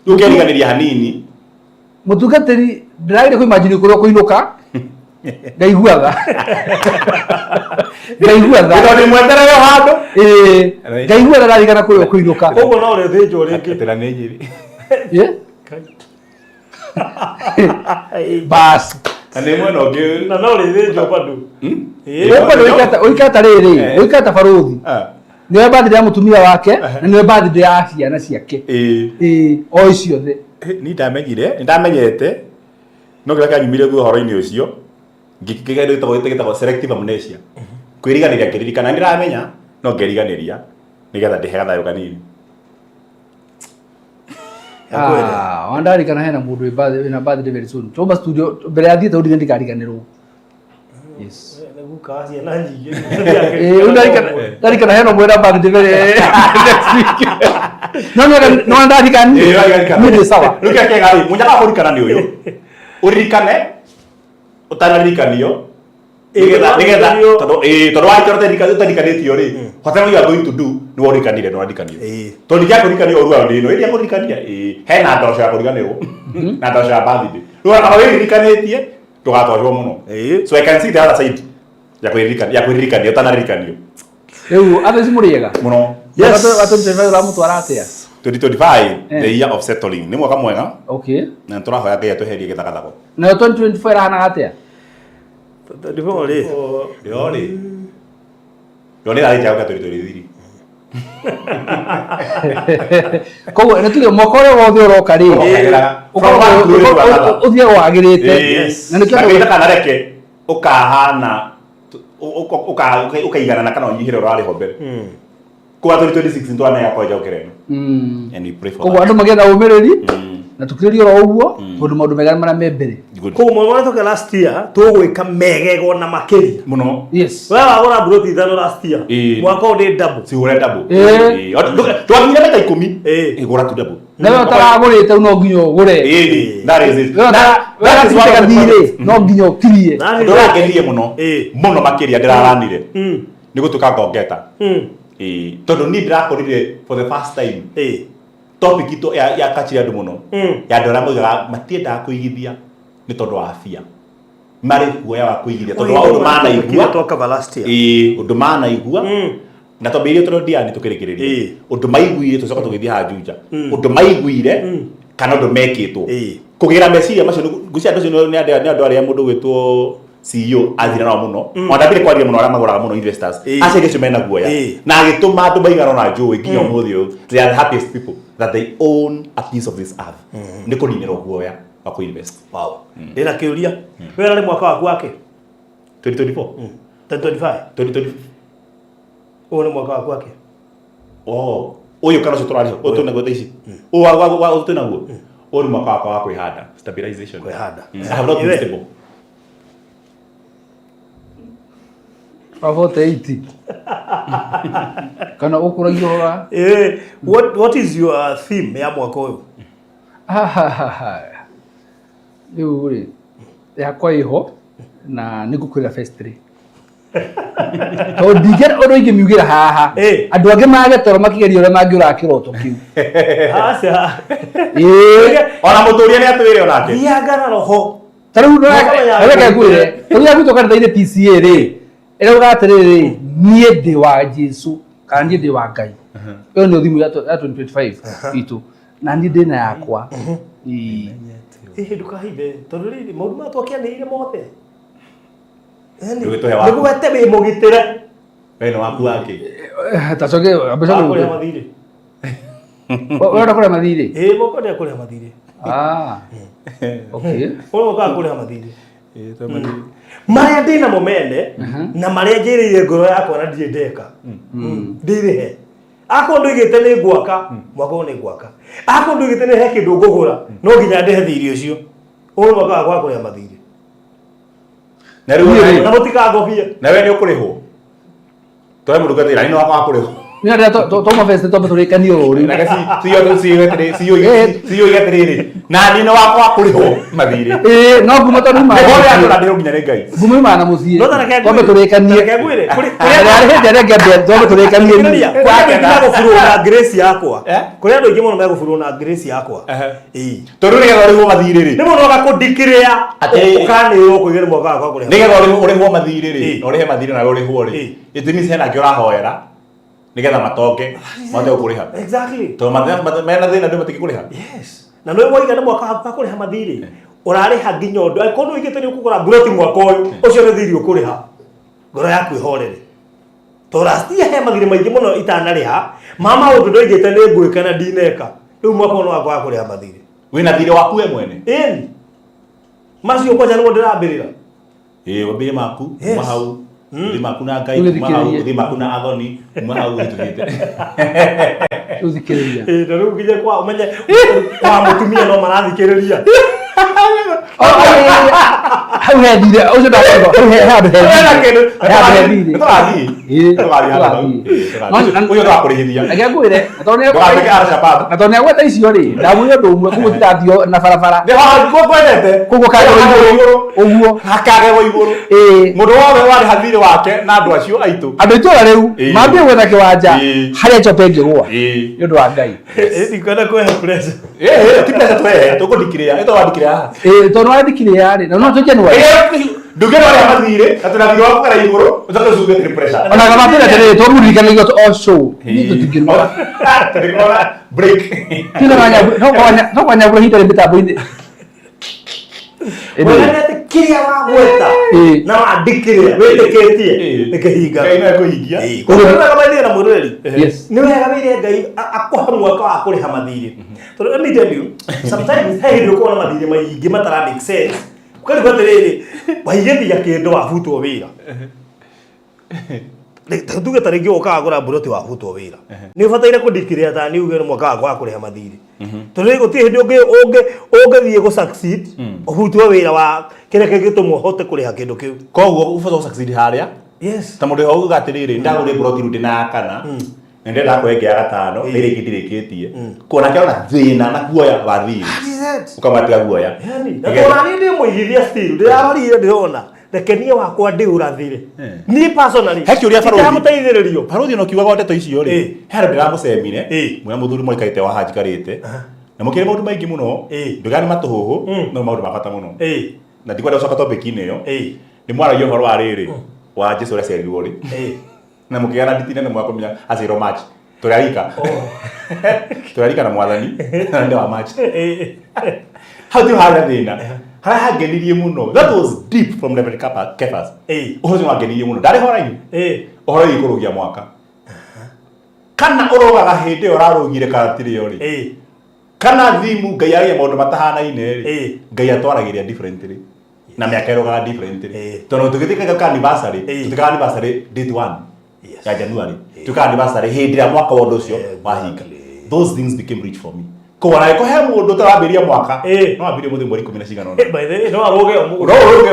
ukeriganiria hanini mutungatiri ndiraire kuimagine kuria kuinuka ndaiguaga ndo mwenderere handu ndaiguaga ndarigana kuria kuinuka koguo no rethinjwo ringi atira ni Nyeri bas Ane mwana oge na no ri ndio bado oikata riri oikata baruthi niwe birthday ya mutumia wake na niwe birthday ya ciana ciake o icio the ni ndamenyete no gira kanyumire guo horo-ini ucio ngikigaido tagwo selective amnesia kwiriganiria kiririkana ndiramenya no ngeriganiria nigetha ndihe gathayo kanini wandarikana hena mundu ina birthday very soon toba studio mbere ya thiete udire ndikariganirwo yes gukacia na nyingi ndarikana hena mwera birthday very next week no ndarikani ni sawa rukeke gai munyaka kurikana ni uyu uririkane utanarikanio nigetha tondu waikara utarikanitio ri whatever you are going to do ni worikanire no warikanio tondu ndia kurikanio urua ndino iria kurikania hena ndosho ya kurikanirwo na ndosho ya birthday ruga wirikanitie tugatwashwo muno so I can see the other side ya kuririkania utanarikanio riu atheci muriega muno watu mtevera ramutwara atia 2025 the year of settling ni mwaka mwega okay na turahoya Ngai atuherie githagathako na 2024 irahana atia ndivyo ri yoni ari chao katorithiri koguo nä tuge mwaka å rä a wothe å roka rä å thiä wagä rä te kana reke å kahana å kaiganana kana å nyihä re å rarä ho mbere kwa 2026 ntwanega kwanja å kä reno koguo andå magä etha å mä rä ri na tå kä rä ria oro å guo tondå maå ndå mega marä a me mbere koguo mwana toke last year tågwä ka megego na makä muno we wagå ra mburoti ithano last year mwaka å ndä double cihå re twagire meta 10 igå ra tu double nawe ũtaragå rä te no nginya å gå re gathirä no nginya å kirie ndå rangenirie muno makä ria ndä raranire nä gå tå ka ngongeta tondå niä ndä rakorire for the first time topic ito ya kachira andu muno ya ndora moigaga matiendaga kuigithia ni tondu wa afia mari kuoya wa kuigithia tondu wa undu mana igua toka last year undu mana igua na tobirio tondu ndiani tukirikiriria undu maiguire tucoka tugithia hanjuja undu maiguire kana undu mekitwo kugira meciria macio ngucia andu cio ni andu aria mundu gwitwo CEO athira no muno ondabire kwaria muno ara maguraga muno investors acege cio mena guoya na agituma andu maigana na njui nginya muthi uyu they are the happiest people that they own a piece of this earth ni kuninirwo guoya wa ku invest wow ndina kiuria wera ni mwaka waku wake 2024 2025 o ni mwaka waku wake uyu kana cio turariho utuna gwa ici wa utuna guo o ni mwaka wa kwihanda stabilization kwihanda I have not been stable about 80 kana ukuragio hora what is your theme ya mwaka uyu riu ri yakwa iho na nigukwira festry to digera odo ingi miugira haha andu angi mage toro makigeria ore mangi ura kiroto kiu acha ona muturia ni atwire onake thianga roho taru ndo reke kwire turia gwito kana inde PCA ri ira atiriri nie ndi wa Jesu kana nie ndi wa Ngai iyo ni thimu ya 2025 itu na nie ndi na yakwa ndukahinde tondu riri maundu matwakianire mothe niguete wi mugitire wena waku wake tacoke abeca kuri mathire ora kuri mathire moko ndia kuri mathire okay moko kuri mathire maria ndina mo mene na maria njirire ngoro yakwa na ndire ndeka ndirihe akondu igite ni gwaka mwako ni gwaka akondu igite ni he kindu ngugura no nginya ndihe thiri ucio uyu mwaka wakwa kuria mathire na riu na mutikangobie na we ni ukurihwo tore mundu gatira ni wakwa kurihwo ni nda to mafeste to turikaniyo uri na gasi siyo igatiriri na ni no wakwa kurihwo mathire no nguma to nima hore andu na ndio nginya ni Ngai nguma mana mucie to turikanie kegwire kuri ari hende ngabia to turikanie kwa nginya gufuru na grace yakwa kuri andu ingi muno megufuru na grace yakwa toru ni gatho mathire ri ni muno gakundikiria ukanirwo kugira mwaka wakwa kuria ni gatho urihwo mathire ri urihe mathire na urihwo ri itimi cena ngi urahoera nigetha matoke mate ukuriha exactly to mena thina ndu matiki kuriha yes na no woiga na mwaka waku kuriha mathiri urariha nginya undu akono wigite ni ukugura buroti mwaka uyu ucio ni thiri ukuriha ngoro yaku ihorere to rastia he mathiri maingi muno itanariha mama undu ndoigite ni ngwika na ndineka riu mwaka no wakwa kuriha mathiri wina thiri waku we mwene macio kwa jana ndirambirira wambire maku mahau ndi maku na ngai mahau ndi maku na athoni mahau witugite uthikiriria riu ngije kwa umenye kwa mutumia no marathikiriria hau he thire ucio ndakwenda hau he handu he thire uyo ndakurihithia ngagwire na tondu agweta icio ri ndamwire ndu umwe kugu tirathio na barabara ndi handu kwendete kugu kagero iguru uguo hakagero iguru mundu wothe wari hathire wake na andu acio aitu andu itura riu mambie gwetha kiwanja haria chope ngigwa ni undu wa ngai ikwenda kuhe pressure ti pressure twehe tukudikiriya ito wadikiriya tondu wadikiriya ri na no tukenwa ndugero ya mathire atuna thiro wakara iguru utaka zuge tri pressure ona kama tena tena to muririkana igo o show ni tutingirwa break kila manya no kwanya bro hita mitambo inde wonete kiria wagweta na wadikiria witeketie nikahinga ngai no kuhingia kuona kama ile na murweli yes ni wega wire ngai akuha mwaka wa kuriha mathiri to let me tell you sometimes hey ndio na mathiri maingi matara make sense kwani kwa tere waigeti ya kindu wabutwo wira tuge tariki ukagura buroti wabutwo wira ni ubataire kudikiria ta ni uge mwaka wa kuriha mathiri to rego ti hindi unge thie go succeed ubutwo wira wa kire kigitumwo hote kuriha kindu kiu koguo ubato succeed haria yes ta mundu hogu gatiriri ndagure buroti ruti na kana nende ndakwengea gatano nire kidireketie kuona kiona thina na guoya wathiri ukamatiga guoya yani na ni ndi muigithia still ndirarorire ndirona rekenie wakwa ndiurathire ni personally heki uria farothi muteithiririo farothi no kiuga ndeto icio ri hera ndiramucemire mwe muthuri mwikarite wa hajikarite na mukire maundu maingi muno ndugani matuhuhu no maundu mabata muno na ndikwenda ucoka topic ino ni mwaragia uhoro wa riri wa Jesu uria cerirwo ri na mukigana nditine na mwakomenya aciro match turarika na mwathani na ndio wa match how do you have thina hagenirie muno that was deep from level kefas uhozo wagenirie muno ndari hora uhoro ikurugia mwaka kana urogaga hindi urarugire karatiri yori kana thimu ngai aria maundu matahana ine ri ngai atwaragiria differently na miaka irogaga differently tono tugithika ka anniversary tutika anniversary date 1 ya January tuka anniversary hindi ya mwaka wondo ucio wahinga those things became rich for me kuona iko he mundu tarabiria mwaka no abirie muthi mweri 10 cigana ona by the no aroge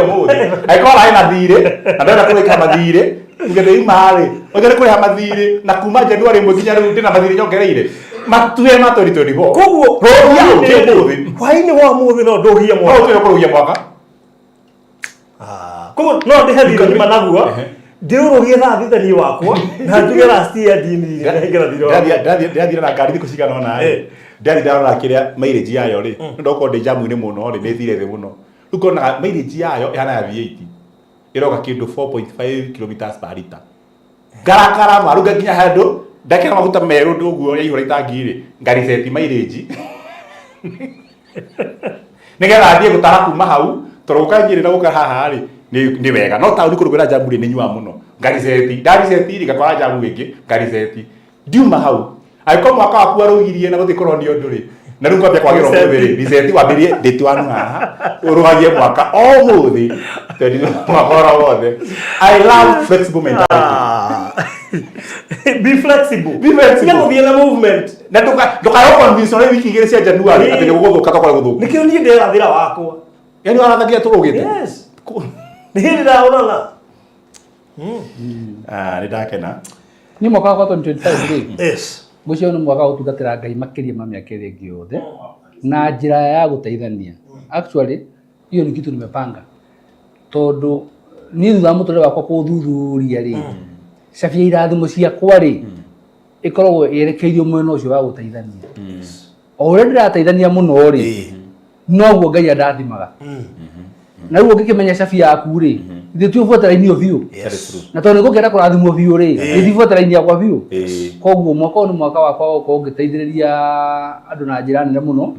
muthi aiko ara ina thire na ndenda kurika mathire ngende imari ngende kuriha mathire na kuma January muthinya riu ndina mathire nyogereire matue ma 2024 koguo rogia muthi why ni wa muthi no ndogia mwaka no kurugia mwaka koguo no ndihe thire managua ndiurugie thithani wakwa na njuge last year ndinire ngera thire ndathire na ngari thiku cigana ona ndathi ndarora kiria mileage yayo ri ndoko ndi jamu-ini muno ri ni thire thi muno ruko na mileage yayo ihana ya V8 iroga kindu 4.5 kilometers per liter garakara maruga nginya handu ndakira maguta meru nduguo ya ihura itangi ri ngari seti mileage nigetha thie gutara kuma hau toroka Nyeri na guka haha ri ni wega no tauni kurugura jamu ri ni nyua muno ngari seti ndari seti ri gakora jamu ingi ngari seti ndiuma hau aiko mwaka waku arugirie na guthikoro ni undu ri na riu kwambia kwagirwo muthi ri riseti wambirie date 1 haha urugagie mwaka o muthi tedi mwaka wothe I love flexible mentality be flexible ngamo na movement na ndukayo convince ore wiki igire cia January ati ni guguthuka tokore guthuka nikio ni ndirathira wakwa yani warathagia turugite yes ni hindi ndaona ni ndakena ni mwaka wa 2025 ri yes mucio ni mwaka utungatira ngai makiria ma miaka ringi yothe na njira ya guteithania actually hiyo ni kitu nimepanga tondu ni thutha muture wakwa kuthuthuria ri cabia irathimo ciakwa ri ikoragwo yerekeirio mwena ucio wa guteithania o uria ndirateithania muno ri noguo ngai andathimaga na riu ngikimenya cabia yaku ri ithe tuofuata raini yo biu na tondu ngukenda kurathimwo biu ri ithifuata raini yakwa biu koguo mwaka ni mwaka wakwa uko ngiteithiriria andu na njira nene muno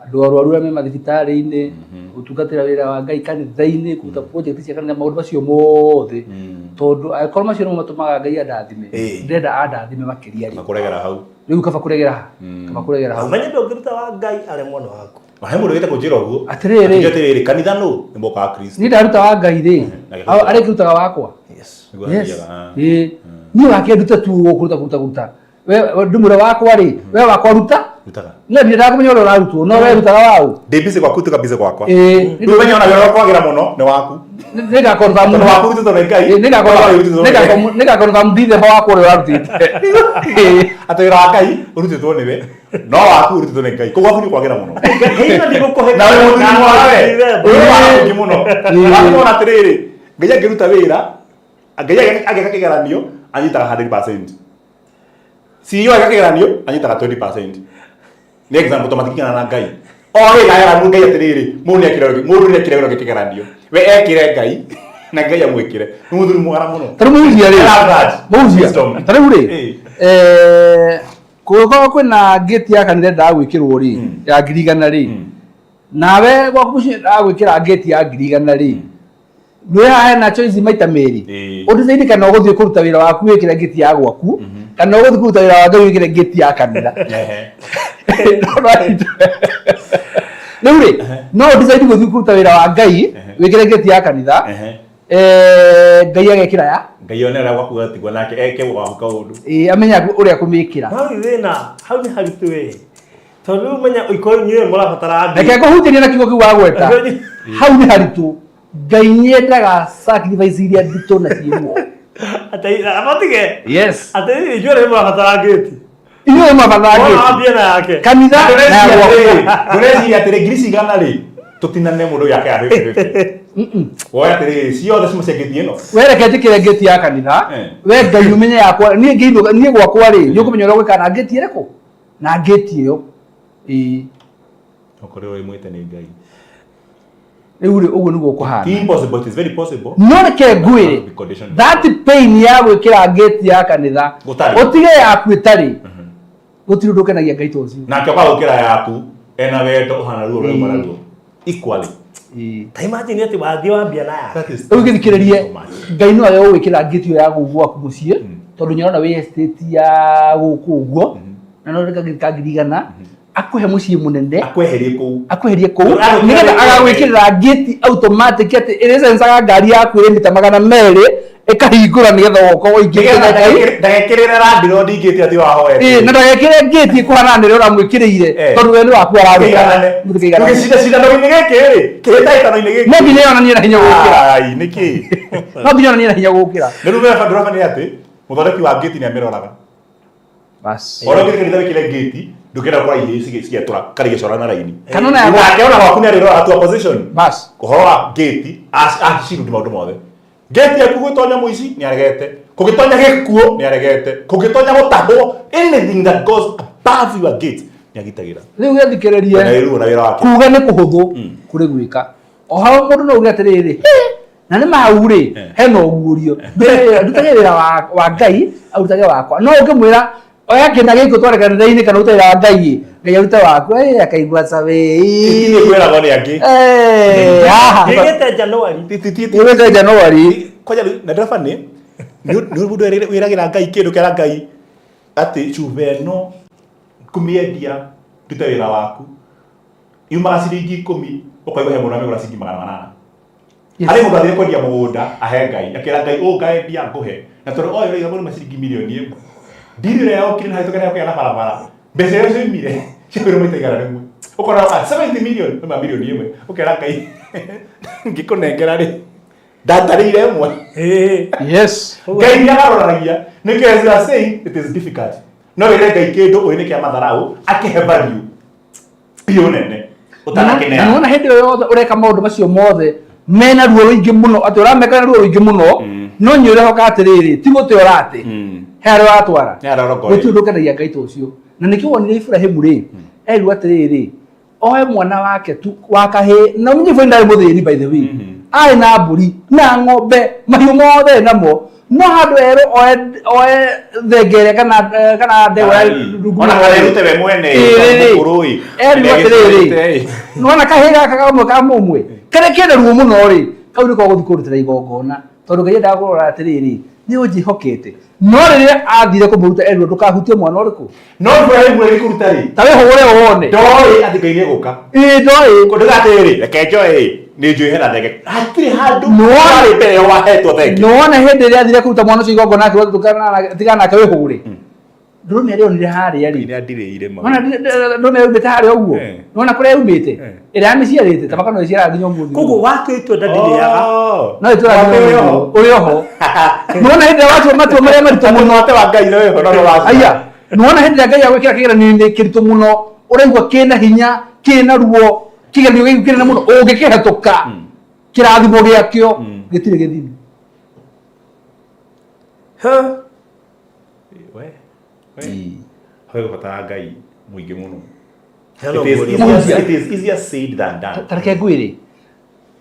andu arwaru me mathibitari-ini utungatira wira wa Ngai kanitha-ini kuta project cia kanitha maundu macio mothe tondu akorwo macio no matumaga Ngai andathime ndenda andathime makiria ri makuregera hau riu kaba kuregera hau manye ndongiruta wa Ngai ari mwana waku he mundu wite kunjira uguo atiriri kanitha no ni mboka wa Kristo ni ndaruta wa Ngai ri ari kirutaga wakwa ni wake nduta tu kuruta we ndumura wakwa ri we wakwa ruta na ndira kumenya ro rarutwo no we rutaga wao ndibise kwa kutuka bise gwakwa ndu menya ona wira kwagira muno ni waku nega korva muno waku rututo na Ngai nega korva mbithe ho wakwa ro rarutite atwira wa Ngai urutitwo ni we no waku urutitwo ni Ngai kugwa kuni kwagira muno Ngai ndiko kohe na we muthuri wawe muno waku ona tiriri Ngai angiruta wira Ngai ageka kigeranio anyitaga 100%. CEO agakigeranio anyitaga 20%. Ni example tomatikana na Ngai. Ore gaera Ngai atiriri mundu ni akire kigeranio. We ekire Ngai na Ngai amwikire. Ni muthuri mwara muno. Tari muuzia ri. Tari uri. Kuko kwina gate ya kanitha ndagwikirwo ri ya ngirigana ri. Nawe gwaku ndagwikira gate ya ngirigana ri. Nwe hena choice maita meri udizaidi kana uguthie kuruta wira waku wikire gate ya gwaku kana uguthie kuruta wira wa Ngai wikire gate ya kanitha Nuri no udizaidi guthie kuruta wira wa Ngai wikire gate ya kanitha Ngai agekira ya Ngai onera gwaku gatigwa nake eke gwaku undu amenya uria kumikira hau thina hau ni haritwe tondu menya uikori nyewe murabatara Ngai reke kuhutiria na kigo kiu wagweta hau ni haritu Ngai nyendaga sacrifice iria ndito na ciĩruo ataira amatige yes ataira ijore murabatara gate iyo mabatara ambia na yake kanitha na ndurezi atire grisi gana ri tutinane mundu yake ari woya atire ciothe cimucengetie no wereke njikire gate ya kanitha we Ngai umenye yakwa nie gwakwa ri ni ukumenya uria gwikana gate ireko na gate iyo okore we mwite ni Ngai Eure ugu nugo kuhana. Impossible, it is very possible. None ke gwire. That pain ya gwikira gate ya kanitha. Otige yaku itari. Gutiri ndukenagia Ngai tocio. Na kyo kwa gukira yaku ena wendo uhana ruo rwa mararuo. Equally. Ta imagine ati wathie wambia na ya. Ugithikiririe Ngai no ayo gwikira gate ya gugwa ku mucie. Tondu nyarona we estate ya guku uguo. Na no reka gikagirigana. Akuhe muciĩ munene akweherie kuu nigetha agagwikirira gate automatic ati irisensaga ngari yaku iri mita 200 ikahingura nigetha woko woingĩre ndagekirira randiro ndingĩte ati wahoete na ndagekire gate ikuhana nire uramwikiriire tondu we ni waku araruta cindano-inĩ gĩkĩ rĩ kĩhĩtahĩtano-inĩ gĩkĩ no nginya yonanie na hinya gũkĩra nĩkĩ no nginya yonanie na hinya gũkĩra nĩ rũmera ndũrona nĩ atĩ mũthondeki wa gate nĩ amĩroraga bas ora ngĩrĩkĩra wĩkĩre gate ndukira kwa ihi cigetura karigicora na raini kanona ya akiona gwaku nĩ arĩrora atu opposition bas kuhora gate ashiru maundu mothe gate yaku gwĩtonya mũici nĩ aregete kũgĩtonya gĩkuũ nĩ aregete kũgĩtonya gũtahwo anything that goes above your gate nĩ agitagĩra rĩu gĩthikĩrĩrie kuga nĩ kũhũthũ kũrĩ gwĩka o hau mũndũ no uge atĩrĩrĩ na nĩ mau rĩ hena ũguũrio ndutage wĩra wa Ngai arutage wakwa no ũngĩmwĩra oya kina gĩkũ tware kanitha-inĩ kana ũtaira Ngai Ngai aruta waku akaigua cawe nĩ kwĩragwo nĩ angĩ haha Nĩgĩte Januari kwaja na ndereba nĩ mũndũ wĩragĩra Ngai kĩndũ kĩra Ngai atĩ cuba ĩno kũmĩendia ndute wĩra waku yumaga ciringi 10 ũkaigua he mũndũ amĩgũra ciringi 800 harĩ mũndũ athire kwendia mũgũnda ahe Ngai akĩra Ngai ngaendia ngũhe na tondũ oyo rĩiga mũndũ maciringi milioni 1 ndiri yao kiri na hitokana kwa na barabara mbeca icio imire cibiro maita igana rimwe ukora 70 million ma milioni imwe ukera Ngai ngikunengera ri ndatarire imwe yes Ngai nĩ aroragia nĩkĩo as I say it is difficult no wĩre Ngai kĩndũ ũyũ nĩkĩa matharau akĩhe value pio nene utanakenea nona hĩndĩ ĩyo yothe ũreka maũndũ macio mothe mena ruo rũingĩ mũno atĩ ũrameka ruo rũingĩ mũno no nyũre hoka atĩrĩrĩ ti gũte ũrate he arĩa watwara gũtirĩ ndũkenagia Ngai ta ũcio na nĩkĩo wonire Ibrahimu rĩ erwo atĩrĩrĩ oe mwana wake tu wa kahĩĩ na ũmenye bũrũri ndarĩ mũthĩni by the way arĩ na mbũri na ng'ombe mahiũ mothe namo no handu ero oe thengere kana ndewa rungu ona kare rute we mwene kurui no na kahira kagamwe ka mumwe kare kende ruo muno ri kau ni ko guthi kurutira igongona tondu ngai ndagurora atiriri ni unjihokete no riria athire kumuruta erwo ndukahutie mwana uriku no ndwe mwe kuruta ri tawe hore wone ndoi atikaine guka ndoi kundu gatiri reke njoe ni njui hena ndege atiri handu nwari mbere wahetwo thenge nona hindi ria athire kuruta mwana ucio igongona akirwo tigana nake we huri ndurume ari onire haria ri ni andireire ma ona ndone umite haria uguo nona kuria umite ira amiciarite tabaka no iciara nginya umuthi koguo watwitwo ndandiriaga no itura uri oho nona hindi watu matu maria marito muno te wa ngai no ho no wa aya nona hindi ngai agwikira kigeranio kirito muno uraigwa kina hinya kina ruo kigeranio giki kina muno ungikihatuka kirathimo giakio gitire githimi Hoyo kota ngai muingi muno. Hello, it is easier said than done. Tareke ngwiri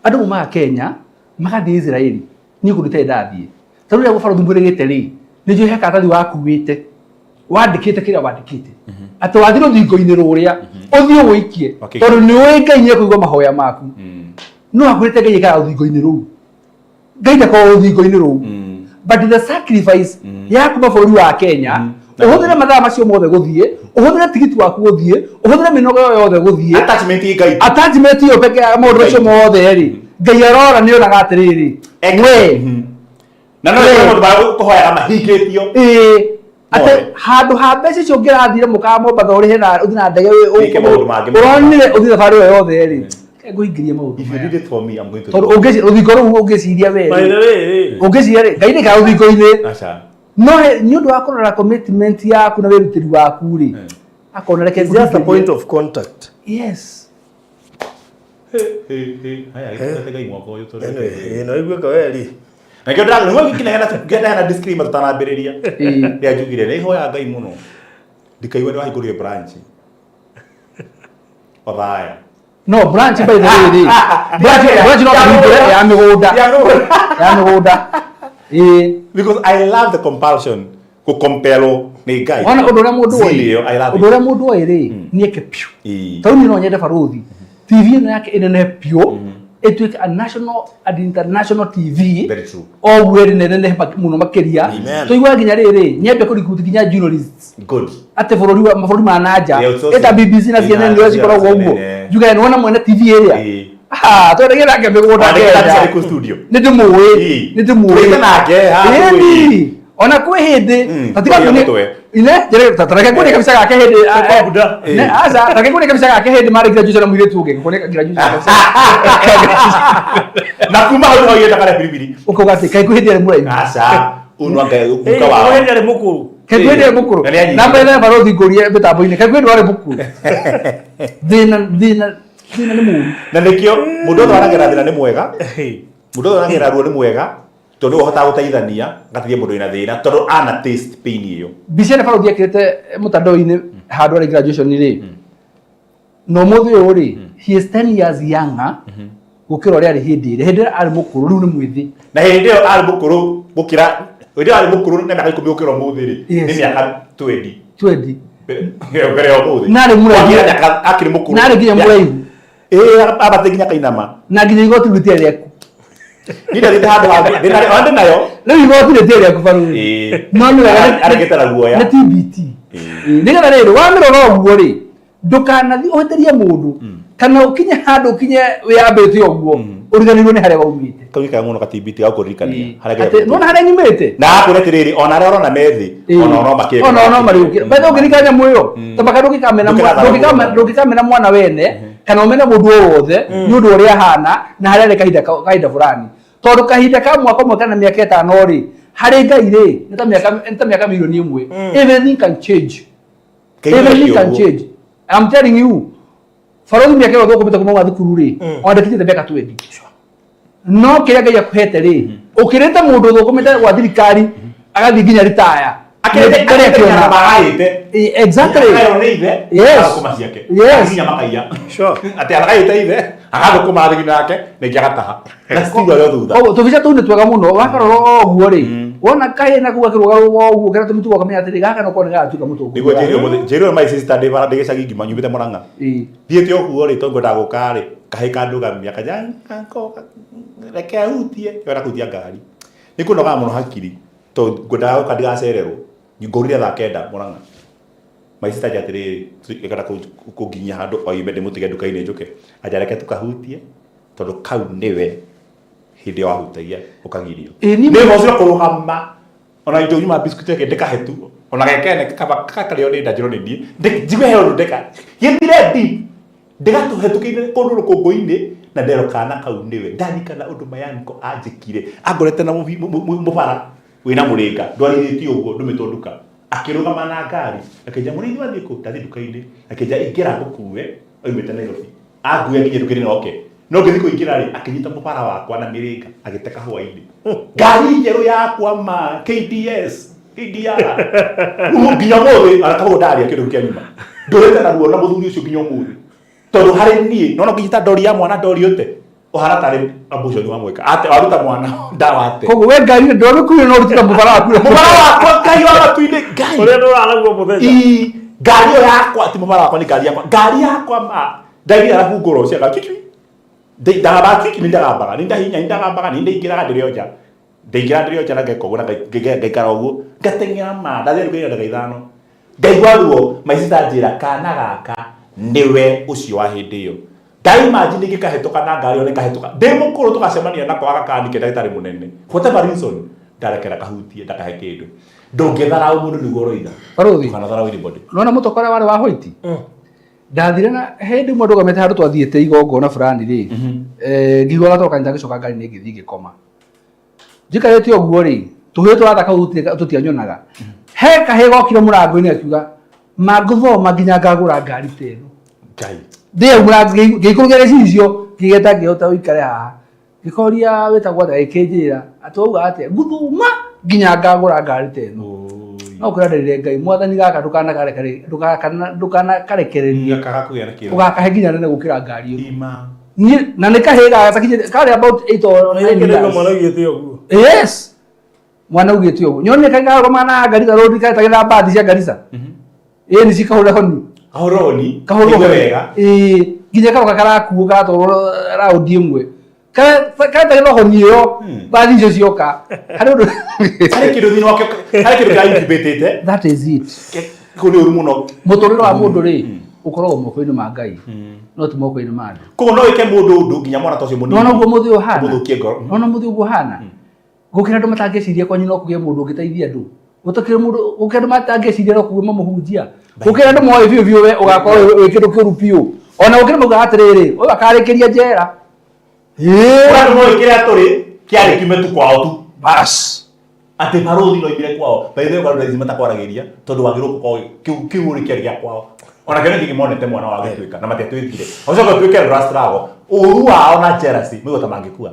andu ma Kenya magathi Israeli ni kurute ndathie taruria gufaro thumburirite ri ni njuhe katathi wakuite wandikite kiria wandikite ati wathiro thingo-ini ruria uthie wikie tondu ni ui ngai ni kuigwa mahoya maku no akurite ngai ka thingo-ini ru ngai ndako thingo-ini ru but the sacrifice ya kuma bũrũri wa Kenya uhuthire mathaa macio mothe guthie uhuthire tigiti waku guthie uhuthire minogo yothe guthie attachment yo peke ya mundu ucio mothe ri ngai arora ni onaga atiriri we na no mundu ba kuhoya mahingitio ate handu ha mbeca icio ngirathire mukaa Mombasa uri hena uthi na ndege uronire uthi thabari yo yothe ri nguingiria maundu if you did it for me I'm going to tondu uthingo ru ungiciria we by the way ungiciria ri ngai ni ka uthingo-ini acha no ni undu wa kurora commitment yaku na wirutiri waku ri akona reke just a point of contact yes haya ngai mwako uyu to no igweka weri na kio ndaga nimo ngina na disclaimer tutanambiriria ndia njugire ni hoya ngai muno ndikaigwe ni wahingũrire branch othaya no branch by the way branch no kuhingũra ya migunda because I love the compulsion ku compel ni ngai ona undu uria mundu oi ni eke piu tau ni no nyende baruthi TV no yake inene piu etuike a national and international TV very true ogweri nene muno makiria tuigwa nginya riri nyembe kurikuti nginya journalists good ate mabũrũri ma nanja eta BBC na CNN ndio cikoragwo ũguo juga nona mwene TV area twendagire nake mĩgũnda Kenya studio nĩ ndĩmũĩ nake ona kwĩ hĩndĩ tareke ngũrĩe kabica gake hĩndĩ aca tareke ngũrĩe kabica gake hĩndĩ marĩ graduation mũirĩtu ũngĩ ngũrĩe graduation na kuma hau no yenda kare pilipili ukauga atĩ kaĩ kwĩ hĩndĩ arĩ mũraihu aca unwa ngai uka wao kwĩ hĩndĩ arĩ mũkũrũ kaĩ kwĩ hĩndĩ arĩ mũkũrũ na mbere barothi ngũrie mĩtambo-inĩ kaĩ kwĩ hĩndĩ arĩ mũkũrũ thĩna nĩ mũru na nikio mundu othe waragira thina ni mwega mundu othe waragira ruo ni mwega tondu uhota guteithania ngatirie mundu ina thina tondu ana taste pain iyo mbica nĩ barothi ekĩrĩte mũtandao-inĩ handũ arĩ graduation rĩ no mũthĩ ũyũ rĩ he is 10 years younger gũkĩra ũrĩa arĩ hĩndĩ ĩrĩa arĩ mũkũrũ rĩu nĩ mwĩthĩ na hĩndĩ ĩyo arĩ mũkũrũ gũkĩra hĩndĩ ĩyo arĩ mũkũrũ na mĩaka 10 gũkĩra ũmũthĩ rĩ nĩ mĩaka 20 mbere ya ũmũthĩ narĩ mũraihu akĩrĩ mũkũrũ narĩ nginya mũraihu abate nginya kainama na nginya igoti rĩtia rĩaku nida thĩte handũ ha ndĩ nayo rĩu igoti rĩtia rĩaku barũthi no nĩ wega arĩgĩtara guoya nĩ TBT nĩgetha rĩrĩ wamĩrora ũguo rĩ ndũkanathiĩ ũhĩtĩrie mũndũ kana ũkinye handũ ũkinye wĩyambĩte ũguo ũriganĩirwo nĩ harĩa waumĩte kau gĩkaga mũno ka TBT gagũkũririkania nona harĩa nyumĩte na akwĩra atĩrĩrĩ ona arĩa ũrona methi ona no marĩũkĩra betha ũngĩrika nyamũ ĩyo tabaka ndũngĩkamena mwana wene kana ũmene mũndũ o wothe nĩ ũndũ ũrĩa ahana na harĩa arĩ kahinda fulani tondũ kahinda ka mwaka ũmwe kana mĩaka ĩtano rĩ harĩ ngai rĩ nĩ ta mĩaka mirioni ĩmwe everything can change I'm telling you barothi mĩaka ĩyo thũkũmĩte kuma thukuru rĩ wandĩkithĩte mĩaka 20 no kĩrĩa ngai akũhete rĩ ũkĩrĩte mũndũ thũkũmĩte gwa thirikari agathiĩ nginya ritaya exactly yes yes nginya makaiya sure ati aragaite ithe Agalo kuma thigi nake ningĩ agataha na stigo yo thutha tũbica tũu nĩ twega mũno wakarora ũguo rĩ wona kaĩ na kuga kĩrũga ũguo kĩrĩa tũmĩtugo kamenya atĩrĩ gaka no kone gatuĩka mũtũngu nĩguo njĩrĩo my sister ndĩ bara ndĩgĩcagi ngima nyumĩte Mũrang'a thiĩte ũguo rĩ tondũ ngwendaga gũka rĩ kahĩ kandũgamia kanja reke ahutie yona kũhutia ngari nĩ kũnogaga mũno hakiri tondũ ngwendaga gũka ndigacererwo ngũrire thaa kenda Mũrang'a my sister atĩrĩrĩ ĩkenda kũnginyia handũ oime ndĩmũtige nduka-inĩ njũke anja reke tũkahutie tondũ kau nĩwe hĩndĩ ĩyo wahutagia ũkagirio nĩ mocira kũrũgama ona indo nyuma biscuit yake ndĩkahetu ona gekene kakarĩo nĩ ndanjĩrwo nĩ niĩ njigue heo ndeka gĩthire deep ndĩgatũhetũkĩire kũndũ rũkũngũ-inĩ na ndero kana kau nĩwe ndarikana ũndũ mayaniko anjĩkire angorete na mũbara wĩna mũrĩnga ndwarithĩtie ũguo ndũmĩtwo nduka akĩrũgama na ngari akĩnja Muriithi wathiĩ kũ ndathiĩ nduka-inĩ akĩnja ingĩra ngũkue oimĩte Nairobi angue nginya nduka-inĩ na oke no ngĩthiĩ kũingĩra rĩ akĩnyita mũbara wakwa na mĩrĩnga agĩte kahũa-inĩ ngari njerũ yakwa ma KDS KDR nginya mũthĩ arakagwo ndarĩa kĩndũ kĩa nyuma ndũrĩte na ruo na mũthuri ũcio nginya ũmũthĩ tondũ harĩ niĩ no ngĩnyita ndori ya mwana ndori ũte ohana tarĩ ambucio nĩ wamwĩka ate waruta mwana ndawate koguo we ngari ndwamĩkuire no rutita mũbara wakwa ngai wa matu-inĩ ngai ũrĩa ndũraraguo mũthenya ngari ĩyo yakwa ti mũbara wakwa nĩ ngari yakwa ma ndaigire arabu ngũrwo ciaga ndagabaki nĩ ndagambaga nĩ ndahinya nĩ ndagambaga nĩ ndaingĩraga ndĩrĩ o nja ndaingĩra ndĩrĩ o nja na ngeka ũguo na ngaikara ũguo ngateng'era ma ndathiĩ nduka-inĩ ndagĩka ithano ngaigua ruo my sister anjĩra kana gaka nĩwe ũcio wa hĩndĩ ĩyo ndaimagine ngĩkahĩtũka na ngari ĩyo nĩkahĩtũka ndĩ mũkũrũ tũgacemania nako agakanike ndagĩtarĩ mũnene whatever reason ndarekera kahutie ndakahe kĩndũ ndũngĩtharaũ mũndũ nĩguo ũroiga ndũkanatharaũ anybody nona mũtokora warĩ wa white ndathire na hĩndĩ ĩmwe ndũgamĩte handũ twathiĩte igongona fulani rĩ ngigua gatoka nĩndagĩcoka ngari nĩ ngĩthiĩ ngĩkoma njikarĩte ũguo rĩ tũhĩĩ tũrathaka tũtianyonaga he kahĩ gokire mũrango-inĩ akiuga mangũthoma nginya ngagũra ngari ta ĩno ngai ndĩaumũra ngĩikũrũkia gĩcicio ngĩgeta ngĩhota ũikare haha ngĩkoria wĩtagwo atĩa gĩkĩnjĩra atĩ wauga atĩa ngũthoma nginya ngagũra ngari ta ĩno no ũkĩranĩrĩre Ngai mwathani gaka ndũkanakarekereria ũgakahe nginya nene gũkĩra ngari ĩyo na nĩ kahĩ karĩ about 8 or 9 years yes mwana ugĩte ũguo nyonire kaigagoma na ngari ta rũdi kagetagĩra bathi cia Garissa nĩ cikahũre honi kahũrwo wega nginya karoka karakuo gatwarwo raundi ĩmwe kagetagĩra honi ĩyo bathi icio cioka harĩ ũndũ harĩ kĩndũ thĩinĩ wakĩo harĩ kĩndũ kĩra-incubatĩte that is it kũu nĩ ũru mũno mũtũrĩre wa mũndũ rĩ ũkoragwo moko-inĩ ma Ngai no ti moko-inĩ ma andũ koguo no wĩke mũndũ ũndũ nginya mwana ta ũcio mũnini nona ũguo mũthĩ ũhana mũthũkie ngoro nona mũthĩ ũguo ũhana gũkĩra andũ matangĩciria kwanyu no kũgĩe mũndũ ũngĩteithia andũ gũtakĩrĩ mũndũ gũkĩra andũ matangĩciria no kũgĩe mamũhunjia gũkĩra andũ moĩ biũ biũ we ũgakorwo wĩ kĩndũ kĩũru biũ ona gũkĩra mauga atĩrĩrĩ ũyũ akarĩkĩria njera andũ moĩ kĩrĩa tũrĩ kĩarĩ kiume tu kwao tu bas atĩ barũthi no imire kwao baithe ũgarũ raithi matakwaragĩria tondũ wagĩrĩirwo gũkorwo kĩu ũrĩ kĩarĩ gĩa kwao ona kĩrĩa kĩngĩ monete mwana wa gĩtuĩka na matiatuĩkire ũcoka tuĩke rastrago ũru wao na jealousy mĩgo ta mangĩkua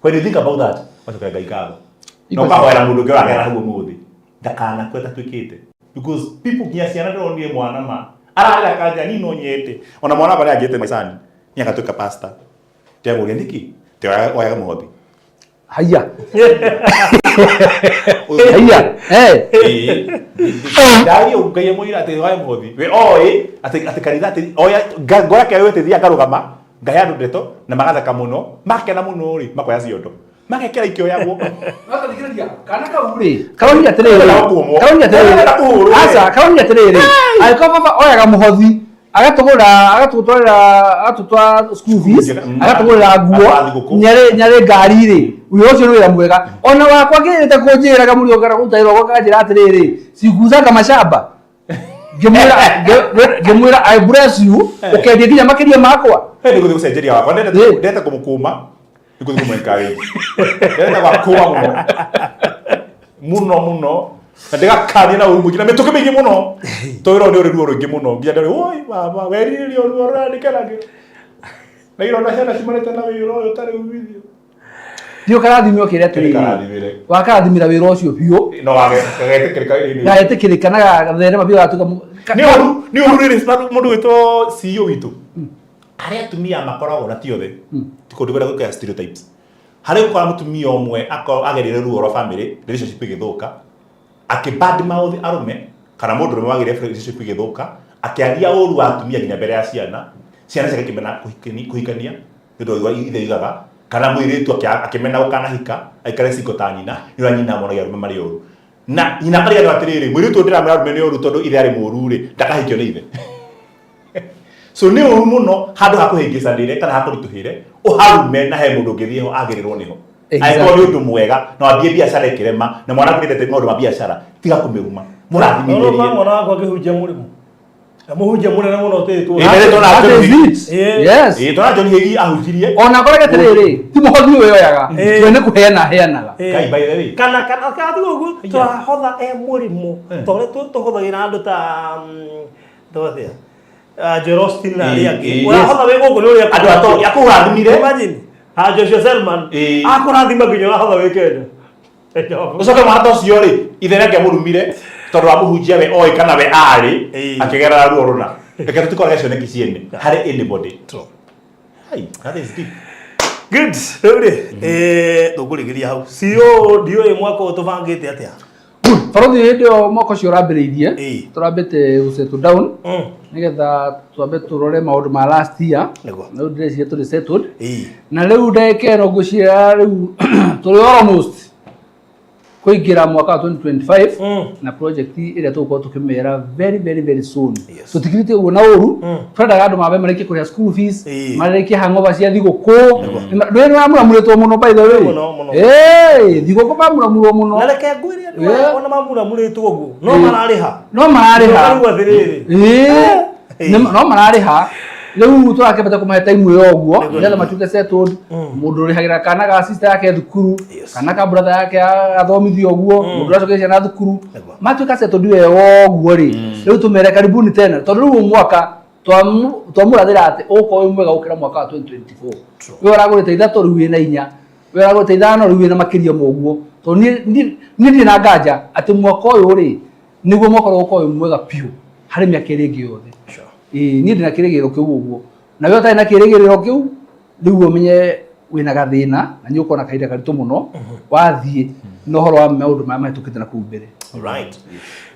when you think about that wacoka Ngai ngatho no kahoera mũndũ ũngĩ ũragera hau ũmũthĩ ndakanakue tatuĩkĩte because people nginya ciana ndĩronire mwana ma ararĩra kanja ni no nyete ona mwana barĩa angĩte maicani nĩ agatuĩka pastor ndĩamũria nĩkĩ oyaga mũhothi haya haya ndari ũngai mũira atĩ oya mũhothi we oĩ atĩ kanitha atĩ oya ngora kĩrĩa wĩtĩthia ngarũgama Ngai andũ ndeto na magatheka mũno makena mũno rĩ makoya ciondo magekĩra ikĩoyagwo nakathikĩrĩria kana kau rĩ karonia atĩrĩrĩ aca karonia atĩrĩrĩ angĩkorwo baba oyaga mũhothi agatũtwara school fees agatũgũrĩra nguo Nyeri ngari rĩ wĩra ũcio nĩ wĩra mwega ona wakwa ngĩrĩte kũnjĩra kamũri ũkara gũtaĩrwo gũkanjĩra atĩrĩrĩ siguzaga mashamba ngĩmwĩra I bless you ũkendia nginya makĩria makwa nĩ gũthiĩ gũcenjeria wakwa ndete kũmũkũma nĩ gũthiĩ kũmwĩka wĩra ndete gwakũma mũno na ndĩgakania na ũru mũingĩ na mĩtũkĩ mĩingĩ mũno tũwĩra nĩ ũrĩ ruo rũingĩ mũno nginya ndĩrĩ oi baba werirĩrio ruo rũrandĩkanagĩra na ironda ciana cimarĩte na wĩra ũyũ ũtarĩ umithio nĩ ũkarathimio kĩrĩa tũrĩ wakarathimĩra wĩra ũcio biũ no gagetĩkĩrĩka na gatherema biũ gatuĩka nĩ ũru rĩrĩ mũndũ wĩtwo CEO witũ aria atumia makoragwo na tiothe tikundu gwera gwika stereotypes hari ukora mutumia omwe agerire ruo rwa family relationship igithuka akibad mouth arume kana mundurume wagire relationship igithuka akiaria uru atumia nginya mbere ya ciana cikimena kuhikania ndio ithigaga kana mwiritu akimena gukana hika aikare siko ta nyina ni nyina mono ya rume mari uru na nyina kari ndo atiriri mwiritu ndiramera rume ni uru tondu ithe ari muru ri ndakahikio ni ithe so ni uru muno handu hakuhingicanire kana hakurituhire uharume na he mundu ngithieho agirirwo niho aiko ni undu mwega no ambie biacara ikirema na mwana kwendete maundu ma biacara tiga kumiruma murathimirie mwana wako akihujia murimu amuhujia munene muno tetu yes tona John Hegi ahujirie ona korege tiriri ti muhothi uyo yaga twene kuheanaga kai by the way kana thigo twahotha murimu tore tuhothagira andu ta tothia Jerostin na yake wahotha wego ngo uri andu ato yakuhathimire imagine Joshua Selman akurathima nginya wahotha wekende ucoke mwana ucio ri ithere ke murumire tondu wa muhunjia we oi kana we ari akigera ruo runa reke tutikore cio neki ciene hari anybody hai that is deep good tugurigiria hau cio dio mwaka utubangite atia farothi ndio mwaka cio rambiriirie turambite usetu down nigetha twambe turore maundu ma last year no ndire tuli settled na riu ndekero gucia riu tuli almost kuingira mwaka wa 2025 na project ira tuko tukimera very soon so tikirite una uru twenda gandu mabe mareke kuria school fees mareke hangover cia thiguku ndwe ni amuramurĩtwo muno by the way thiguku bamuramurwo muno na reke ngwirie ona mamuramurĩtwo uguo no marariha no marariha riu turakebata kumahe time yo uguo ngetha matuke settled mundu rihagira kana ga sister yake thukuru kana ka brother yake athomithio uguo mundu acokesha na thukuru matuka settled we uguo ri riu tumere karibuni tena tondu riu mwaka twamurathira ati uko uyu mwega ukira mwaka wa 2024 we uragurite ithatu riu ina inya we uragurite ithano riu ina makiria muguo to ni na nganja ati mwaka uyu ri niguo mwaka uyu mwega piu hari miaka ringi yothe ni ndina kirigiro kiu uguo na we utai na kirigiro kiu riu umenye wina gathina na ni ukona kaida karitu muno wathie no horo wa maundu ma matukite na kumbere right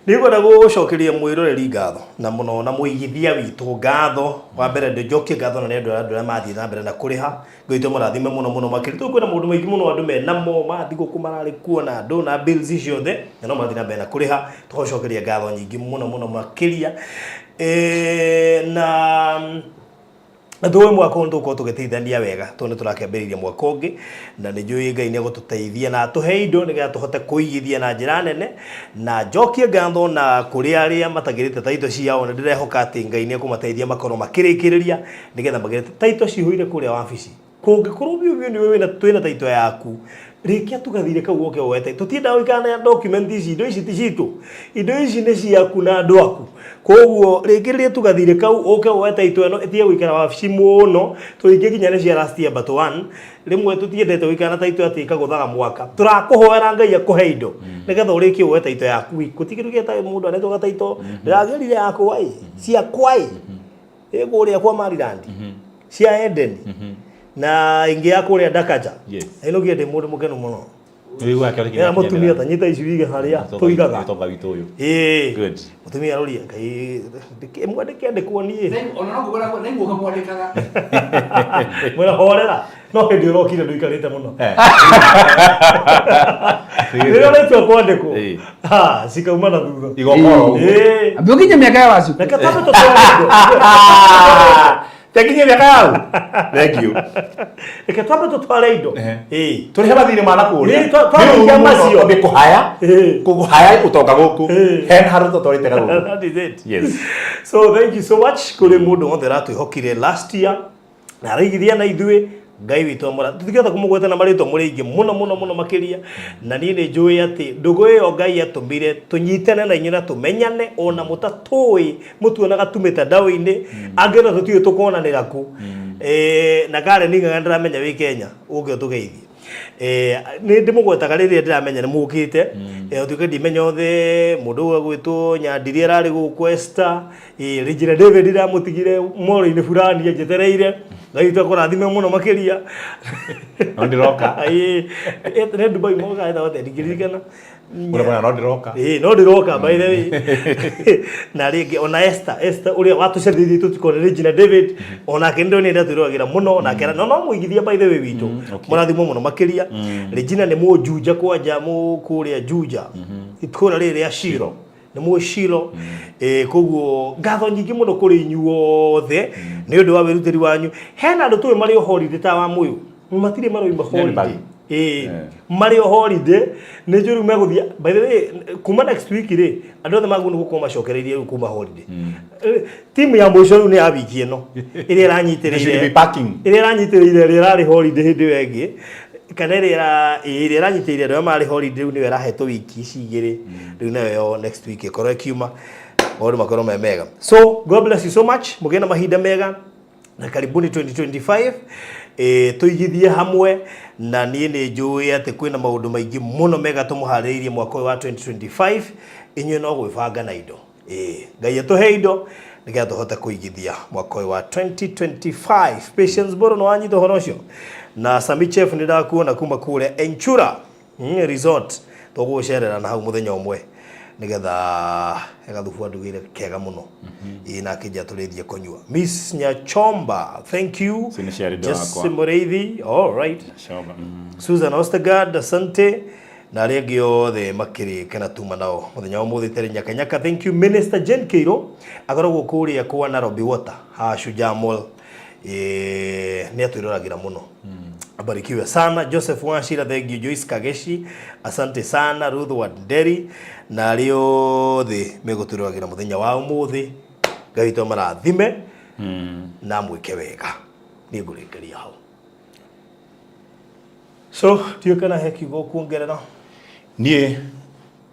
nigwenda gucokeria mwiroreri ngatho na muno na muigithia witu ngatho wa mbere njokie ngatho na ni andu mathie na mbere na kuriha ngoito murathime muno makiri tu kwina maundu maingi muno andu me namo mathigo kumarari kuona andu na bills ciothe no mathie na mbere na kuriha tucokeria ngatho nyingi muno makiria na Nduwe mwaka undu ko tugiteithania wega tondu turakĩambĩrĩria mwaka ũngĩ na nĩ njũĩ Ngai nĩ gũtũteithia na tũhe indo nĩgetha tũhote kũigithia na njĩra nene na njokie ngatho na kũrĩ arĩa matagĩrĩte taito ciao na ndĩrehoka atĩ Ngai nĩ ekũmateithia makorwo makĩrĩkĩrĩria nĩgetha magĩrĩte taito cihũire kũrĩa wabici kũngĩkorwo biũ nĩ wĩna twĩna taito yaku rikia tugathire kau oke wete tutienda uikana document ici indo ici ticitu indo ici nĩ ciaku na andu aku koguo rikirie tugathire kau oke wete ito eno etie uikana wabici muno tuinge kinya nĩ cia last year but one rimwe tutiendete uikana taito atika guthaga mwaka turakuhoera Ngai akuhe indo nigetha urikie wete ito yaku gutigirugia ta mundu anetwo gataito ndiragerire yako wai cia kwai iguria kwa Maryland cia Eden na ingi yako ria Dakaja ino giende mundu mukenu muno riu wake uri ya mutumia tanyita icirige haria tuigaga tonga witu uyu good mutumia roria Ngai mwandike ndikwo nie ona no kugura nengu kamwandikaga mwena horera no hindi urokire nduikarite muno rĩrĩa rĩtua kwandĩkwo cikauma na thutha igokoro abiokinya miaka ya wacu reke twambe tũtware indo tekinye miaka yau thank you reke twambe tũtware indo tũrĩ he mathirĩ mana kũrĩa twamĩkia macio kũhaya ũtonga gũkũ hen harũ tũtwarĩte gũkũ that is it yes so thank you so much kũrĩ mũndũ wothe ratwĩhokire last year na araigithia na ithuĩ Ngai witũ amũra tũtikĩhota kũmũgweta na marĩtwa mũrĩ aingĩ mũno makĩria na niĩ nĩ njũĩ atĩ ndũgũ ĩyo Ngai atũmire tũnyitane na inyuĩ na tũmenyane ona mũtatũĩ mũtuonaga tumĩte ndaũ-inĩ angĩona tũtiũĩ tũkonanĩra ku na Karen ngaga ndĩramenya wĩ Kenya ũngĩ ũtũgeithie ni ndimugwetaga riria ndiramenya ni mukite utuike ndimenya othe mundu agwitwo Nyandiri arari guku Esther Regina David iramutigire moro-ini fulani ejetereire ngaitwa kurathime muno makiria no ndiroka ne Dubai moga ida wote ndigirikana Mwana no ndiroka no ndiroka by the way na rigi ona Esther uria watu cedithi tutikore Regina David ona kendo ni ndatwirogira muno na kera no muigithia by the way witu murathimo muno makiria Regina ni mujuja kwa jamu kuria juja itkora riri ya Shiro ni mushiro koguo ngatho nyingi muno kuri inyuothe ni undu wa wirutiri wanyu hena andu tuwe mari holiday ta wa muyu matire maroimba holiday mari holiday ni juru meguthia by the way kuma next week ri andu othe magundu gukoma macokereirie kuma holiday timu ya mwisho ni abiki ino iri ranyitiriire iri ranyitiriire iri rari holiday hindi wengi kana iri ranyitiriire ri mari holiday ni werahetwo wiki ici igiri riu nayo next week ikoro kiuma maundu makorwo me mega so God bless you so much mugena mahinda mega na karibuni 2025 tuigithie hamwe na nie ni njui ati kwina maundu maingi muno mega tumuhariirie mwaka wa 2025 inyu no gwibanga na indo ngai atuhe indo nigetha tuhote kuigithia mwaka wa 2025 patience boro no anyita horo ucio na Sami Chef ni ndakuona kuma kule Enchura resort tugucerera na hau muthenya umwe nigetha egathufu andugire kega muno ina kija turithie kunyua Miss Nyachomba thank you just Muriithi all right Susan Ostergaard asante na regi othe makiri kana tuma nao muthenya umuthi tere nyakanyaka thank you Minister Jen Keiro akoragwo kuria kwa Nairobi Water ha Shujaa Mall ni atwiragira muno abarikiwe sana Joseph Washira thank you Joyce Kageshi asante sana Ruth Wanderi na rio the megoturagira muthenya wa umuthi gaito marathime na mwike wega ni ngurikeria hau so tio kana heki go kuongerera nie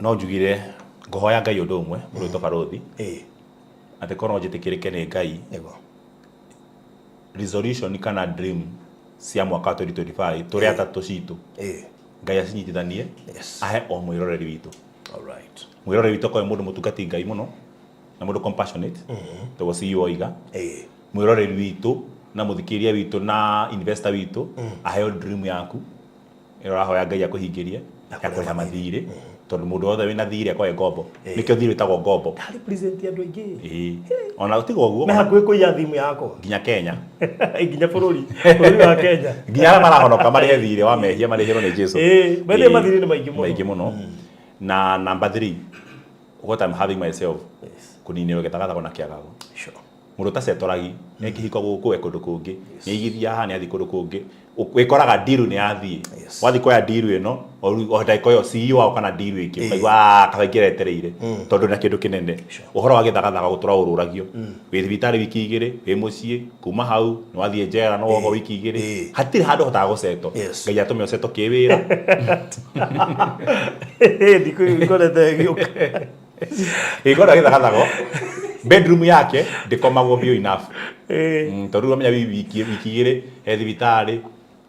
no njugire ngohoya ngai undu umwe muruto karothi ate kono njitikirike ni ngai ego resolution kana dream cia mwaka 2025 turi atatu citu ngai acinyitithanie ahe o mwiroreri witu all right mwiroreri witu ko mundu mutungati ngai muno na mundu compassionate to CEO iga mwiroreri witu na muthikiria witu na investor witu ahe dream yaku irahoya ngai akuhingirie yakuriha mathiri tondu mundu othe wina thiri akoe ngombo nikio thiri tagwo ngombo kali present andu aingi ona utigo guo me hakwe kuiya thimu yako nginya Kenya nginya bururi wa Kenya nginya marahonoka mari thiri wa mehia mari hero ni Jesu bende mathiri ni maigi muno na number 3 what I'm having myself kunini wegetagaga kona kiagago sure mundu ta setoragi nekihiko guku ekundu kungi ni igithia ha ni athi kundu kungi wikoraga deal ni athi wathi koya deal ino o dai koyo CEO au kana deal iki kaigwa kageretereire tondu na kindu kinene uhoro wa githagaga gutura ururagio wi thibitari wiki igiri wi mucie kuma hau ni wathi njera no woho wiki igiri hatiri handu hotaga guceto ngai atume uceto kiwira ndikorete giuka igora githagago bedroom yake ndikomagwo bio enough tondu amenya wiki igiri he thibitari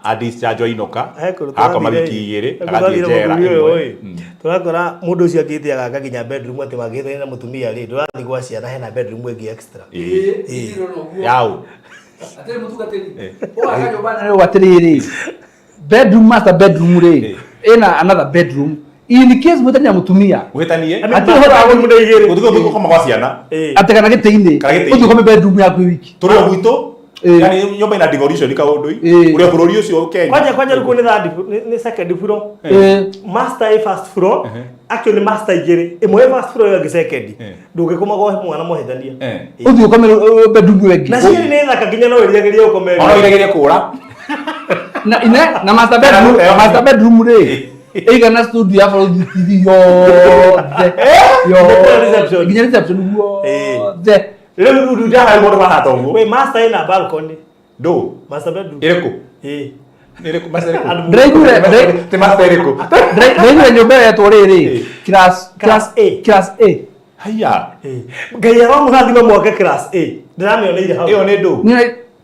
adischarge inoka akoma wiki igiri agathie njera turakora mundu ucio agite agaga ginya bedroom ati magithene na mutumia ri ndurathi gwa ciana hena bedroom ingi extra yau atari mutugatiri o akajo bana leo watiriri bedroom master bedroom ri ina another bedroom in case mutanya mutumia wetanie ati hora awu mundu igiri utuko koma kwa ciana atekana giteinde utuko me bedroom yaku wiki turi gwito yani nyumba ina devolution ka undu uri bururi ucio Kenya kwanja ruko ni third ni second floor master e first floor actually master igiri imwe first floor ya second ndungikoma go mwana mohethania utuko me bedroom wengi na ciri ni thaka ginya no iriagiria ukome ono iriagiria kura na ina na master bedroom ri ega na studio ya for TV yo ginya reception wo leo ndu da mo ba hatongo we master ina balcony do master bedroom ireko ireko master ireko Drake te master ireko Drake nyumba ya torere class A haya gaya wa mugathima mwaka class A ndramyo ire hau iyo ne do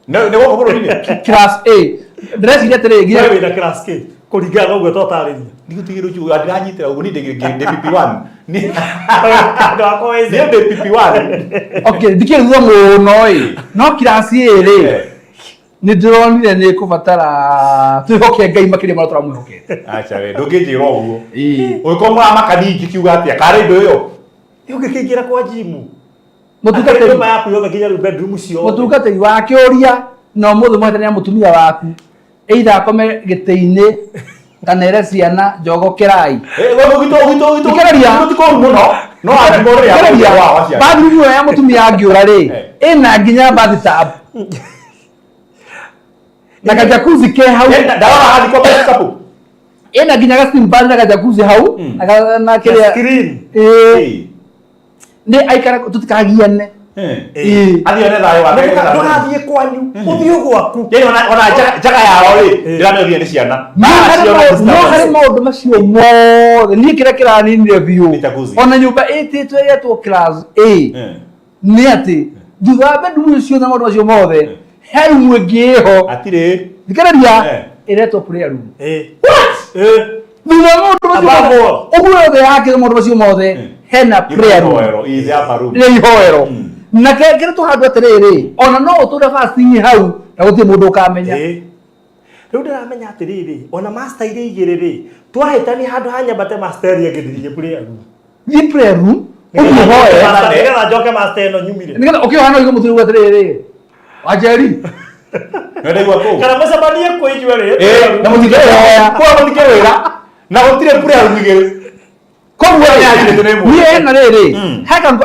no wo boro ni class A dress ile tere ginya ina class K kuringana uguo totarĩria ndigutigirwo kiugo ndiranyitira uguo ni DPP1 ni ndako weze ni DPP1 okay ndikĩrugwo mũno no kirasi ĩrĩ nĩ ndĩronire nĩ kũbatara twĩhoke Ngai makĩria marĩa tũramwĩhokete acha we ndũngĩnjĩra ũguo ũgĩkorwo makaningi kiuga atĩa karĩ indo ĩyo ũngĩkĩingĩra kwa jimu mũtungatĩri yaku yothe nginya bedroom cio mũtungatĩri wa kĩũria no mũthĩ mwetania mũtumia waku either akome gĩtĩ-inĩ kana ere ciana njogo kĩrai no atimorĩa bathroom ĩyo ya mũtumia angĩũra rĩ ĩna nginya bathtub na kajakuzi ke hau ndawa hadi kwa kapu ĩna nginya ga steam bath na kajakuzi hau na kĩrĩa screen nĩ aikara tutikagiane athione thayo wa ndũgathiĩ kwanyu ũthiĩ gwaku yani ona jaga yao rĩ ndĩramĩoria nĩ ciana no harĩ maũndũ macio mothe niĩ kĩrĩa kĩraninire biũ ona nyũmba ĩtĩtwo ĩgetwo class A nĩ atĩ thutha wa bedroom icio na maũndũ macio mothe he imwe ĩngĩ ho atirĩ thikĩrĩria ĩretwo prayer room thutha wa maũndũ macio ũguo yothe yake maũndũ macio mothe hena prayer room nĩ ihoero na kĩrĩa tũhandwo atĩrĩrĩ ona no ũtũre fasting hau na gũtirĩ mũndũ ũkamenya rĩu ndĩramenya atĩrĩrĩ ona master iria igĩrĩ rĩ twahĩtania handũ hanyambate master ĩrĩa ĩngĩthirie prayer room ni prayer room ũkĩhoera nĩgetha njoke master ĩno nyumire nĩgetha ũkĩohana ũigũ mũtũrĩ gwa atĩrĩrĩ wanjeri nĩndaigua kũu kana mũcemanie kwĩ inyuĩ na mũthikĩ wĩra na gũtirĩ prayer room igĩrĩ koguo niĩ hena rĩrĩ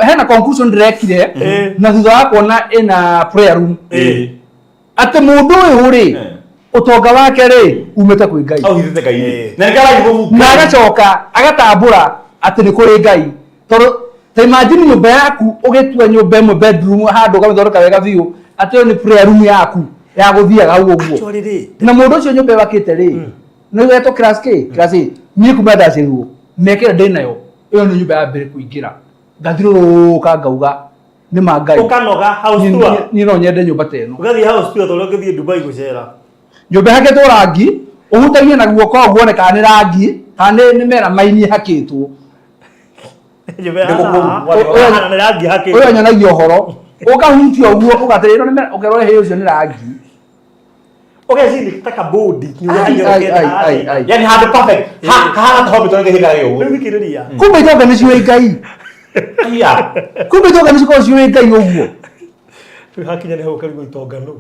hena conclusion ndĩrekire na thutha wa kuona ĩna prayer room atĩ mũndũ ũyũ rĩ ũtonga wake rĩ umĩte kwĩ Ngai auhithĩte Ngai na agacoka agatambũra atĩ nĩ kũrĩ Ngai tondũ ta imagine nyũmba yaku ũgĩtua nyũmba ĩmwe bedroom handũ ũkamĩthondeka wega biũ atĩ ĩyo nĩ prayer room yaku ya gũthiaga hau ũguo na mũndũ ũcio nyũmba ĩwakĩte rĩ nĩ wetwo class A niĩ kuma ndacĩrirwo mekĩra ndĩ nayo ĩyo nĩ nyũmba ya mbere kũingĩra ngathiũrũrũka ngauga nĩ ma Ngai ũkanoga house tour niĩ no nyende nyũmba ta ĩno ũgathiĩ house tour tondũ ũngĩthiĩ Dubai gũcera nyũmba hakĩtwo rangi ũhutagie na guoko ũguone kana nĩ rangi kana nĩ mera maini hakĩtwo ũyũ nyonagia ũhoro ũkahutia ũguo ũgatĩrĩrwo nĩ mera ũkerwo hĩ ũcio nĩ rangi ũgeciria taka bodi yani handũ perfect hahana kahombe tondũ ngĩhĩkaga ũguo rĩu thikĩrĩria kumbe itonga nĩ ciũĩ Ngai kumbe itonga nĩ cikorwo ciũĩ Ngai ũguo rĩu hakinya nĩ hau ũkarigwo itonga nũ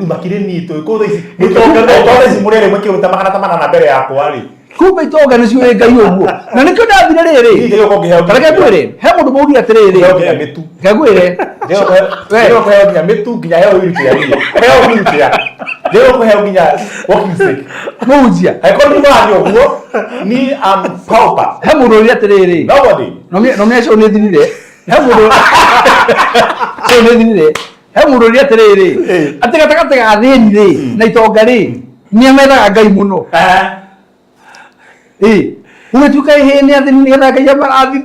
makire nitũ kũu itonga ici mũrere mwĩkĩrwo magana ta manana mbere yakwa rĩ kumbe itonga nĩ ciũĩ Ngai ũguo na nĩkĩo ndathire rĩrĩ tareke ngwĩre he mũndũ maugire atĩrĩrĩ ngagwĩre Leo kwa nginya mitu nginya heo wheelchair hiyo. Heo wheelchair. Leo kwa heo nginya walking stick. Mujia. Haiko ni wanyo huo ni pauper. He mundu uri atiriri. Nobody. No me acio ni thinire. He mundu. So ni thinire. He mundu uri atiriri. Atigataga ga thini ri na itonga ri. Ni amethaga Ngai muno. Umetuka hene athini nĩgetha Ngai amarathime.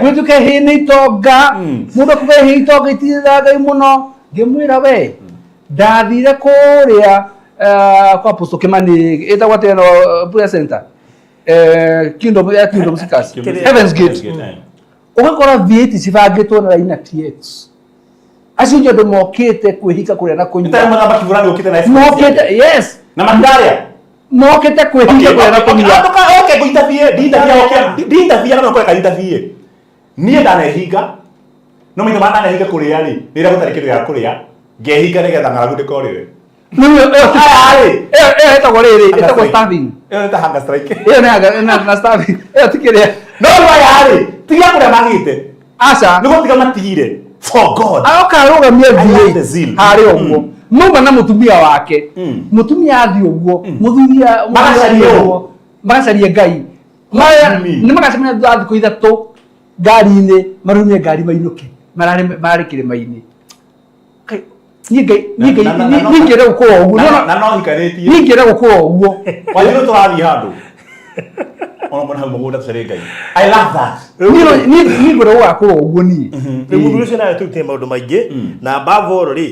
Umetuka hene itonga. Mundu akuga hene itonga itirira Ngai muno. Ngimwira we ndathire kũrĩa kwa Apostle Kimani etagwo atĩ no prayer center Kingdom Seekers Heaven's Gate ugakora V8 cibangĩtwo na raina TX acio nĩ andũ mokĩte kwĩhika kũrĩa na kũnyua nĩtare mũthamba kĩburani ũkĩte na mokĩte yes na mandaria mokĩte kwĩhika kũrĩa na kũnyua okay guitafie nditafie no kweka nditafie niĩ ndanahinga no mĩno mandanehinga kũrĩa rĩ rĩrĩa gũtarĩ kĩndũ gĩa kũrĩa ngehinga nĩgetha ng'aragu ndĩkorĩre etagwo rĩrĩ etagwo starving ĩyo nĩ hunger strike ĩyo nĩ na starving ĩyo ti kĩrĩa no yarĩ tiga kũrĩa magĩte aca nĩ gũtiga matigire for God aoka arũgamia V8 harĩ ũguo numa na mũtumia wake mũtumia athi ũguo mũthuria magacaria Ngai nĩ magacemania thutha wa thikũ ithatũ ngari-inĩ marumie ngari mainũke mararĩ kĩrĩma-inĩ ningĩre gũkũra ũguo na no hikanĩtie ningĩre gũkũra ũguo wajirũ tũrathiĩ handũ ona mbona hau mũgũnda tũcarĩ Ngai I love that ningĩre gũgakũra ũguo niĩ rĩu mũndũ ũcio nawe tũrutire maũndũ maingĩ na above all rĩ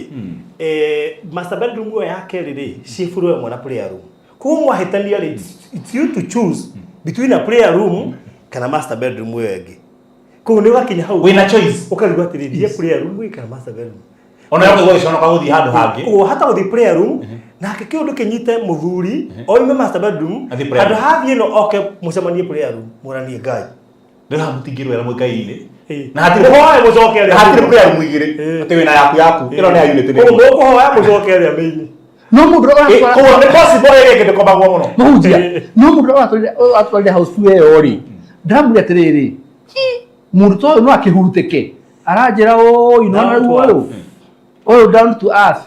master bedroom we yake riri cifuru we mwana prayer room kumwa hetania ri it's you to choose between a prayer room kana master bedroom we yake ko ni wakinya hau wina choice ukarigwa tirithia prayer room kana master bedroom ona yako gwa icona kwa guthi handu hangi o hata guthi prayer room na ke kindu kinyite muthuri oime master bedroom andu hathie no oke mucemanie prayer room muranie ngai ndira mutingirwe na mugai-ini na hatire hoya mucoke ria hatire prayer room igire ati wina yaku ino ni unit ni ko moko hoya mucoke ria meini no mundu ko ni possible yeke de kobagwo muno muhunjia no mundu atwalde house we ori ndamuri atiriri mundu to no akihuruteke aranjira o inona oyo down to earth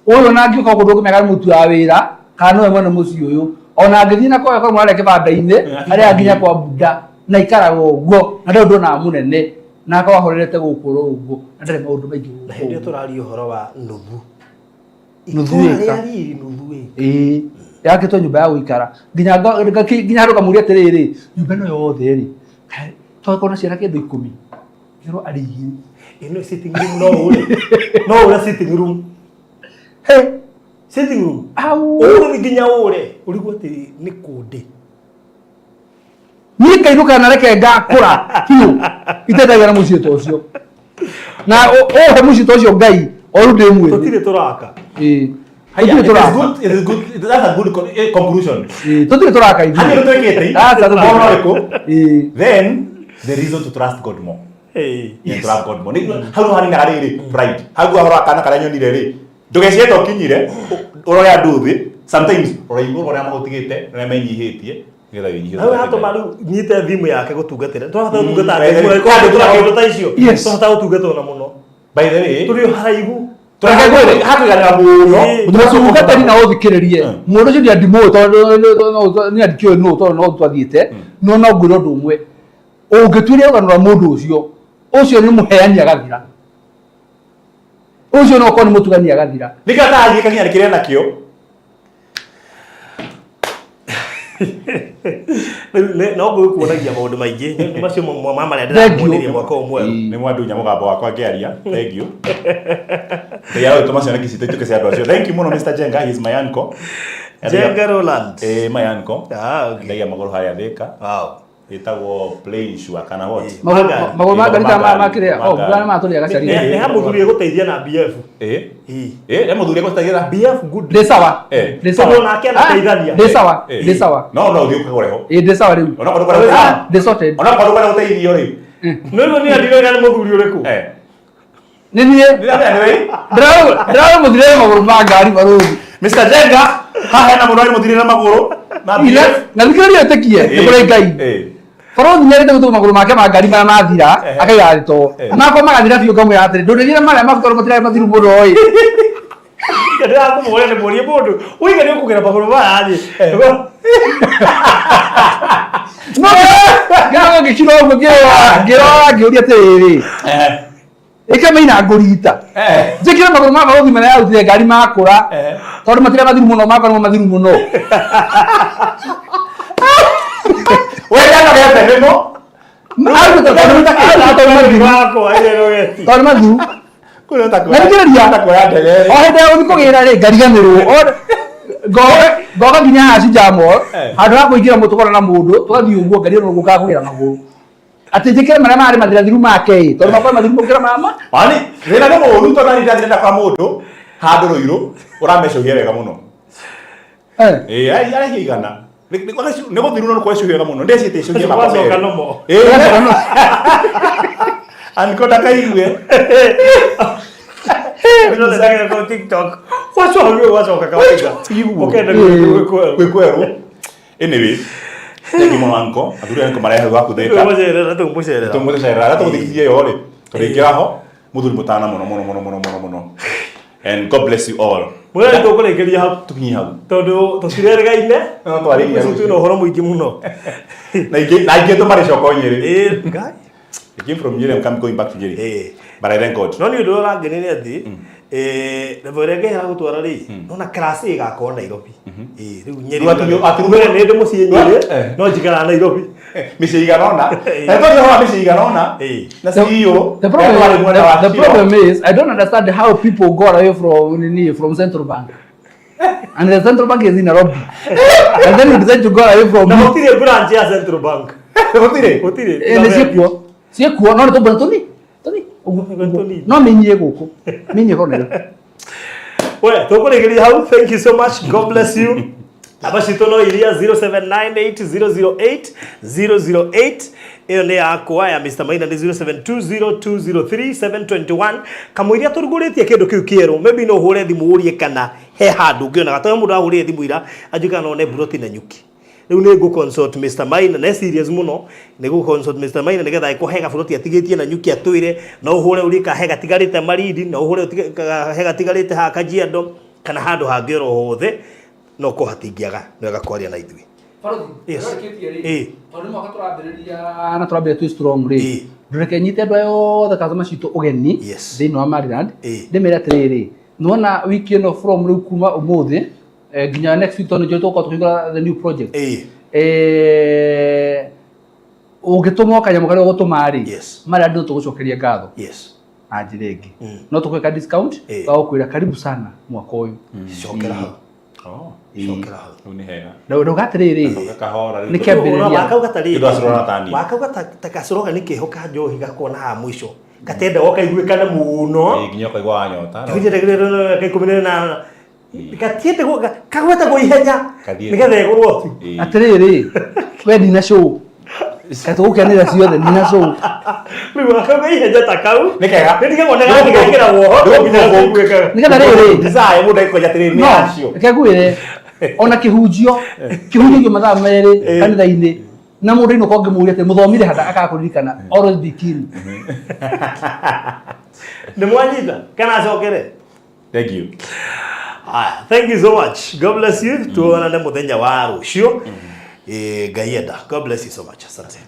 oyo nangi ko kundu kumega mutu wa wira kana we mwana muci uyu ona ngithina ko mwale kibanda-ini ari anginya kwa buda na ikaraga uguo na ndu na munene na akawahorerete gukuru uguo na ndare maundu maingi na hindi turari uhoro wa nuthu yake to nyumba ya guikara nginya ndo kamuria atiriri nyumba no yothe ri to kona ciana kindu 10 ngiro ari igiri ino sitting room no ura sitting room sitting room uri nginya ure urigwa ati ni kundi ni kairuka na reke ngakura hiu itedagira mucie tocio na he mucie tocio ngai oru ndi mwe tutire turaka tutire turaka it is good that's a good conclusion tutire turaka hivi hani rutwekete sasa tunaona then the reason to trust God more yes trust God more halu hani na riri pride hagu ahora kana kala nyonire ri ndugecie to kinyire uroya nduthi sometimes uraigua uria magutigite na menyihitie getha winyihie hawe hato maru nyite thimu yake gutungatira twahota gutungata thimu ko andu ta icio twahota gutungata na muno by the way turi haraihu turake gwire hakugana muno ndimacungatani na uthikiririe mundu ucio ndiandimo tondu ni andikio no tondu no twathiite no ngwira undu umwe ungituria uganura mundu ucio ni muheani agathira ucio no ko ni mutugani agathira nikata agika kinya kiria nakio no gukuonagia maundu maingi ni macio mama ndira kuoniria mwaka umwe ni mwandunya mugambo wakwa ngiaria thank you tayari tumasana kisite cia andu acio thank you muno Mr Jenga he is my uncle Jenga Roland my uncle okay ngai amagoro haria thika wow itagwo plain sure kana what magoro magarita makire bwana maturia gacari ni hamuthuri guteithia na BF ni muthuri guteithia na BF good de sawa de sawa na kia nateithania de sawa no uthio kureho de sawa riu ona kwa kwa de sorted ona kwa guteithio riu no ni adire ni muthuri uriku nini ndra muthuri magoro ma ngari barudi Mr Jenga haha na muthuri muthuri na magoro na thikiriria tekie ni kuri ngai Faro nyerete gutu maguru make magari ma mathira akaigarito na ko magathira biyo kamwe atiri ndurira mara makoro matira mathiru muno oi ndira ko mole ne morie mundu uiga ni ukugera maguru ma aje no gago gikiro ngiro ngiuria tiriri ikamaina ngurita njikira maguru ma baruthi mena ya utire ngari makura tondu matira mathiru muno makoro mathiru muno wewe ndio unapenda Algo Tormadu. Kuna takwa. Nagiriria takwa ya ndege. Ohende unikugira ri ngariganirwo. Goga ginya hasi jamo. Handu ha kuingira mutukora na mundu, tugathi uguo ngari no guka kugira maguru. Ati njikire mara mari mathira thiru make. Tondu makwa mathiru mukira mama. Ani, rena no mundu tondu ndirenda kwa mundu. Handu ruiru uramecogĩa wega muno. Ari igana. Nĩ gũthiru no kwecũhia wega muno. Ndecite icũhia makwa. Wacoka nomo. Anikota kaigue. Ndio nataka kwa TikTok. Wacoka kawaida. Ukenda gwĩkwerwo. Anyway, thank you muno athuri anko marehe gwaku theta. Tumucerera tumuthikithie yo ri. Turikira ho muthuri mutana muno. And God bless you all. Mwana ndo kurekeria hau tukinyi hau. Tondu tucireregaine. No twarigia rucio no horo muingi muno. Na ingi tumari coko Nyeri. Guy. I came from Nyeri, I'm coming going back to Nyeri. But I thank God. No ni ndo rangenene ati Reverenge ya gutwara ri nona class igakorwo Nairobi riu Nyeri atumire nende muciĩ Nyeri no njikara Nairobi mĩciĩ iganona eto ho mĩciĩ iganona na CEO the problem is I don't understand how people got away from Central Bank and the Central Bank is in Nairobi and then you decide to go away from na mutire branch ya Central Bank mutire siekuo no to Tony no menyie guku menyie honero we tukuregeria hau. Thank you so much, God bless you. Abashitono iria 0798008008 iyo ni yakwa ya Mr. Maina ni 0720203721 kamwiria turuguritie kindu kiu kieru maybe no hure thimu urie kana he handu ngiona gatoya mundu ahurire thimu ira ajuka no ne buroti na nyuki riu ni go consult Mr. Maina na serious muno ni go consult Mr. Maina nigetha ikuhega buroti atigitie na nyuki atwire no uhure urika hega tigarite maridi no uhure hega tigarite ha Kajiado kana handu hangioro hothe no kuhatingiaga no gakwaria na ithui yes tondu mwaka turambiriria na turambiriria twi strong ri ndureke nyite andu ayothe customer citu ugeni thiini wa Maryland ndimira atiriri nuona wiki ino from riu kuma umuthi nginya next week tondu tuko tukigura the new project ugituma kanyamo kari ugutumari mari andu tugucokeria ngatho ajiregi no tukweka discount bagukwira karibu sana mwaka uyu cokera shokera unihega ndo gatiriri kahora ni kiambiriria wakauga takasoroga ni kihoka njohi gakona ha mwisho gatenda wakaiguikana muno nginya kaigwa anyota tugiregerera kaikumire na gatiete kagweta go ihenya nigetha igurwo tu atiriri we ni na show katugukianira ciothe ni na show riu wakauga ihenya takau nikega ndigagona gakigira woho nigetha riri desire mundu aikoja atiriri ni acio kegwire ona kihunjio mathaa meri kanitha-ini na mundu ino konge muri ati muthomire handa akakuririkana always be keen ni mwanyita kana acokere. Thank you. Thank you so much. God bless you. Tuonane muthenya wa rucio Gaieda. God bless you so much. Asante.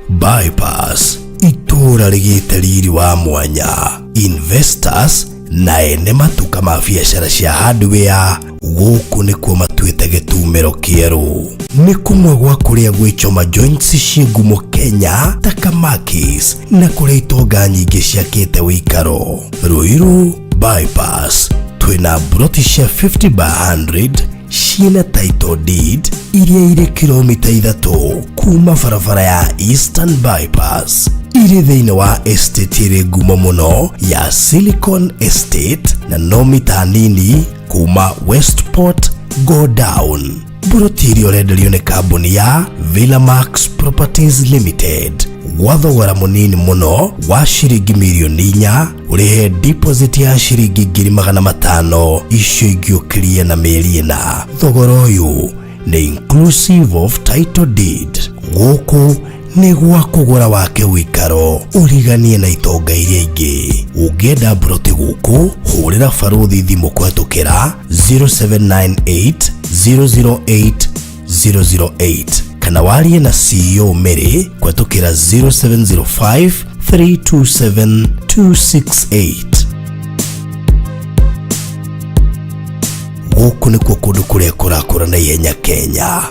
Bypass itura rigite riri wa mwanya investors na ene matuka ma biacara cia hardware guku nikuo matuite gitumiro kieru ni kumwe gwa kuria gwichoma joints cia ngumo Kenya takamakis na kuria itonga nyingi ciakite wikaro Ruiru bypass twina broti cia 50 by 100 ciina title deed iria iri kilomita 3 kuma barabara ya Eastern bypass iri thiini wa estate iri ngumo muno ya Silicon Estate na no mita nini kuma Westport go down. Broti iri urenderio ni kambuni ya Villamax Properties Limited gwa thogora munini muno wa shiringi milioni 4 urihe deposit ya shiringi 500,000 icio ingĩũkĩria na mĩeri ĩna. Thogora ũyũ ni inclusive of title deed. Gũkũ ni gwa kũgũra wake wĩikaro ũriganie na itonga iria ingĩ. Ũngĩenda broti gũkũ hũrĩra barũthi thimũ kũhetũkĩra 0798 008 008 kana warie na CEO Mary kũhetũkĩra 0705 327 268. Gũkũ nĩkuo kũndũ kũrĩa kũrakũra na ihenya Kenya.